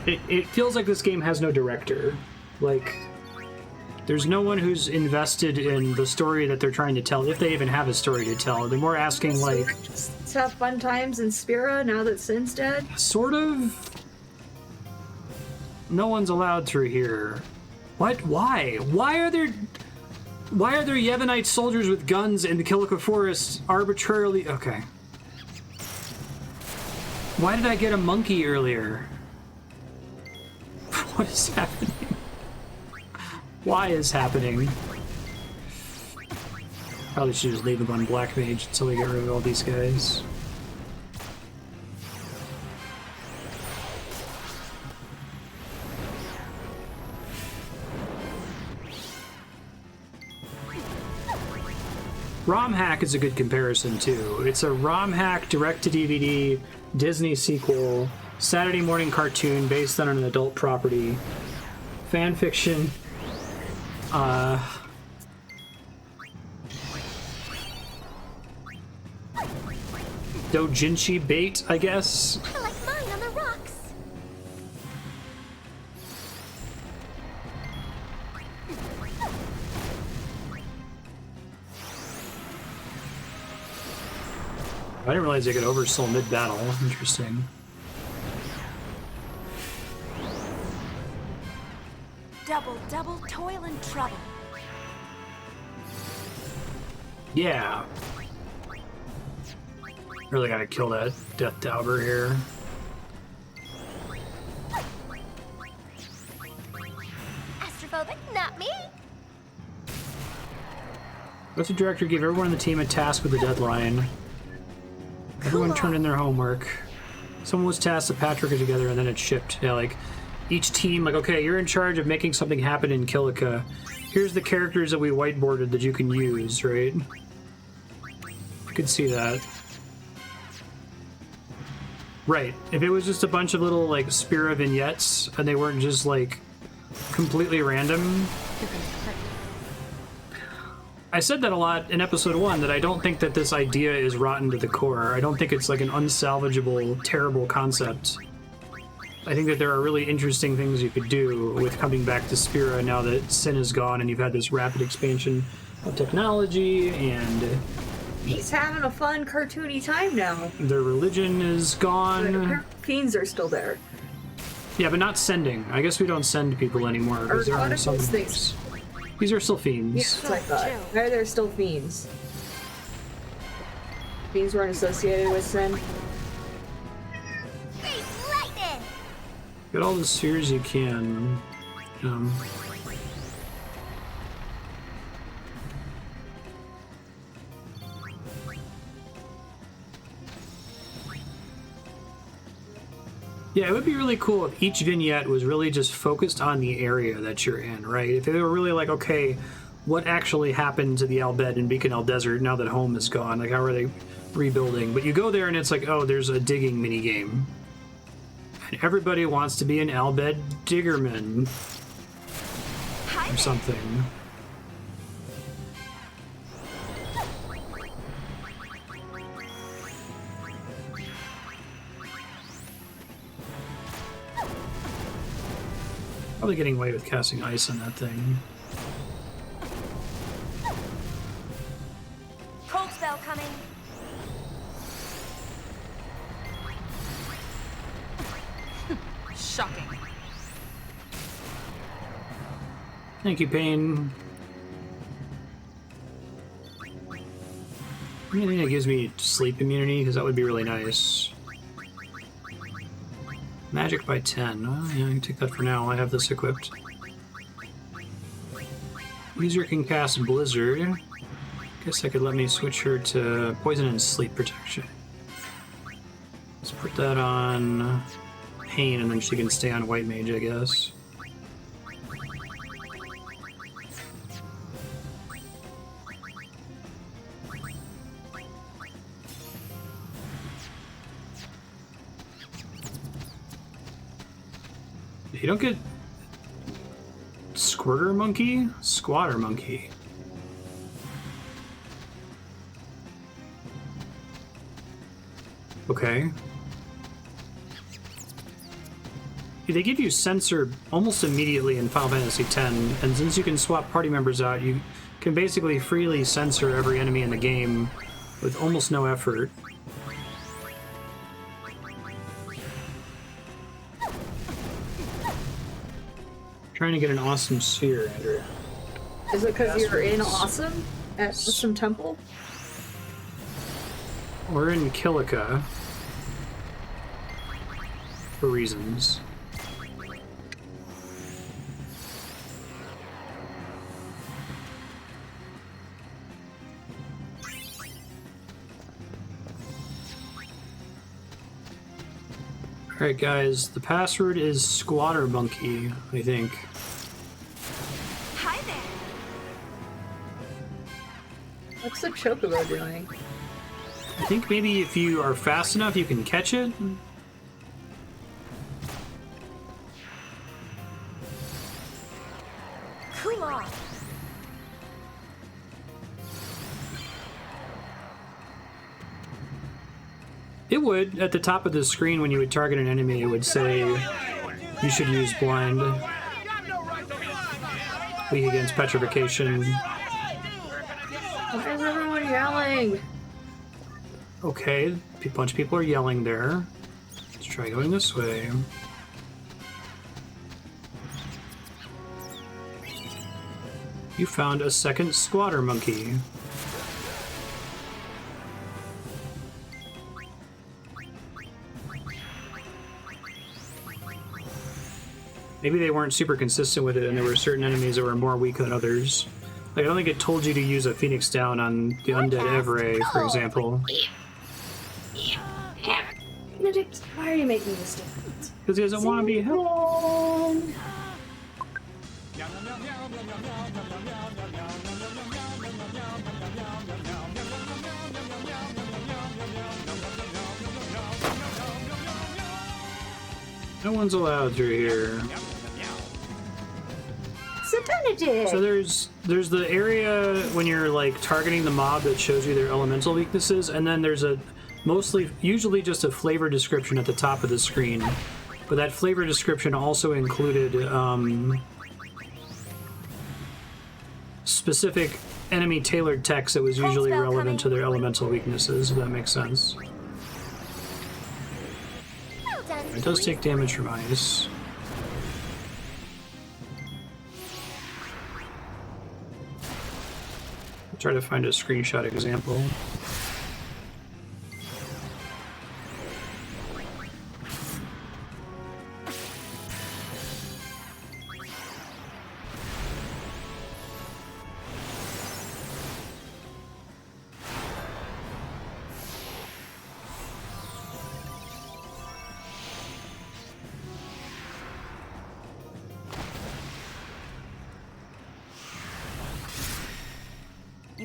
It feels like this game has no director. Like, there's no one who's invested in the story that they're trying to tell, if they even have a story to tell. They're more asking, like... Just have fun times in Spira now that Sin's dead? Sort of. No one's allowed through here. What? Why? Why are there Yevonite soldiers with guns in the Kilika Forest arbitrarily... Okay. Why did I get a monkey earlier? What is happening? Why is happening? Probably should just leave them on Black Mage until we get rid of all these guys. ROM hack is a good comparison too. It's a ROM hack direct-to-DVD Disney sequel, Saturday morning cartoon based on an adult property, fan fiction. Dojinshi bait, I guess. I like mine on the rocks. I didn't realize they could oversoul mid-battle. Interesting. Double toil and trouble. Yeah. Really gotta kill that Death Dauber here. Astrophobic, not me. What's the director gave everyone on the team a task with a deadline? Everyone turned in their homework. Someone was tasked to Patrick it together and then it shipped. Yeah, like each team, like, okay, you're in charge of making something happen in Kilika. Here's the characters that we whiteboarded that you can use, right? You could see that. Right. If it was just a bunch of little, like, Spira vignettes and they weren't just, like, completely random. I said that a lot in episode 1, that I don't think that this idea is rotten to the core. I don't think it's like an unsalvageable, terrible concept. I think that there are really interesting things you could do with coming back to Spira now that Sin is gone and you've had this rapid expansion of technology and... He's having a fun, cartoony time now. Their religion is gone. Fiends are still there. Yeah, but not sending. I guess we don't send people anymore because there are some things. These are still fiends. Yeah, that's what I thought. Why are there still fiends? Fiends weren't associated with Sin. Get all the spheres you can. Yeah, it would be really cool if each vignette was really just focused on the area that you're in, right? If they were really like, okay, what actually happened to the Al Bhed and Beacon El Desert now that home is gone. Like, how are they rebuilding? But you go there and it's like, oh, there's a digging minigame. And everybody wants to be an Al Bhed diggerman. Or something. Probably getting away with casting ice on that thing. Cold spell coming. Shocking. Thank you, Pain. Anything that gives me sleep immunity, because that would be really nice. Magic by 10. Oh, yeah, I can take that for now. I have this equipped. User can cast Blizzard. Guess that could let me switch her to Poison and Sleep Protection. Let's put that on Pain, and then she can stay on White Mage, I guess. You don't get Squirter Monkey? Squatter Monkey. Okay. They give you Sensor almost immediately in Final Fantasy X, and since you can swap party members out, you can basically freely censor every enemy in the game with almost no effort. Trying to get an awesome sphere, Andrew. Is it because you're in Awesome at Awesome Temple? We're in Kilika for reasons. Alright guys, the password is Squatter Monkey, I think. Hi there. What's the Chocobo doing? I think maybe if you are fast enough you can catch it? Cool off. It would. At the top of the screen when you would target an enemy, it would say you should use blind. Weak against petrification. Why is everyone yelling? Okay, a bunch of people are yelling there. Let's try going this way. You found a second Squatter Monkey. Maybe they weren't super consistent with it, and there were certain enemies that were more weak than others. Like, I don't think it told you to use a Phoenix Down on the Undead Evray, for example. Benedict, why are you making this different? Because he doesn't want to be helped. No one's allowed through here. So there's the area when you're like targeting the mob that shows you their elemental weaknesses, and then there's a usually just a flavor description at the top of the screen. But that flavor description also included specific enemy tailored text that was usually relevant to their elemental weaknesses, if that makes sense. It does take damage from ice. I'll try to find a screenshot example.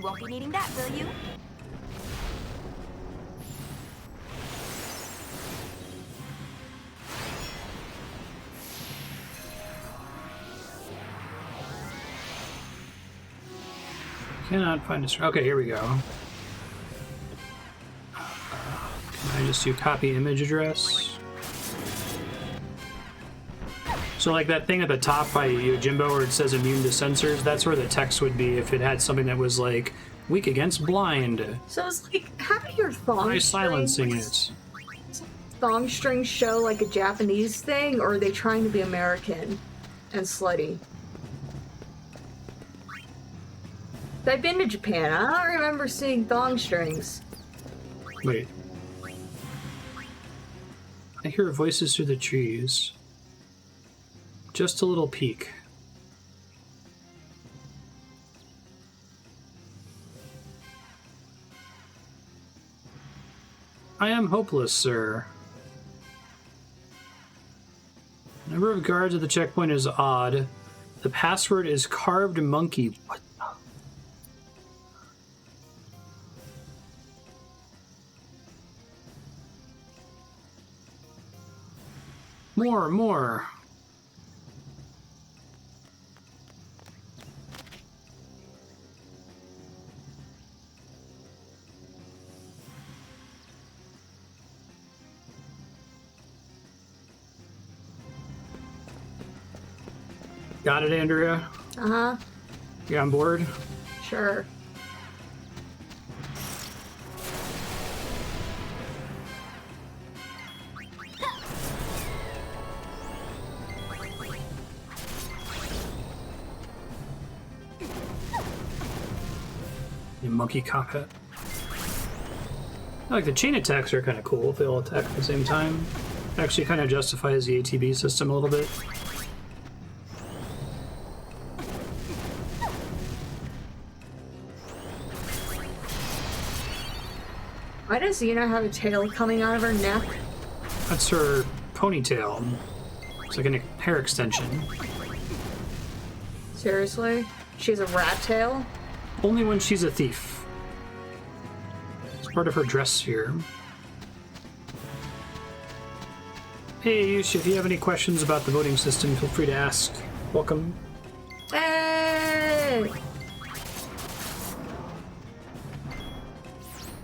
You won't be needing that, will you? Cannot find a... Okay, here we go. Can I just do copy image address? So like that thing at the top by Yojimbo where it says immune to sensors, that's where the text would be if it had something that was like, weak against blind. So it's like, how do your thong Try silencing strings, it. thong strings show like a Japanese thing, or are they trying to be American and slutty? I've been to Japan. I don't remember seeing thong strings. Wait. I hear voices through the trees. Just a little peek. I am hopeless, sir. Number of guards at the checkpoint is odd. The password is carved monkey. What the? More. Got it, Andrea? Uh-huh. You on board? Sure. Your monkey cockpit. I like the chain attacks are kind of cool if they all attack at the same time. Actually kind of justifies the ATB system a little bit. Why does Xena have a tail coming out of her neck? That's her ponytail. It's like a hair extension. Seriously? She has a rat tail? Only when she's a thief. It's part of her dress sphere. Hey, Yush, if you have any questions about the voting system, feel free to ask. Welcome. Hey!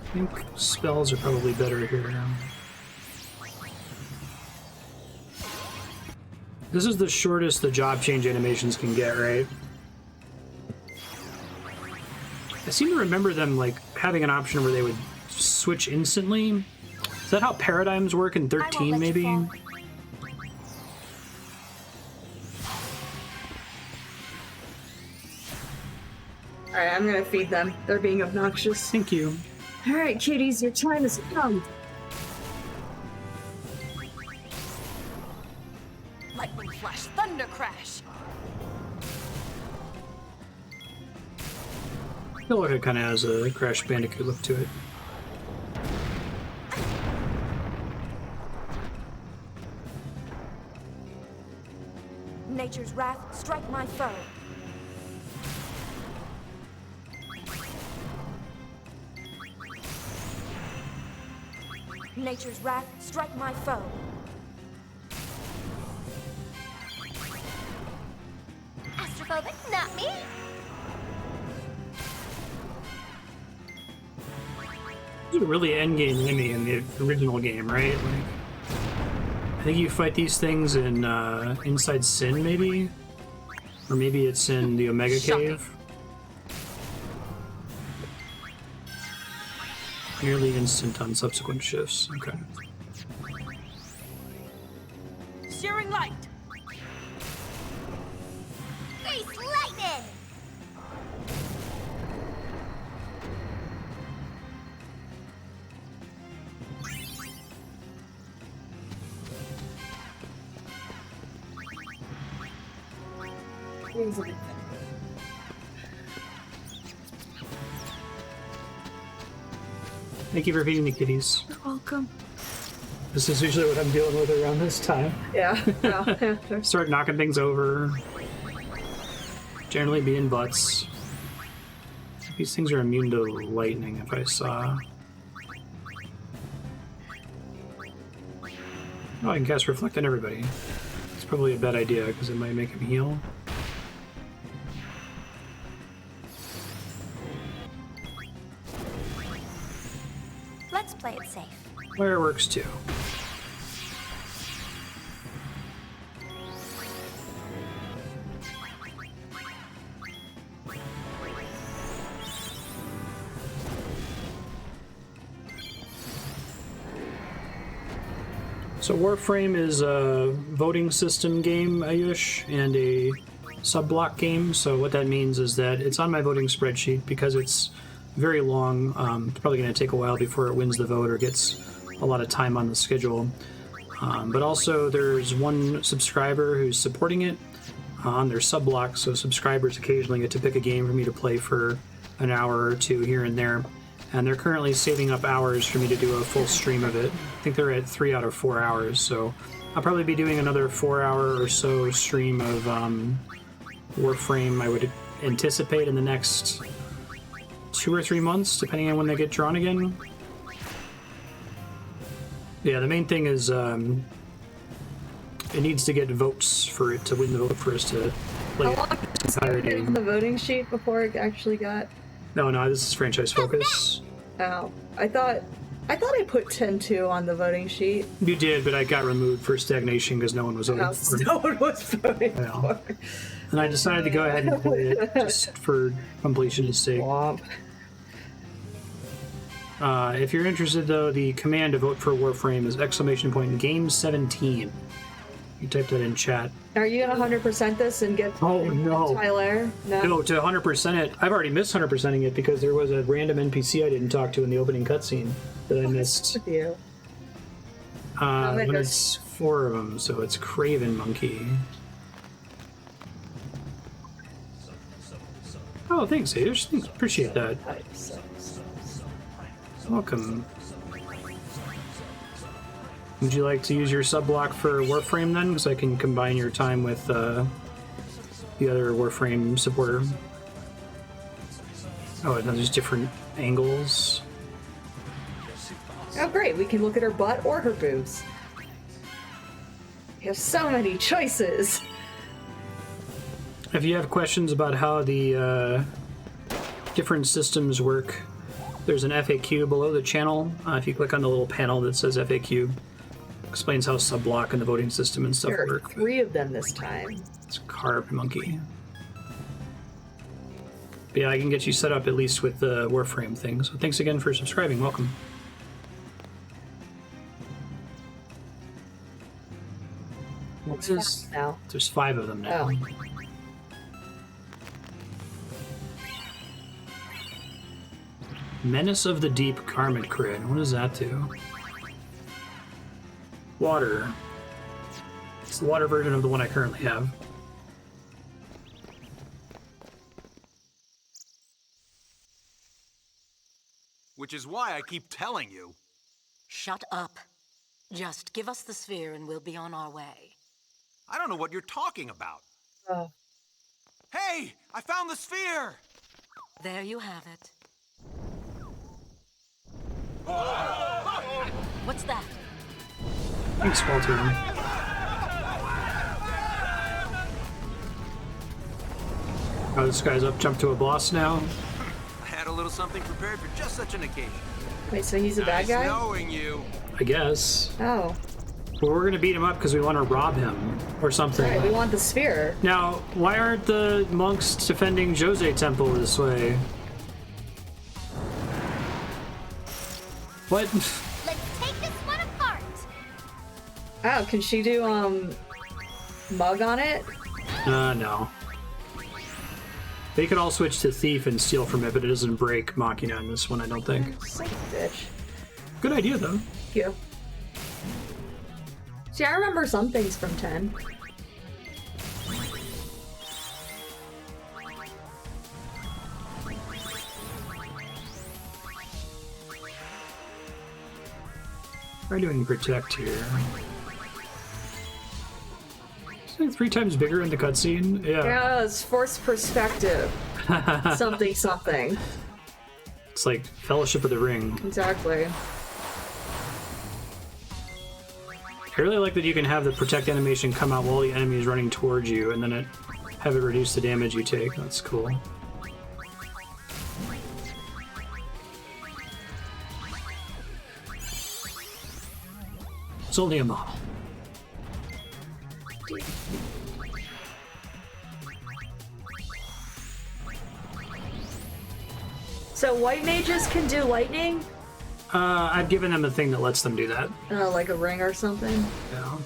I think spells are probably better here. This is the shortest the job change animations can get, right? I seem to remember them like having an option where they would switch instantly. Is that how paradigms work in 13 maybe? Alright, I'm gonna feed them. They're being obnoxious. Thank you. Alright, kitties, your time has come. Lightning flash, thunder crash. I feel like it kind of has a Crash Bandicoot look to it. Nature's wrath, strike my foe. Nature's wrath, strike my foe. Astrophobic, not me. This is a really endgame enemy in the original game, right? Like, I think you fight these things in Inside Sin, maybe? Or maybe it's in the Omega Cave. Nearly instant on subsequent shifts. Okay. Searing light. Face lightning. Thank you for feeding the kitties. You're welcome. This is usually what I'm dealing with around this time. Yeah, yeah. Start knocking things over. Generally being butts. These things are immune to lightning, if I saw. Oh, I can cast Reflect on everybody. It's probably a bad idea, because it might make him heal. Let's play it safe. Fireworks too. So Warframe is a voting system game, Ayush, and a sub-block game. So what that means is that it's on my voting spreadsheet because it's very long. It's probably going to take a while before it wins the vote or gets a lot of time on the schedule. But also there's one subscriber who's supporting it on their sub-block, so subscribers occasionally get to pick a game for me to play for an hour or two here and there. And they're currently saving up hours for me to do a full stream of it. I think they're at 3 out of 4 hours, so I'll probably be doing another 4-hour or so stream of Warframe, I would anticipate, in the next 2 or 3 months, depending on when they get drawn again. Yeah, the main thing is it needs to get votes for it to win the vote for us to play How long its entirety. on the voting sheet before it actually got... No, this is franchise focus. Oh, I thought I put 10-2 on the voting sheet. You did, but I got removed for stagnation because no one was voting for it. No one was voting for it. And I decided to go ahead and play it just for completion's sake. If you're interested, though, the command to vote for Warframe is !game17. You type that in chat. Are you gonna 100% this and get Tyler? No, to 100% it. I've already missed 100%ing it because there was a random NPC I didn't talk to in the opening cutscene that I missed. With you. When it's 4 of them, so it's Craven Monkey. Oh, thanks, Ayush. Thanks. Appreciate that. Welcome. Would you like to use your sub-block for Warframe then? Because I can combine your time with the other Warframe supporter. Oh, and there's different angles. Oh, great. We can look at her butt or her boobs. We have so many choices. If you have questions about how the different systems work, there's an FAQ below the channel. If you click on the little panel that says FAQ, explains how sub-block and the voting system and stuff There are work. 3 of them this time. It's Carved Monkey. But yeah, I can get you set up at least with the Warframe thing. So thanks again for subscribing. Welcome. Now? There's 5 of them now. Oh. Menace of the Deep Karmic Crit. What does that do? Water. It's the water version of the one I currently have. Which is why I keep telling you. Shut up. Just give us the sphere and we'll be on our way. I don't know what you're talking about. Oh. Hey! I found the sphere! There you have it. What's that? Thanks, Walter. Oh, this guy's up, jumped to a boss now. I had a little something prepared for just such an occasion. Wait, so he's a bad guy? Nice knowing you. I guess. Oh. Well, we're gonna beat him up because we want to rob him or something. Right, we want the sphere. Now, why aren't the monks defending Jose Temple this way? What? Let's take this one apart. Oh, can she do mug on it? No. They could all switch to Thief and steal from it, but it doesn't break Machina in this one, I don't think. Sick bitch. Good idea, though. Thank you. See, I remember some things from 10. Try doing Protect here. Isn't it 3 times bigger in the cutscene? Yeah. Yeah, it's forced perspective. Something. It's like Fellowship of the Ring. Exactly. I really like that you can have the protect animation come out while the enemy is running towards you, and then have it reduce the damage you take. That's cool. It's only a model. So white mages can do lightning? I've given them a thing that lets them do that. Like a ring or something? Yeah.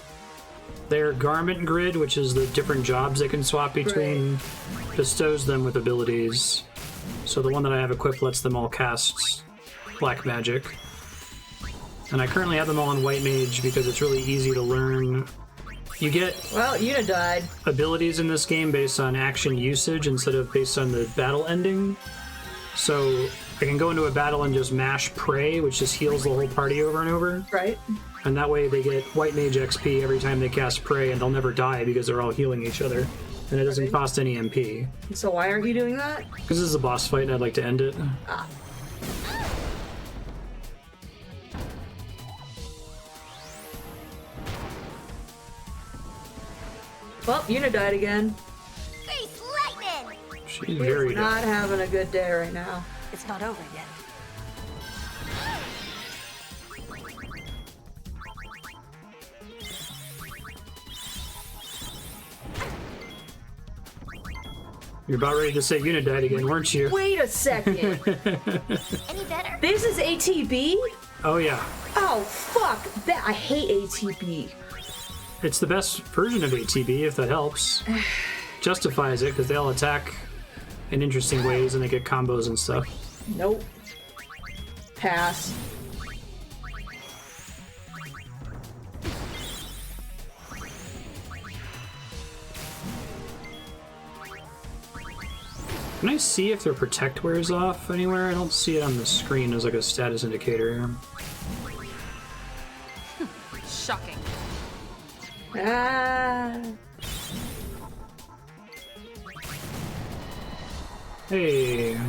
Their garment grid, which is the different jobs they can swap between, bestows them with abilities. So the one that I have equipped lets them all cast black magic. And I currently have them all in white mage because it's really easy to learn. You get Una died. Abilities in this game based on action usage instead of based on the battle ending. So I can go into a battle and just mash pray, which just heals the whole party over and over. Right. And that way they get white mage XP every time they cast pray, and they'll never die because they're all healing each other. And it doesn't cost any MP. So why aren't you doing that? Because this is a boss fight and I'd like to end it. Ah. Well, Una died again. Face lightning! She's very not having a good day right now. It's not over yet. You're about ready to say Una died again, weren't you? Wait a second. Any better? This is ATB? Oh yeah. Oh fuck! That I hate ATB. It's the best version of ATB, if that helps. Justifies it, because they all attack in interesting ways and they get combos and stuff. Nope. Pass. Can I see if their protect wears off anywhere? I don't see it on the screen as like a status indicator. Shocking. Ah. Hey. I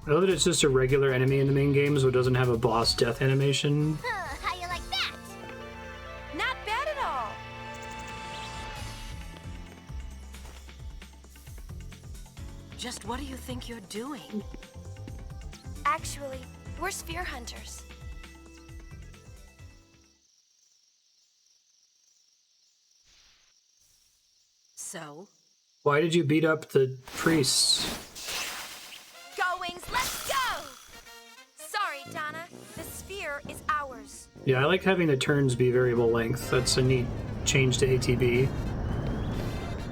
know that it's just a regular enemy in the main game, so it doesn't have a boss death animation. How you like that? Not bad at all. Just what do you think you're doing? Actually, we're sphere hunters. So? Why did you beat up the priests? Go, Wings, let's go! Sorry, Donna. The sphere is ours. Yeah, I like having the turns be variable length. That's a neat change to ATB.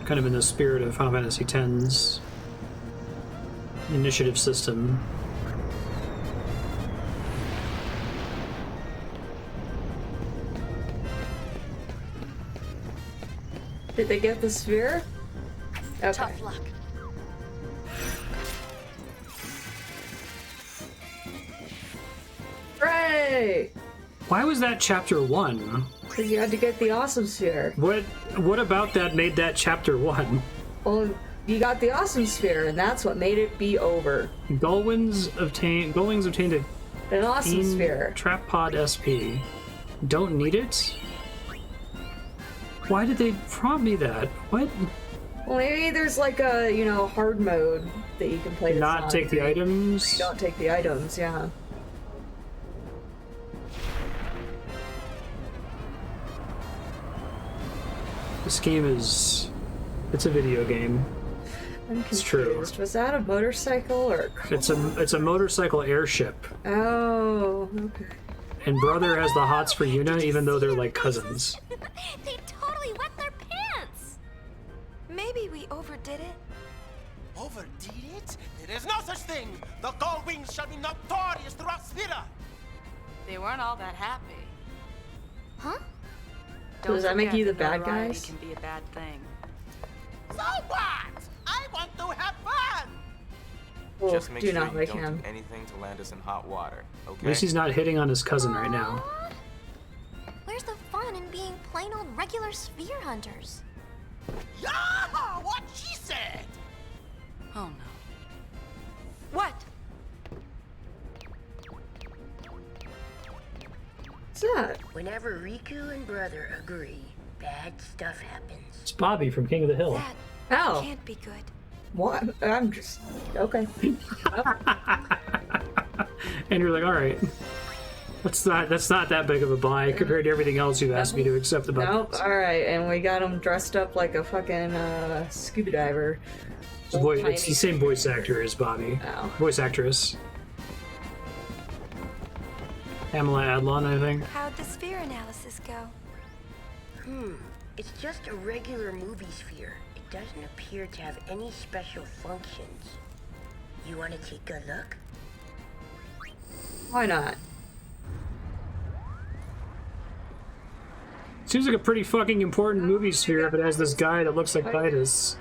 Kind of in the spirit of Final Fantasy X's initiative system. Did they get the sphere? Okay. Tough luck. Hooray! Why was that chapter 1? Because you had to get the awesome sphere. What about that made that chapter 1? Well, you got the awesome sphere, and that's what made it be over. Gullwings obtained An awesome sphere. Trap Pod SP. Don't need it? Why did they prompt me that? What? Well, maybe there's like a, hard mode that you can play. Not take the items? Don't take the items, yeah. This game is... it's a video game. I'm It's true. confused. Was that a motorcycle or a car? It's a motorcycle airship. Oh, okay. And Brother has the hots for Yuna, even though they're like cousins. They totally wet their pants! Maybe we overdid it. Overdid it? There is no such thing! The Gullwings shall be notorious throughout Sphera! They weren't all that happy. Huh? So does that make you the bad notoriety guys? Can be a bad thing. So what? I want to have fun! Well, Just make do sure not you like don't him. do anything to land us in hot water, okay? At least he's not hitting on his cousin right now. Where's the fun in being plain old regular sphere hunters? Yeah! What she said! Oh no. What? What's that? Whenever Riku and Brother agree, bad stuff happens. It's Bobby from King of the Hill. Oh. Can't be good. What? I'm just... Okay. And you're like, all right. That's not that big of a buy compared to everything else you've asked me to accept about Nope. this. All right, and we got him dressed up like a fucking scuba diver. It's the same voice actor as Bobby. Oh. Voice actress. Pamela Adlon, I think. How'd the sphere analysis go? It's just a regular movie sphere. It doesn't appear to have any special functions. You want to take a look? Why not? Seems like a pretty fucking important movie sphere if it has this guy that looks like Titus.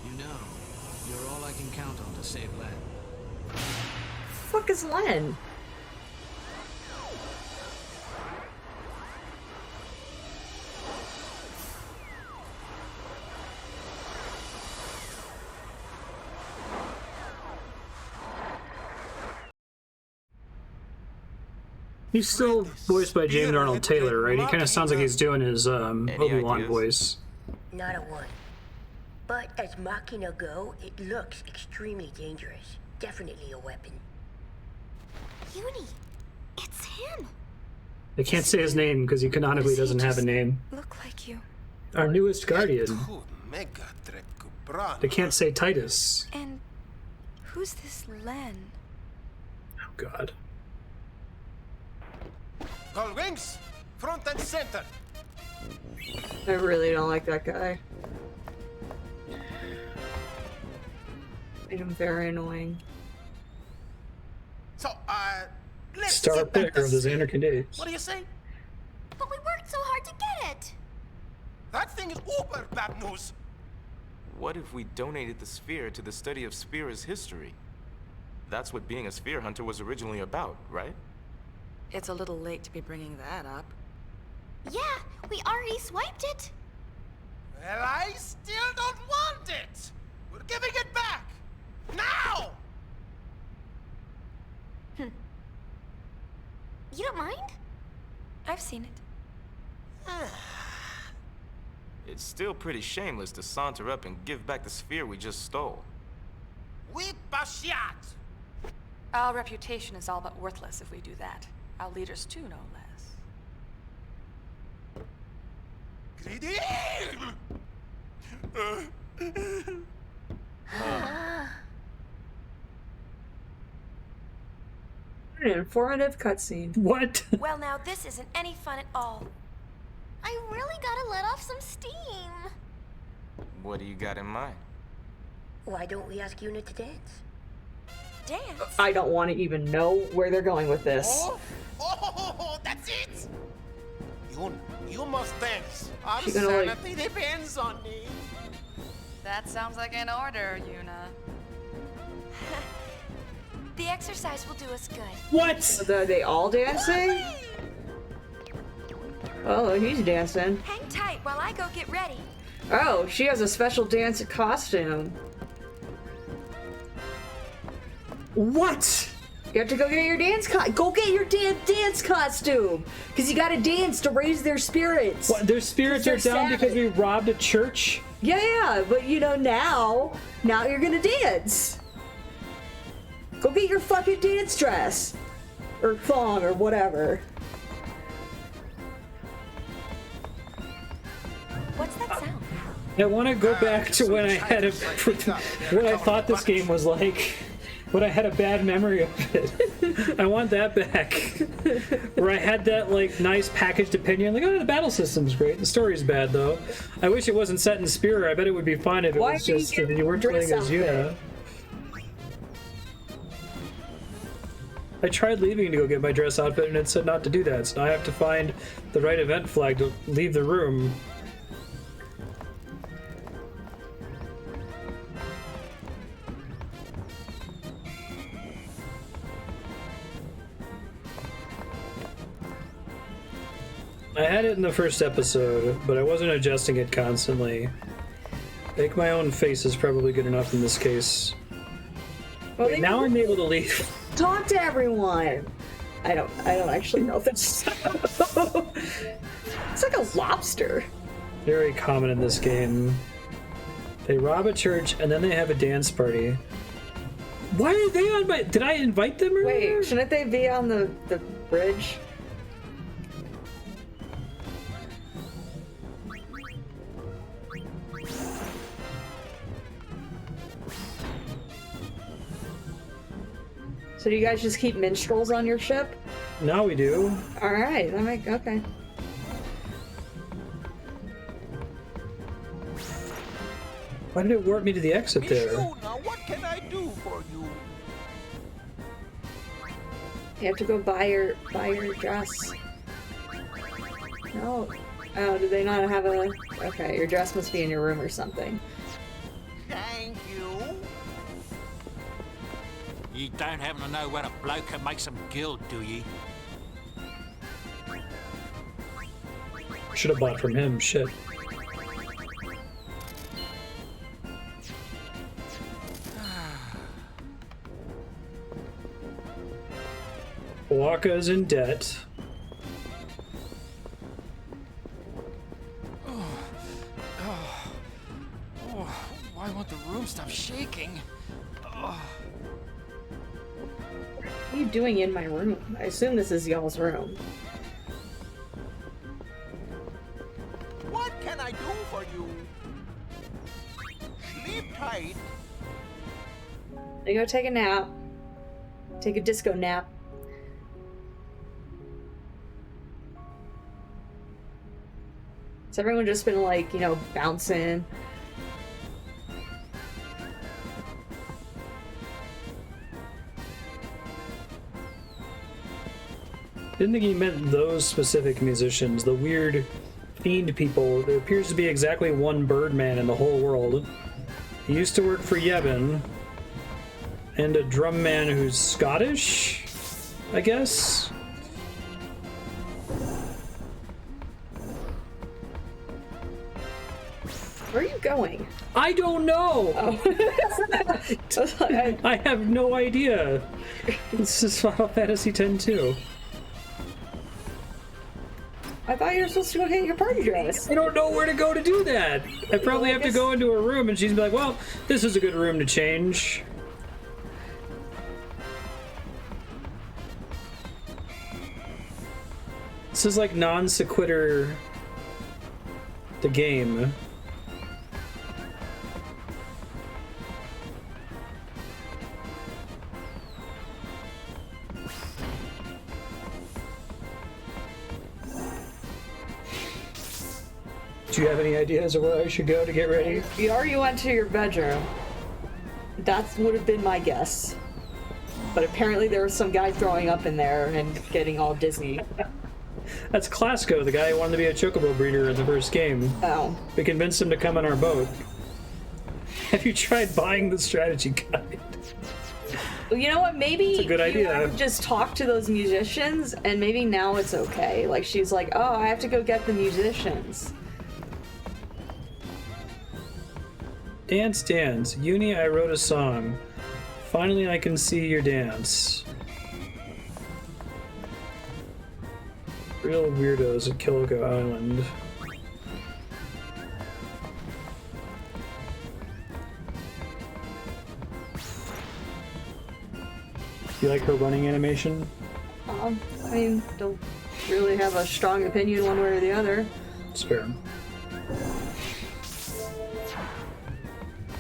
You know, you're all I can count on to save Len. Fuck is Len? He's still voiced by James Arnold Taylor, right? He kind of sounds like he's doing his Obi-Wan voice. Not a one. But as Machina go, it looks extremely dangerous. Definitely a weapon. Uni, it's him. They can't say his name because he canonically doesn't have a name. Look like you. Our newest Guardian. They can't say Titus. And who's this Len? Oh, God. Gold wings, front and center. I really don't like that guy. Made him very annoying. So, let's Star sit picker at the of the sea. Xander Candace. What do you say? But we worked so hard to get it. That thing is uber bad news. What if we donated the sphere to the study of Spear's history? That's what being a sphere hunter was originally about, right? It's a little late to be bringing that up. Yeah, we already swiped it. Well, I still don't want it. We're giving it back. Now! You don't mind? I've seen it. It's still pretty shameless to saunter up and give back the sphere we just stole. Whip a shot. Our reputation is all but worthless if we do that. Our leaders too, no less. Greedy! An informative cutscene. What? Well, now this isn't any fun at all. I really gotta let off some steam. What do you got in mind? Why don't we ask Una to dance? Dance? I don't want to even know where they're going with this. Oh, that's it! You must dance. Our She gonna, like- sanity depends on me. That sounds like an order, Yuna. The exercise will do us good. What? Are they all dancing? Oh, he's dancing. Hang tight while I go get ready. Oh, she has a special dance costume. What? You have to go get your go get your dance costume, because you got to dance to raise their spirits. What? Their spirits are down because we robbed a church? Yeah, but you know now you're gonna dance. Go get your fucking dance dress, or thong, or whatever. What's that sound? I want to go back to when I had what I thought this game was like. When I had a bad memory of it. I want that back. Where I had that, like, nice packaged opinion. Like, oh, the battle system's great. The story's bad, though. I wish it wasn't set in Spear. I bet it would be fine if it was just that you weren't playing as Yuna. I tried leaving to go get my dress outfit, and it said not to do that. So now I have to find the right event flag to leave the room. I had it in the first episode, but I wasn't adjusting it constantly. Make my own face is probably good enough in this case. Well, Wait, now I'm able to leave. Talk to everyone. I don't actually know if it's. It's like a lobster. Very common in this game. They rob a church and then they have a dance party. Why are they on my... Did I invite them earlier? Wait, shouldn't they be on the bridge? So do you guys just keep minstrels on your ship? Now we do. Alright, okay. Why did it warp me to the exit there? Now what can I do for you? You have to go buy your dress. No. Oh, do they not have a... Okay, your dress must be in your room or something. Thank you. You don't happen to know where a bloke can make some guild, do ye? Should have bought from him, shit. Waka's in debt. Why won't the room stop shaking? What are you doing in my room? I assume this is y'all's room. What can I do for you? Sleep tight. You go take a nap. Take a disco nap. Has everyone just been like, you know, bouncing? Didn't think he meant those specific musicians. The weird fiend people. There appears to be exactly one Birdman in the whole world. He used to work for Yevon. And a drum man who's Scottish, I guess? Where are you going? I don't know! Oh. I have no idea. This is Final Fantasy X too. I thought you were supposed to go get your party dress. I don't know where to go to do that. I probably have to go into a room and she's be like, well, this is a good room to change. This is like non sequitur the game. Do you have any ideas of where I should go to get ready? You already went to your bedroom. That would have been my guess. But apparently there was some guy throwing up in there and getting all dizzy. That's Klasko, the guy who wanted to be a chocobo breeder in the first game. Oh. We convinced him to come on our boat. Have you tried buying the strategy guide? Well, you know what? Maybe it's a good idea. I would just talk to those musicians, and maybe now it's okay. Like, she's like, oh, I have to go get the musicians. Dance, dance. Uni, I wrote a song. Finally, I can see your dance. Real weirdos at Killico Island. You like her running animation? I mean, don't really have a strong opinion one way or the other. Spare him.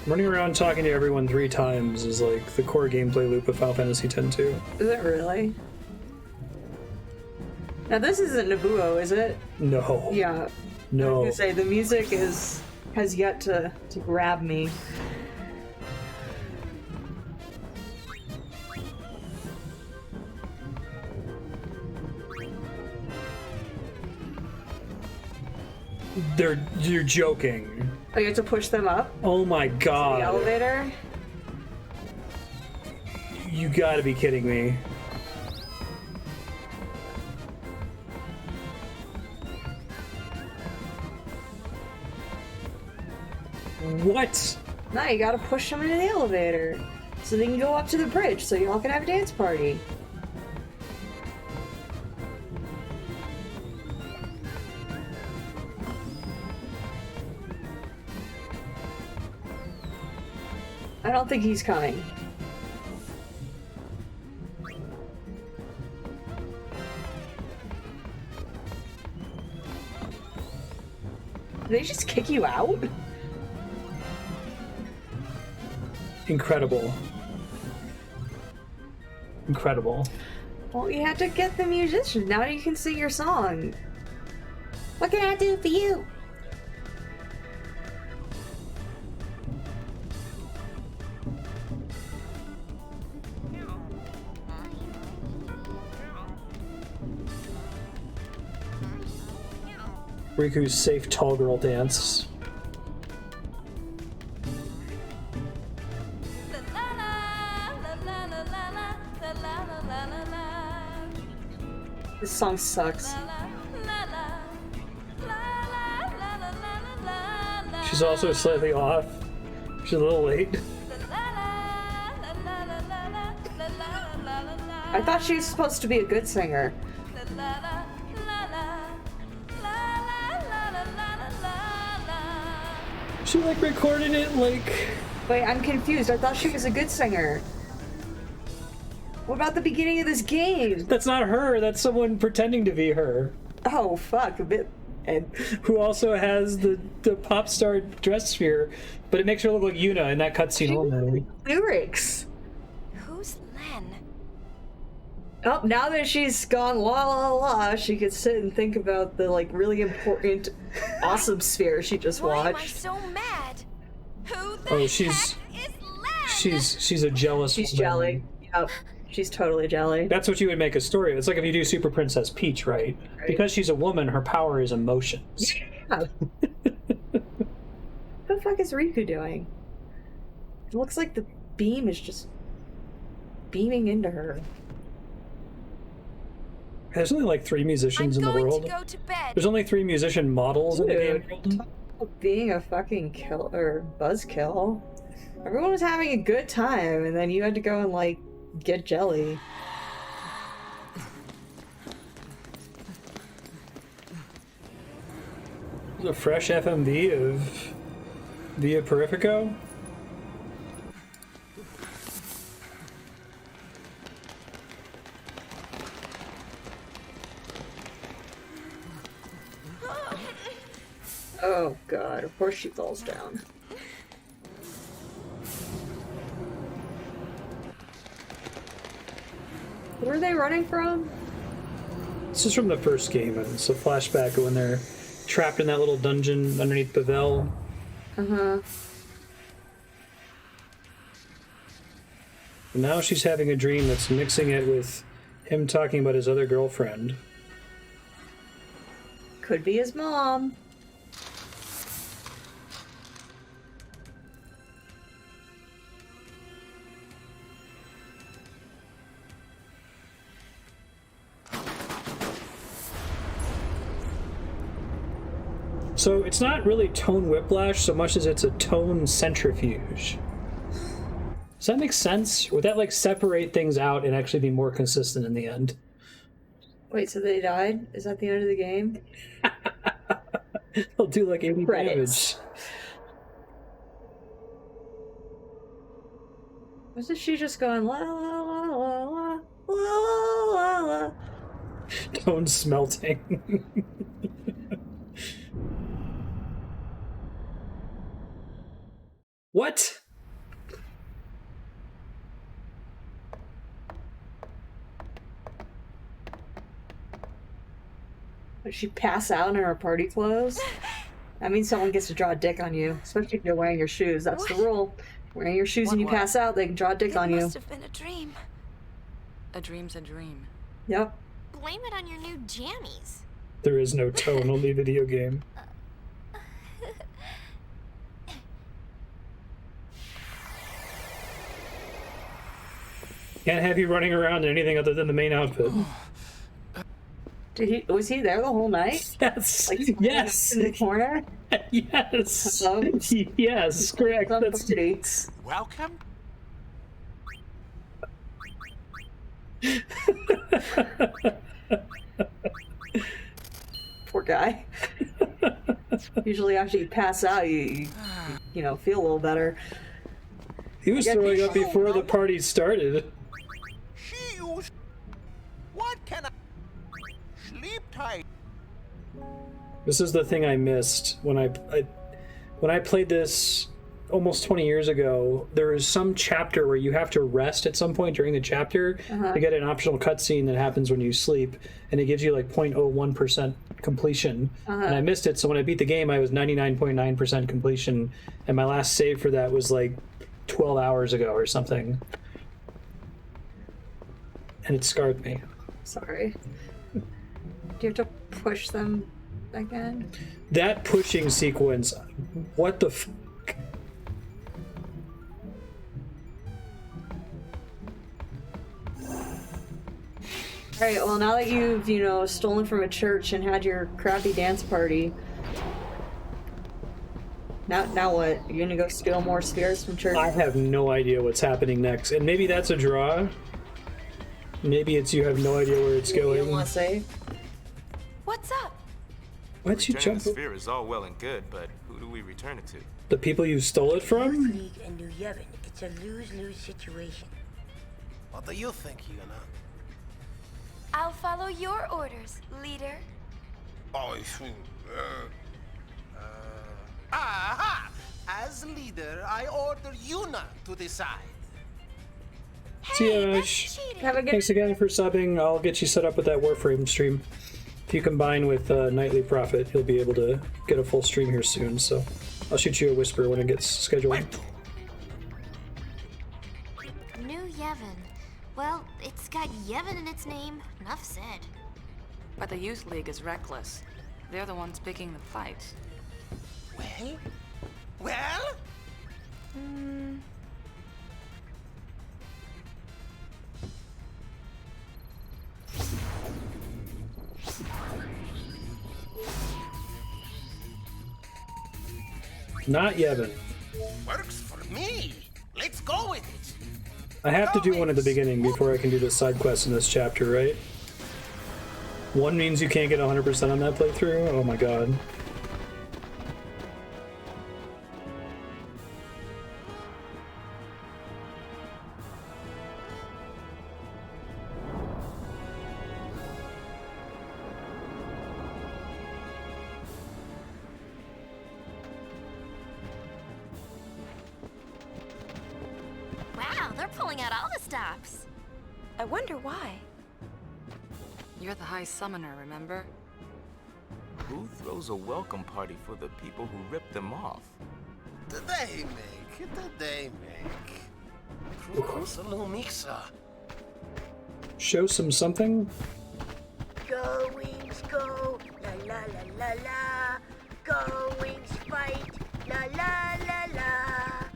Running around talking to everyone 3 times is like the core gameplay loop of Final Fantasy X too. Is it really? Now this isn't Nobuo, is it? No. Yeah. No. I was gonna say the music has yet to grab me. You're joking. Oh, you have to push them up? Oh my god. To the elevator? You gotta be kidding me. What? No, you gotta push them into the elevator so they can go up to the bridge so y'all can have a dance party. I don't think he's coming. Did they just kick you out? Incredible. Incredible. Well, you had to get the musician. Now you can sing your song. What can I do for you? Riku's safe tall girl dance. This song sucks. She's also slightly off. She's a little late. I thought she was supposed to be a good singer. She like recorded it like... Wait, I'm confused. I thought she was a good singer. What about the beginning of this game? That's not her. That's someone pretending to be her. Oh, fuck. A bit. And who also has the pop star dress sphere, but it makes her look like Yuna in that cutscene only. Lyrics. Who's Len? Oh, now that she's gone la la la, she could sit and think about the like really important, awesome sphere she just Why watched. am I so mad? Who the Oh, she's a jealous She's woman. jelly. Yep. She's totally jelly. That's what you would make a story of. It's like if you do Super Princess Peach, right? Because she's a woman, her power is emotions. Yeah. What the fuck is Riku doing? It looks like the beam is just beaming into her. There's only like 3 musicians in the world. Go to bed. There's only 3 musician models in the game world. Being a fucking kill or buzzkill. Everyone was having a good time, and then you had to go and like get jelly. There's a fresh FMV of Via Purifico. Oh god, of course she falls down. Where are they running from? This is from the first game, and it's a flashback of when they're trapped in that little dungeon underneath Bavel. Uh-huh. And now she's having a dream that's mixing it with him talking about his other girlfriend. Could be his mom. So it's not really tone whiplash so much as it's a tone centrifuge. Does that make sense? Would that like separate things out and actually be more consistent in the end? Wait, so they died? Is that the end of the game? They'll do like 80 damage. Wasn't she just going la la la la la la la la? Tone smelting. What? Did she pass out in her party clothes? That means someone gets to draw a dick on you, especially if you're wearing your shoes. That's the rule. Wearing your shoes and you pass out, they can draw a dick on you. It must have been a dream. A dream's a dream. Yep. Blame it on your new jammies. There is no tone, only video game. Can't have you running around in anything other than the main outfit. Was he there the whole night? Yes. Like, yes. in the corner? Yes. Yes, correct. That's Welcome. Poor guy. Usually after you pass out, you know, feel a little better. He was throwing up before the party started. She used. What can I? Sleep tight. This is the thing I missed when I played this almost 20 years ago. There is some chapter where you have to rest at some point during the chapter to get an optional cutscene that happens when you sleep, and it gives you like 0.01% completion. And I missed it, so when I beat the game, I was 99.9% completion, and my last save for that was like 12 hours ago or something. And it scarred me. Sorry. Do you have to push them again? That pushing sequence, what the f... Alright, well now that you've, you know, stolen from a church and had your crappy dance party, now what? You're gonna go steal more spheres from church? I have no idea what's happening next. And maybe that's a draw. Maybe it's you have no idea where it's going. You don't want to say? What's up? Why'd you Returning jump? the sphere is all well and good, but who do we return it to? The people you stole it from? League and New Yevon. It's a lose-lose situation. What do you think, Yuna? I'll follow your orders, leader. Oh, aha! As leader, I order Yuna to decide. See ya, Ash. Thanks again for subbing. I'll get you set up with that Warframe stream. If you combine with Nightly Prophet, you'll be able to get a full stream here soon, so I'll shoot you a whisper when it gets scheduled. New Yevon. Well, it's got Yevon in its name. Enough said. But the Youth League is reckless. They're the ones picking the fights. Well? Well? Not Yevon. Works for me. Let's go with it. I have to do one at the beginning before I can do the side quest in this chapter, right? One means you can't get 100% on that playthrough? Oh my god. Wow, they're pulling out all the stops. I wonder why. You're the High Summoner, remember? Who throws a welcome party for the people who ripped them off? They make. Mixa. Show some something? Go wings, go! La la la la la! Go wings, fight! La la la la!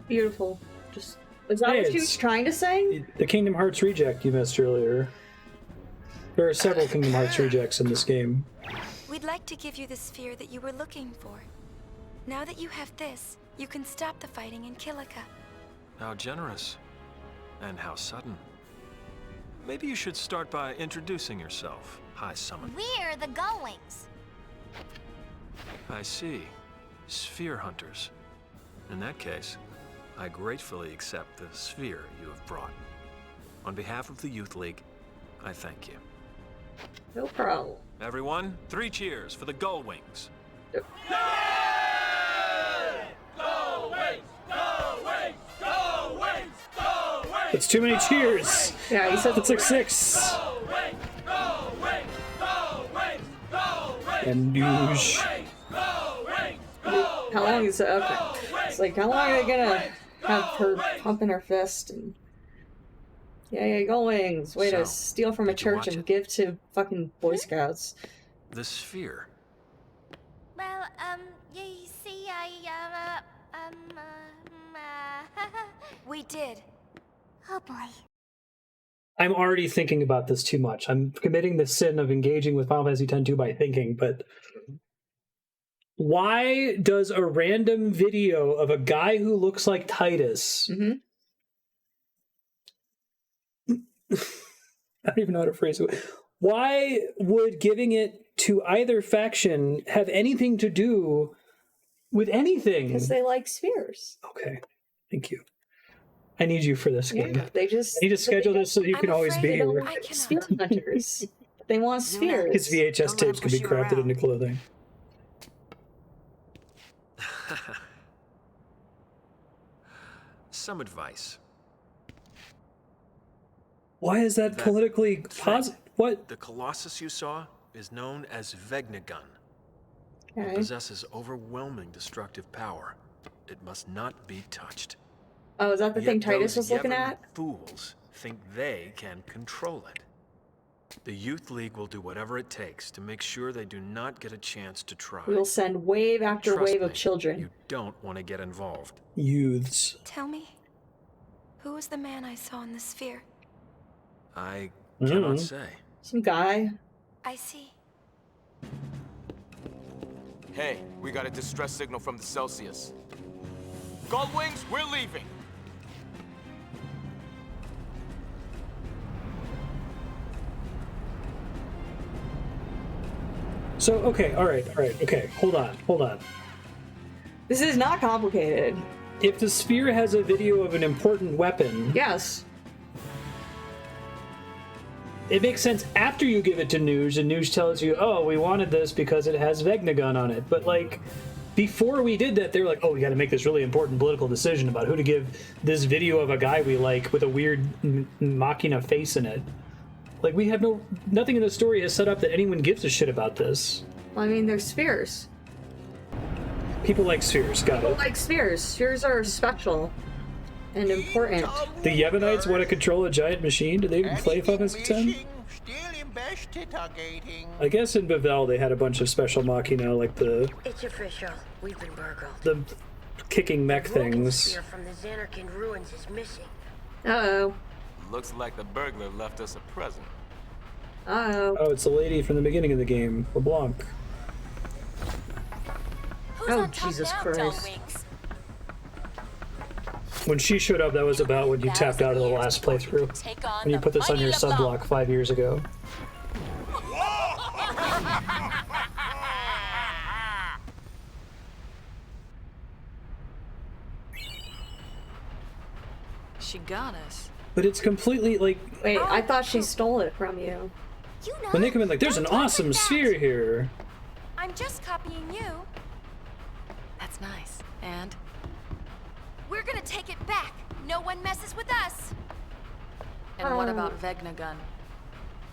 Beautiful. Just is that what she was trying to say? The Kingdom Hearts reject you missed earlier. There are several Kingdom Hearts rejects in this game. We'd like to give you the sphere that you were looking for. Now that you have this, you can stop the fighting in Kilika. How generous. And how sudden. Maybe you should start by introducing yourself, High Summoner. We're the Gullwings. I see. Sphere hunters. In that case, I gratefully accept the sphere you have brought. On behalf of the Youth League, I thank you. No problem. Everyone, 3 cheers for the Gullwings. It's too many cheers! Yeah, he said it's like 6. And douche. How long is it? Okay. It's like, how long are they gonna have her pumping her fist and... Yeah, go wings. Way to steal from a church and give to fucking Boy Scouts. The sphere. Well, you see, We did. Oh boy. I'm already thinking about this too much. I'm committing the sin of engaging with Final Fantasy X-2 by thinking, but why does a random video of a guy who looks like Titus... I don't even know how to phrase it. Why would giving it to either faction have anything to do with anything? Because they like spheres. Okay, thank you. I need you for this game. They just I need to schedule this so you can always be here. Sphere hunters. They want spheres. His VHS tapes can be crafted into clothing. Some advice. Why is that politically positive? What? The Colossus you saw is known as Vegnagun. Okay. It possesses overwhelming destructive power. It must not be touched. Oh, is that the thing Yet Titus those was looking Yevon at? Fools think they can control it. The Youth League will do whatever it takes to make sure they do not get a chance to try. We'll send wave after Trust wave me, of children. You don't want to get involved. Youths. Tell me, who was the man I saw in the sphere? I cannot say. Some guy. I see. Hey, we got a distress signal from the Celsius. Gullwings, we're leaving. So, okay, all right, okay, hold on. This is not complicated. If the sphere has a video of an important weapon... Yes. It makes sense after you give it to Nuge, and Nuge tells you, oh, we wanted this because it has Vegnagun on it. But, like, before we did that, they were like, oh, we gotta make this really important political decision about who to give this video of a guy we like with a weird Machina face in it. Like, we have nothing in the story has set up that anyone gives a shit about this. Well, I mean, they're spheres. People like spheres, got People it. like spheres. Spheres are special and important. The Yevonites want to control a giant machine? Do they even play Final Fantasy X? I guess in Bavel they had a bunch of special Machina, like the It's official. We've been burgled. the kicking mech things. Sphere from the Xanarkin ruins is missing. Uh-oh. Looks like the burglar left us a present. Uh-oh. Oh, it's the lady from the beginning of the game, LeBlanc. Oh, Jesus Christ. When she showed up, that was about when you tapped out of the last playthrough. When you put this on your subblock 5 years ago. She got us. But it's completely like... Wait, I thought she stole it from you. When they come in like, there's an awesome sphere here. I'm just copying you. That's nice. And? We're gonna take it back. No one messes with us. And what about Vegnagun?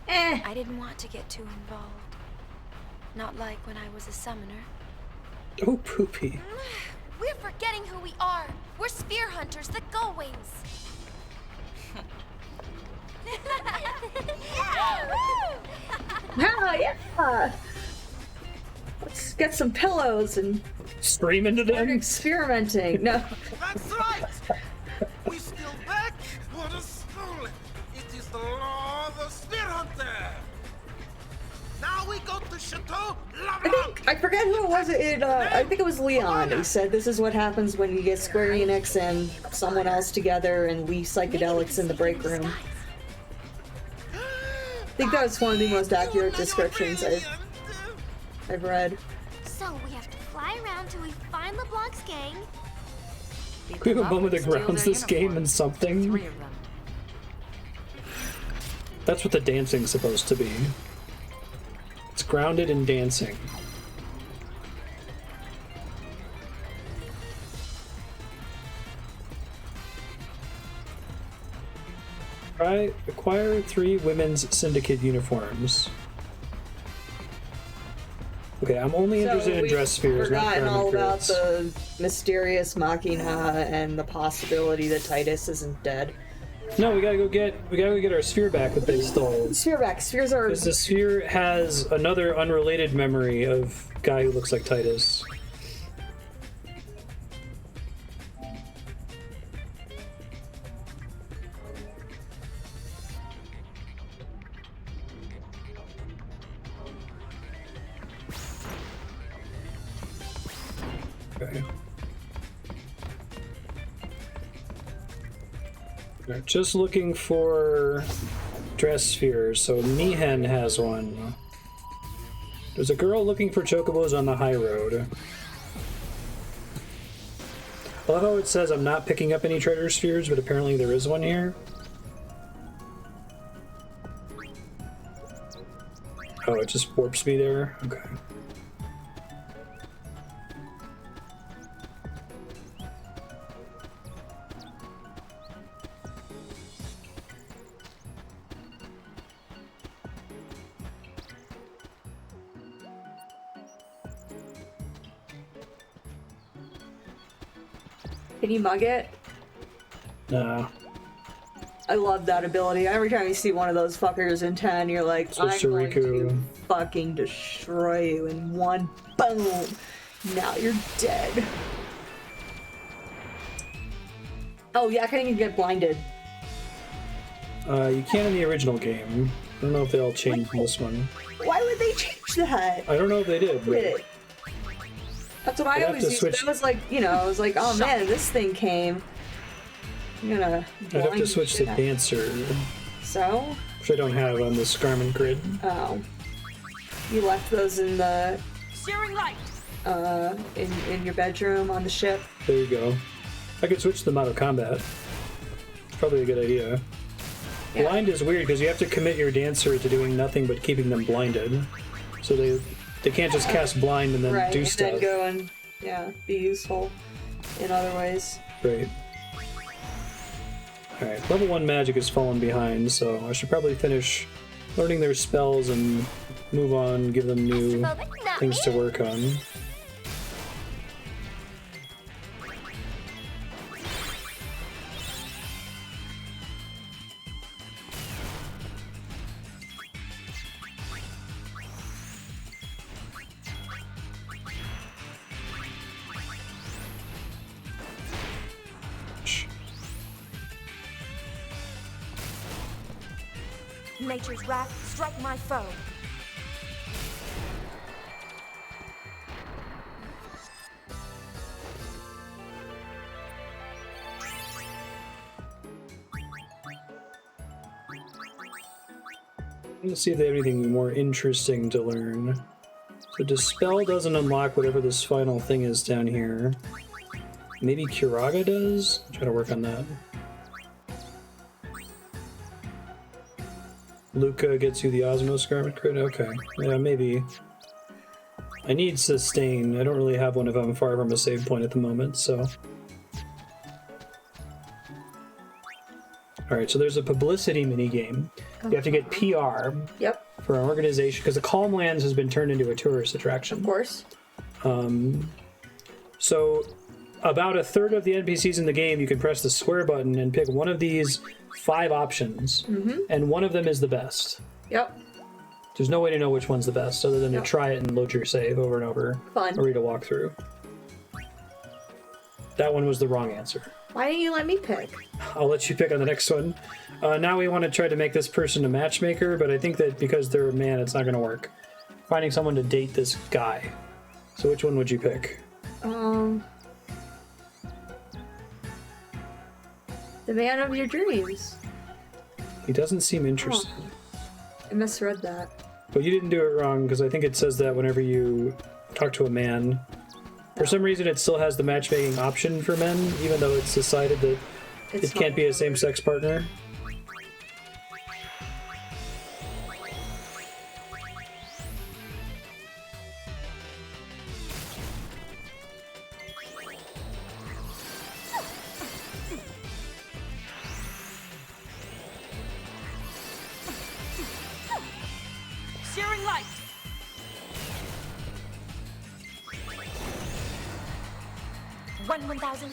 I didn't want to get too involved. Not like when I was a summoner. Oh, poopy. We're forgetting who we are. We're spear hunters, the Gullwings. Yeah. Let's get some pillows and scream into them. Start experimenting. No. That's right. We still back. What a stolen. It is the law of the spear hunter. Now we go to Chateau I forget who it was. I think it was Leon. He said this is what happens when you get Square Enix and someone else together and leave psychedelics in the break room. I think that was one of the most accurate descriptions I've read. So we have to fly around till we find LeBlanc's gang. We have a moment that grounds this game in something. That's what the dancing's supposed to be. It's grounded in dancing. Acquire 3 women's syndicate uniforms. Okay, I'm only interested in dress spheres, not forgotten all about crowns. the mysterious Machina and the possibility that Titus isn't dead. No, we gotta go get our sphere back that they stole. Sphere back. Spheres are. Because the sphere has another unrelated memory of guy who looks like Titus. Okay. Alright, just looking for dress spheres. So Mihen has one. There's a girl looking for chocobos on the high road. I love how it says I'm not picking up any treasure spheres, but apparently there is one here. Oh, it just warps me there? Okay. Can you mug it? No. I love that ability. Every time you see one of those fuckers in 10, you're like, So I'm going to fucking destroy you in one boom. Now you're dead. Oh yeah, I can't even get blinded. You can in the original game. I don't know if they all changed in this one. Why would they change that? I don't know if they did. But that's what I always used. I was like, you know, I was like, oh man, this thing came. I'm gonna. I'd have to switch to Dancer. So? Which I don't have on this Garmin grid. Oh. You left those in the. Searing light. In your bedroom on the ship. There you go. I could switch them out of combat. Probably a good idea. Yeah. Blind is weird because you have to commit your Dancer to doing nothing but keeping them blinded. So they can't just cast blind and then do stuff. And then go and be useful in other ways. Right. Alright, level 1 magic has fallen behind, so I should probably finish learning their spells and move on, give them new things to work on. Nature's wrath, strike my foe. Let's see if they have anything more interesting to learn. So Dispel doesn't unlock whatever this final thing is down here. Maybe Curaga does? Try to work on that. Luca gets you the Osmos Garment crit? Okay. Yeah, maybe. I need Sustain. I don't really have one if I'm far from a save point at the moment, so... Alright, so there's a publicity minigame. You have to get PR for an organization, because the Calm Lands has been turned into a tourist attraction. Of course. So, about a third of the NPCs in the game, you can press the square button and pick one of these 5 options, and one of them is the best. Yep. There's no way to know which one's the best, other than to try it and load your save over and over. Fun. Or read a walkthrough. That one was the wrong answer. Why didn't you let me pick? I'll let you pick on the next one. Now we want to try to make this person a matchmaker, but I think that because they're a man, it's not going to work. Finding someone to date this guy. So which one would you pick? The man of your dreams. He doesn't seem interested. I misread that. But you didn't do it wrong, because I think it says that whenever you talk to a man. For some reason, it still has the matchmaking option for men, even though it's decided that it can't be a same-sex partner. Searing light. One 1,000.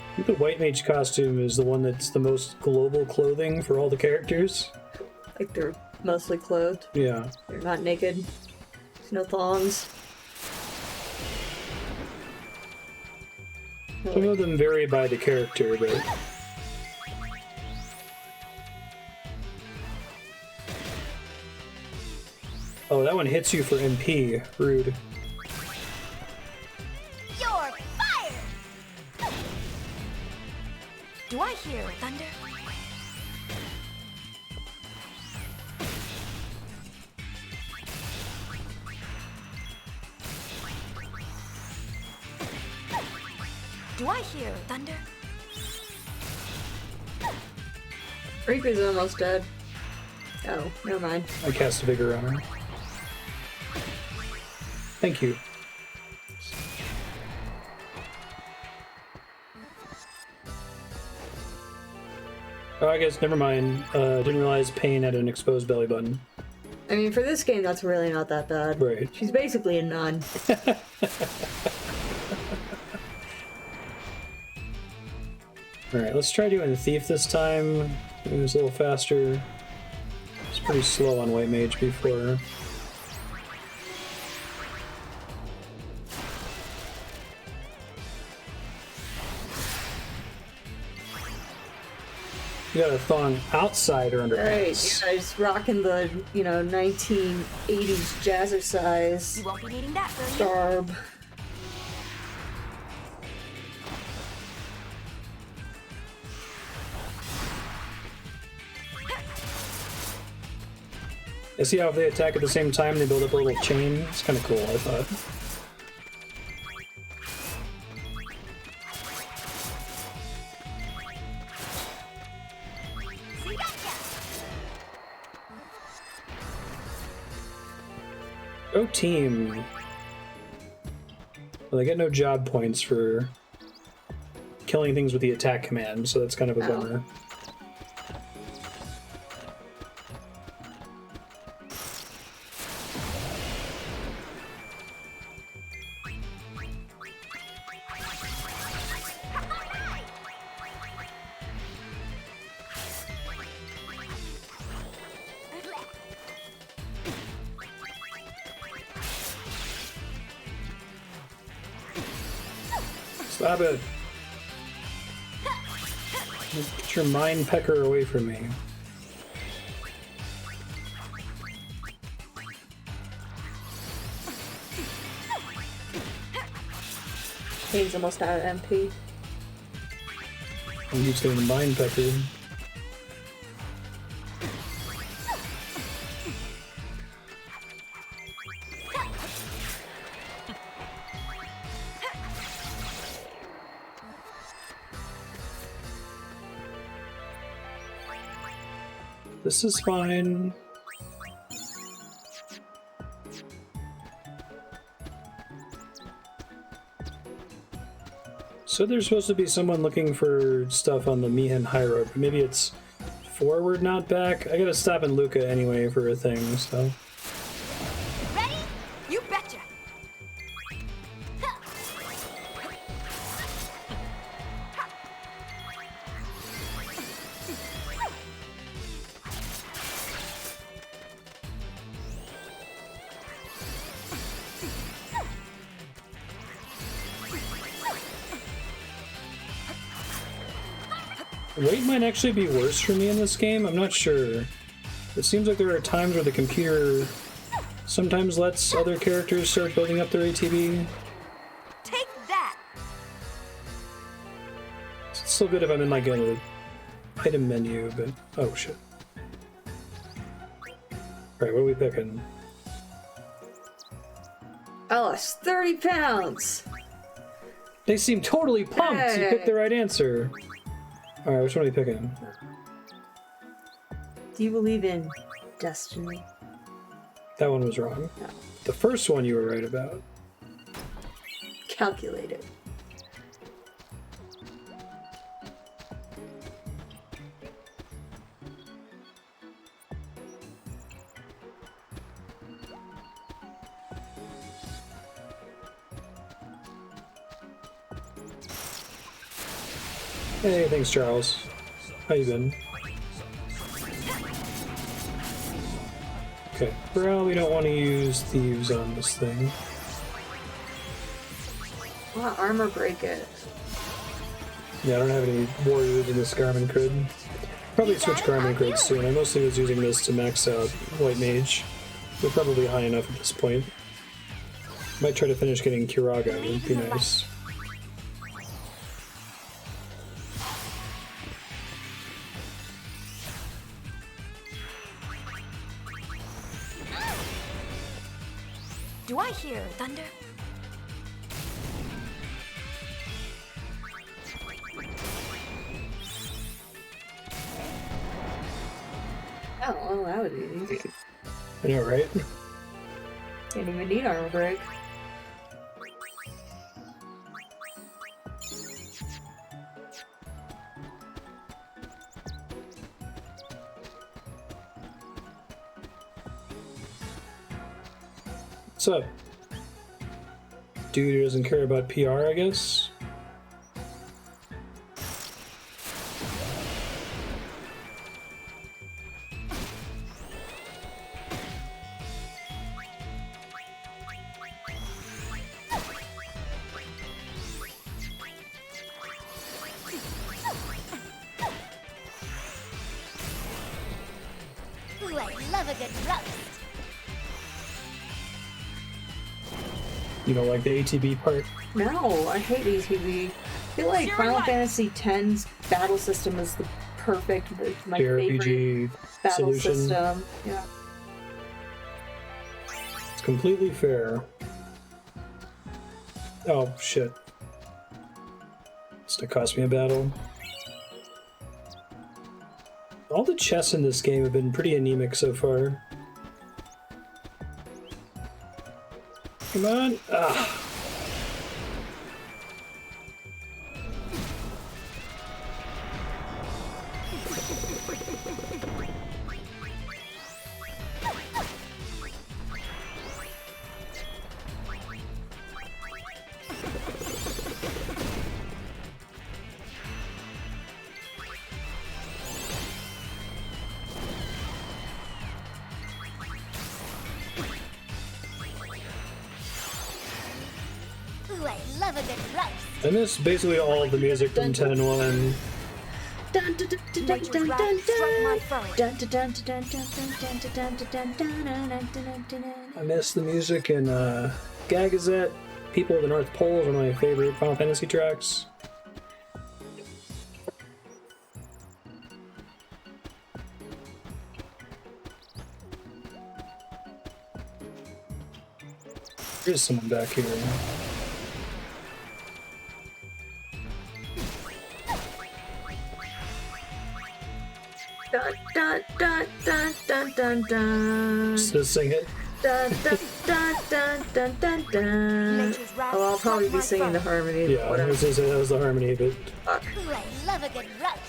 I think the White Mage costume is the one that's the most global clothing for all the characters. Like they're mostly clothed. Yeah. They're not naked. No thongs. Some of them vary by the character, but... Oh, that one hits you for MP. Rude. You're fired! Do I hear thunder? Do I hear thunder? Riku's almost dead. Oh, never mind. I cast a Vigor on her. Thank you. Oh, I guess, never mind. Didn't realize Pain had an exposed belly button. I mean, for this game, that's really not that bad. Right. She's basically a nun. Alright, let's try doing Thief this time. It was a little faster. It's pretty slow on White Mage before. You got a thong outside or underpants. Right, yeah, just rocking the, 1980s jazzercise. You won't be needing that, will you? Garb. I see how if they attack at the same time, they build up a little chain. It's kind of cool, I thought. Go team. Well, they get no job points for killing things with the attack command, so that's kind of a bummer. Stop it! Get your Mind Pecker away from me. Kane's almost out of MP. I'm just getting the Mind Pecker. This is fine. So there's supposed to be someone looking for stuff on the Mihan High Road, but maybe it's forward, not back. I gotta stop in Luca anyway for a thing, so. Ready? You betcha! Wait might actually be worse for me in this game, I'm not sure. It seems like there are times where the computer sometimes lets other characters start building up their ATB. Take that! It's still good if I'm in like an item menu, but oh shit. Alright, what are we picking? I lost 30 pounds! They seem totally pumped! Hey. You picked the right answer. Alright, which one are we picking? Do you believe in destiny? That one was wrong. No. The first one you were right about. Calculated. Hey, thanks, Charles. How you been? Okay, probably don't want to use thieves on this thing. Well, armor break it. Yeah, I don't have any warriors in this Garmin Crid. Probably switch Garmin Crid soon. I mostly was using this to max out White Mage. They're probably high enough at this point. Might try to finish getting Kiraga, it would be nice. Do I hear thunder? Oh, well, that was easy. I know, right? Didn't even need armor break. What's up? Dude who doesn't care about PR, I guess? Ooh, I love a good roast. You don't like the ATB part? No, I hate ATV. I feel like Final Fantasy X's battle system is the perfect, my favorite JRPG battle solution. system. Yeah. It's completely fair. Oh, shit. It's gonna cost me a battle. All the chests in this game have been pretty anemic so far. Come on! Ah. Ooh, I love a good roast. I miss basically all of the music from 10-1. Dun dun dun dun dun dun dun dun dun dun dun. I miss the music in Gagazette. People of the North Pole are my favorite Final Fantasy tracks. There's someone back here. Dun dun dun dun dun dun dun. Just sing it. Dun dun dun dun dun dun dun. Oh, I'll probably be singing the harmony. Yeah, I was gonna say that was the harmony, but Ooh, I love a good roast.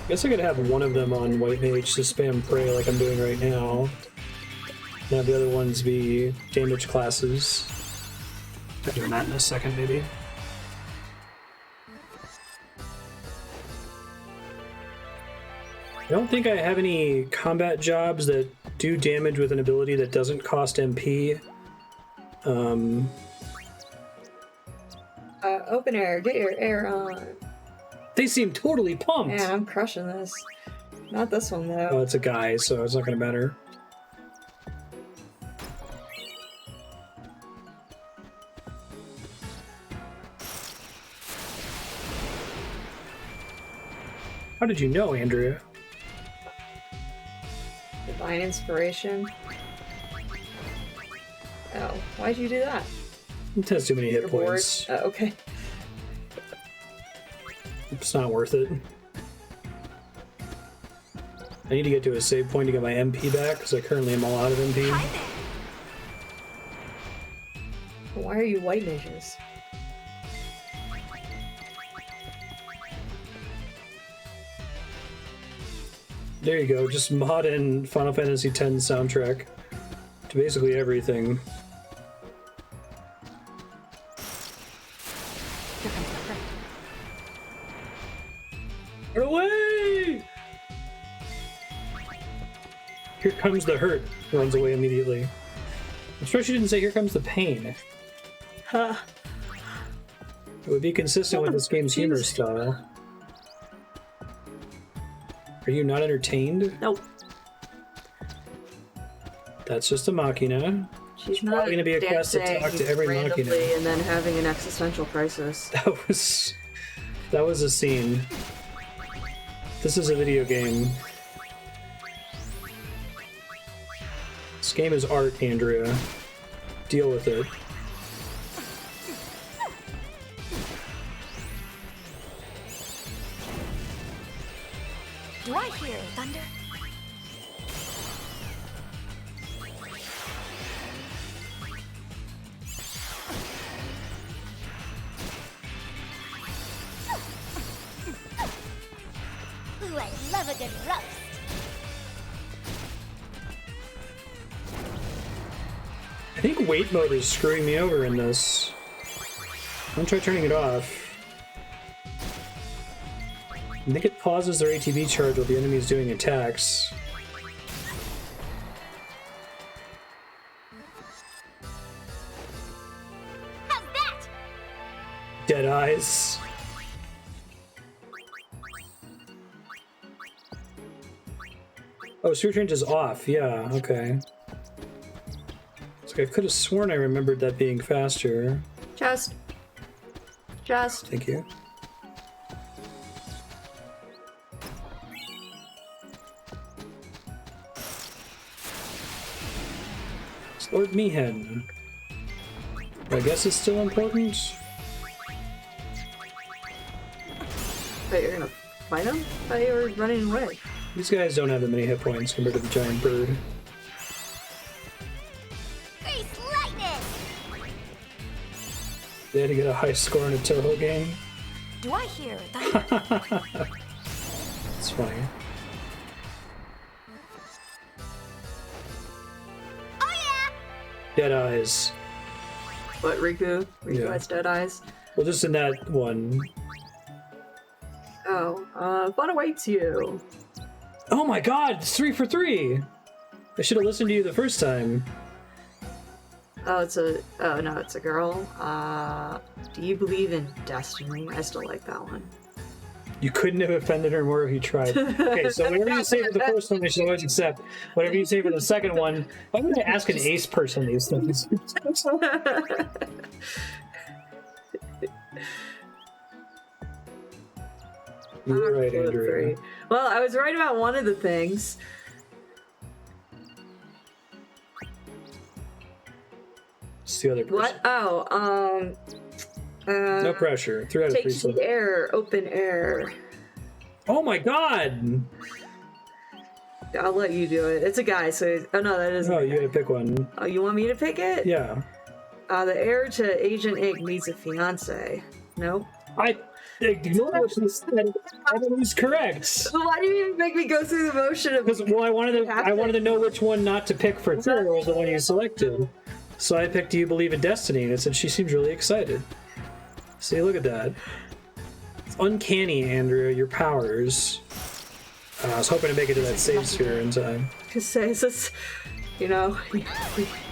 I guess I could have one of them on White Mage to spam Prey like I'm doing right now. And have the other ones be damage classes. I'm doing that in a second, maybe. I don't think I have any combat jobs that do damage with an ability that doesn't cost MP. Open air, get your air on. They seem totally pumped! Yeah, I'm crushing this. Not this one, though. Oh, it's a guy, so it's not gonna matter. How did you know, Andrea? Divine inspiration. Oh, why'd you do that? It has too many hit You're bored? points. Oh, okay. It's not worth it. I need to get to a save point to get my MP back, because I currently am all out of MP. Why are you white mages? There you go, just mod in Final Fantasy X soundtrack to basically everything. Here comes the hurt. Here comes the hurt. Runs away immediately. I'm sure she didn't say here comes the pain. Huh. It would be consistent with this game's humor style. Are you not entertained? Nope. That's just a machina. She's not going to be a quest to talk to every machina. And then having an existential crisis. That was a scene. This is a video game. This game is art, Andrea. Deal with it. Do I hear thunder? Ooh, I love a good roast. I think weight mode is screwing me over in this. I'm gonna try turning it off. I think it pauses their ATB charge while the enemy is doing attacks. How's that? Dead eyes. Oh, Sewer Change is off. Yeah, okay. So I could have sworn I remembered that being faster. Just. Thank you. It's Lord Meehan. I guess it's still important. Wait, you're gonna fight him? I thought you were running away. These guys don't have that many hit points compared to the giant bird. Grease lightning! They had to get a high score in a Toho game. Do I hear thunder? It's funny. Oh yeah! Dead eyes. What, Riku? Riku Yeah. has dead eyes? Well, just in that one. Oh, fun awaits you. Oh my god, it's 3 for 3! I should have listened to you the first time. Oh, no, it's a girl. Do you believe in destiny? I still like that one. You couldn't have offended her more if you tried. Okay, so whatever you say for the first one, I should always accept. Whatever you say for the second one, I'm going to ask an ace person these things. You're right, Andrea. Well, I was right about one of the things. It's the other person. What? Oh, No pressure. 3 out of 3. Takes the air, open air. Oh my god! I'll let you do it. It's a guy, so... Oh, no, that isn't. Oh, you gotta pick one. Oh, you want me to pick it? Yeah. The heir to Agent Ig needs a fiance. Nope. I ignored what she said. I was correct. So why do you even make me go through the motion of... Because, well, I wanted to know which one not to pick for sure was the one you selected. So I picked Do You Believe in Destiny, and it said she seems really excited. See, look at that. It's uncanny, Andrea, your powers. I was hoping to make it to that save sphere in time. Just say, it's just, you know, you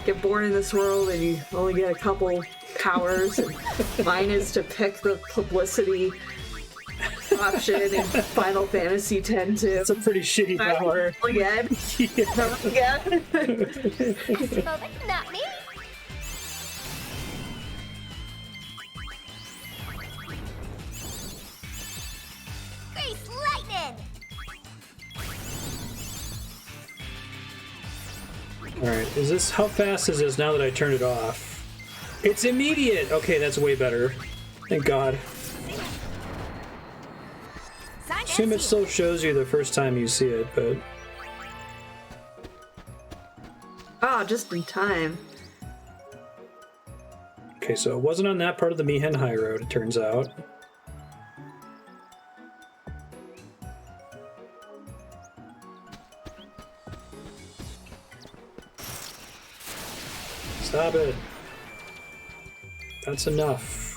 get born in this world and you only get a couple powers. And mine is to pick the publicity option in Final Fantasy X too. It's a pretty shitty power. Again. Again. Not me. Grease lightning! Alright, is this, how fast is this now that I turned it off? It's immediate! Okay, that's way better. Thank God. Assume it still shows you the first time you see it, but... Oh, just in time. Okay, so it wasn't on that part of the Mihen High Road, it turns out. Stop it. That's enough.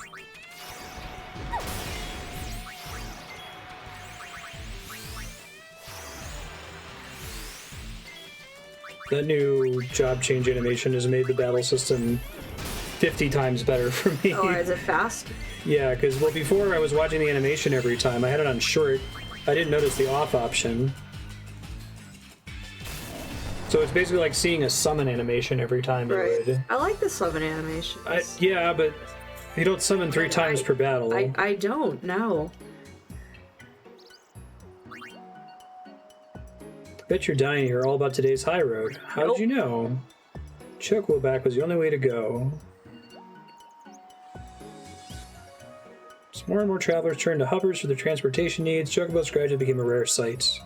That new job change animation has made the battle system 50 times better for me. Oh, is it fast? Yeah, because, well, before I was watching the animation every time. I had it on short. I didn't notice the off option. So it's basically like seeing a summon animation every time. Right. I like the summon animations. Yeah, but you don't summon 3 times per battle. I don't, no. Bet you're dying to hear all about today's high road. How did you know? Chocoback was the only way to go. As more and more travelers turned to hovers for their transportation needs, chocobos gradually became a rare sight.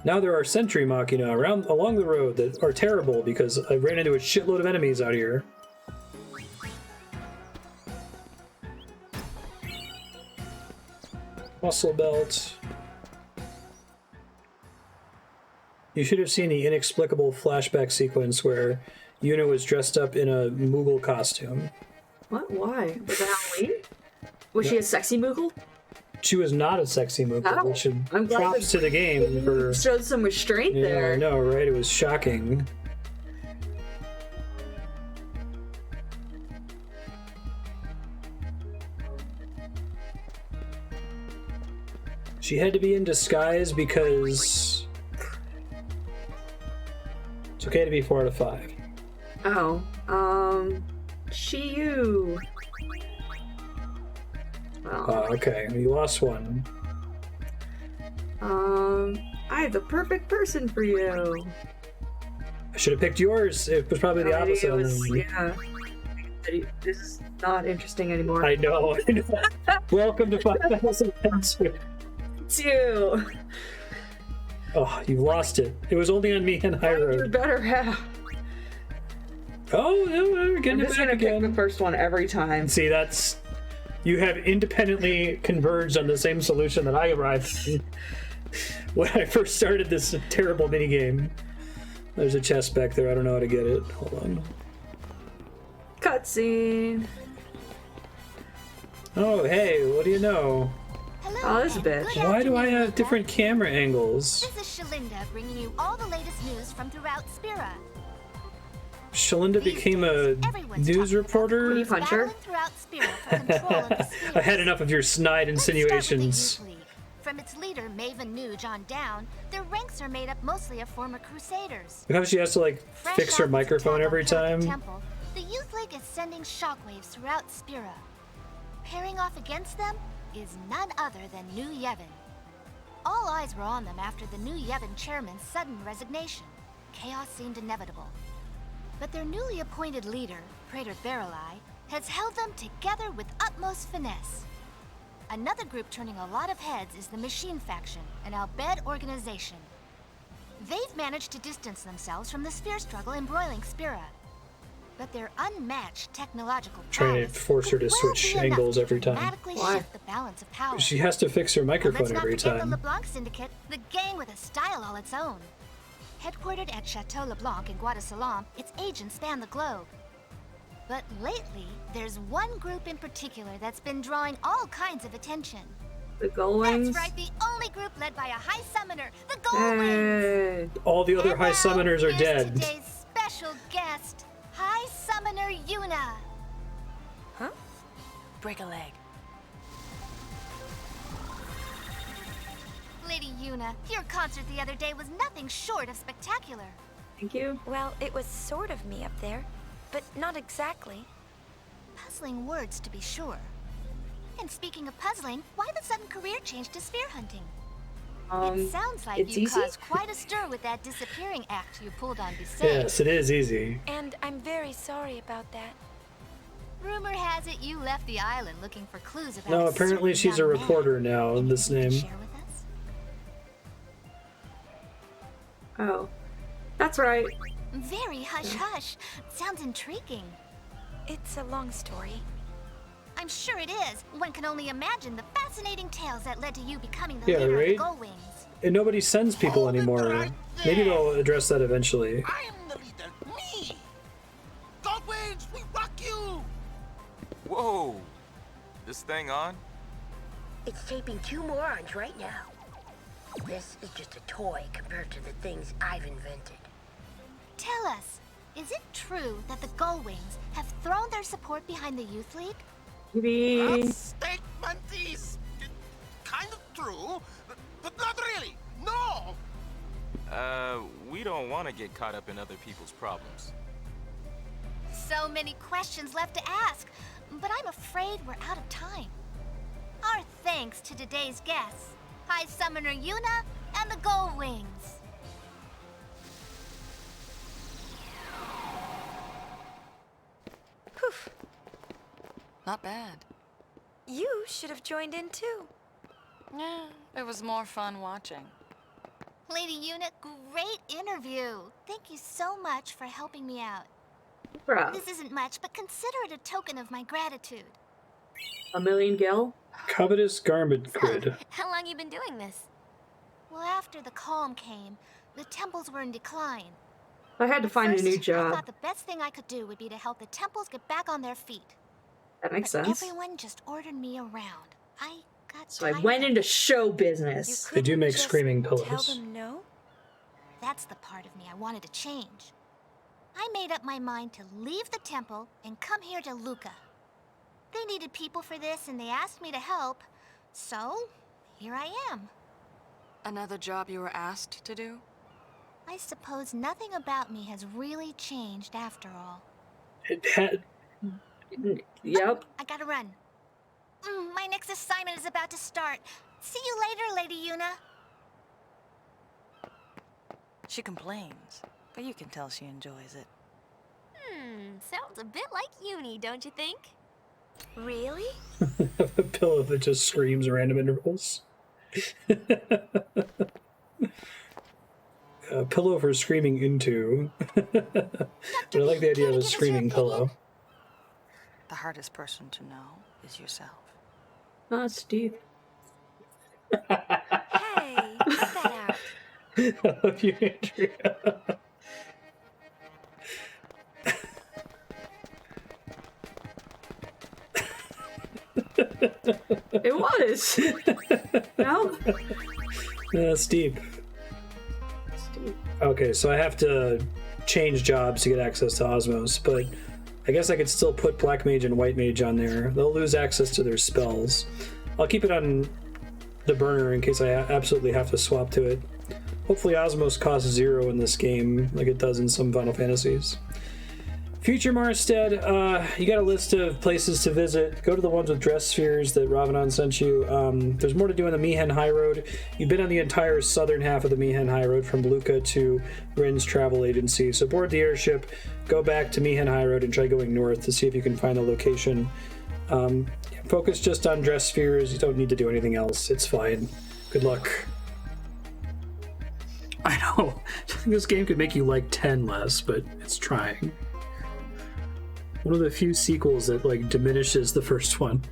Now there are sentry machina along the road that are terrible because I ran into a shitload of enemies out here. Muscle belt. You should have seen the inexplicable flashback sequence where Yuna was dressed up in a Moogle costume. What? Why? Was it Halloween? Was she a sexy Moogle? She was not a sexy Moogle, which I'm glad props to the game for... Showed some restraint there. Yeah, I know, right? It was shocking. She had to be in disguise because... It's okay to be 4 out of 5. Oh, Shiyu. Oh, okay. You lost one. I have the perfect person for you. I should have picked yours. It was probably the opposite. Yeah. This is not interesting anymore. I know. Welcome to 5,000 Two. Oh, you lost it. It was only on me and High Road. You better have. Oh, no, we're getting it back again. Pick the first one every time. See, that's... You have independently converged on the same solution that I arrived in when I first started this terrible minigame. There's a chest back there. I don't know how to get it. Hold on. Cutscene. Oh, hey, what do you know? Hello, oh, this bitch. Why do I have different camera angles? This is Shalinda bringing you all the latest news from throughout Spira. Shalinda became a news reporter? I had enough of your snide insinuations. From its leader, Maven Nuge, on down, their ranks are made up mostly of former Crusaders. Look how she has to, like, fix her microphone every time. Temple, the Youth League is sending shockwaves throughout Spira. Pairing off against them is none other than New Yevon. All eyes were on them after the New Yevon chairman's sudden resignation. Chaos seemed inevitable. But their newly appointed leader, Praetor Barrelai, has held them together with utmost finesse. Another group turning a lot of heads is the Machine Faction, an Albed organization. They've managed to distance themselves from the sphere struggle embroiling Spira. But their unmatched technological trying to force her to switch angles every time. Shift the balance of power. She has to fix her microphone every time. The LeBlanc Syndicate, the gang with a style all its own. Headquartered at Chateau LeBlanc in Guadalcanal, its agents span the globe. But lately, there's one group in particular that's been drawing all kinds of attention. The Gullwings? That's right, the only group led by a High Summoner, the Gullwings! All the other High Summoners are dead. Today's special guest, High Summoner Yuna. Huh? Break a leg. Lady Yuna, your concert the other day was nothing short of spectacular. Thank you. Well, it was sort of me up there, but not exactly. Puzzling words, to be sure. And speaking of puzzling, why the sudden career change to sphere hunting? It sounds like you caused quite a stir with that disappearing act you pulled on Bisset. Yes, it is easy. And I'm very sorry about that. Rumor has it you left the island looking for clues about No, apparently she's a reporter now, this name. Oh, that's right. Very hush-hush. Sounds intriguing. It's a long story. I'm sure it is. One can only imagine the fascinating tales that led to you becoming the Yeah, leader right? of the Gullwings. And nobody sends people anymore. Maybe they'll address that eventually. I am the leader. Me! Gullwings, we rock you! Whoa! This thing on? It's taping 2 morons right now. This is just a toy compared to the things I've invented. Tell us, is it true that the Gullwings have thrown their support behind the Youth League? Maybe. That statement is kind of true, but not really. No! We don't want to get caught up in other people's problems. So many questions left to ask, but I'm afraid we're out of time. Our thanks to today's guests, High Summoner Yuna and the Gullwings. Poof. Not bad. You should have joined in too. Yeah, it was more fun watching. Lady Yuna, great interview. Thank you so much for helping me out. Bruh. This isn't much, but consider it a token of my gratitude. A million gil? Covetous garment grid. How long you been doing this? Well, after the calm came, the temples were in decline. I had to find a new I job. thought the best thing I could do would be to help the temples get back on their feet. That makes But sense. everyone just ordered me around. I got So I tired went of into it. show business. They do make just screaming Tell pillows. them no? That's the part of me I wanted to change. I made up my mind to leave the temple and come here to Luca. They needed people for this and they asked me to help. So, here I am. Another job you were asked to do? I suppose nothing about me has really changed after all. It had. Yep. I gotta run. My next assignment is about to start. See you later, Lady Yuna. She complains, but you can tell she enjoys it. Sounds a bit like Uni, don't you think? Really? A pillow that just screams random intervals. A pillow for screaming into. But I like the idea of a screaming pillow. The hardest person to know is yourself. Ah, Steve. Hey, cut that out. I love you, Andrea. It was. No? Steep. Okay, so I have to change jobs to get access to Osmos, but I guess I could still put Black Mage and White Mage on there. They'll lose access to their spells. I'll keep it on the burner in case I absolutely have to swap to it. Hopefully Osmos costs 0 in this game, like it does in some Final Fantasies. Future Marstead, you got a list of places to visit. Go to the ones with dress spheres that Ravanon sent you. There's more to do on the Mihen High Road. You've been on the entire southern half of the Mihen High Road from Luca to Rin's travel agency. So board the airship, go back to Mihen High Road and try going north to see if you can find a location. Focus just on dress spheres. You don't need to do anything else. It's fine. Good luck. I know. I think this game could make you like 10 less, but it's trying. One of the few sequels that, like, diminishes the first one.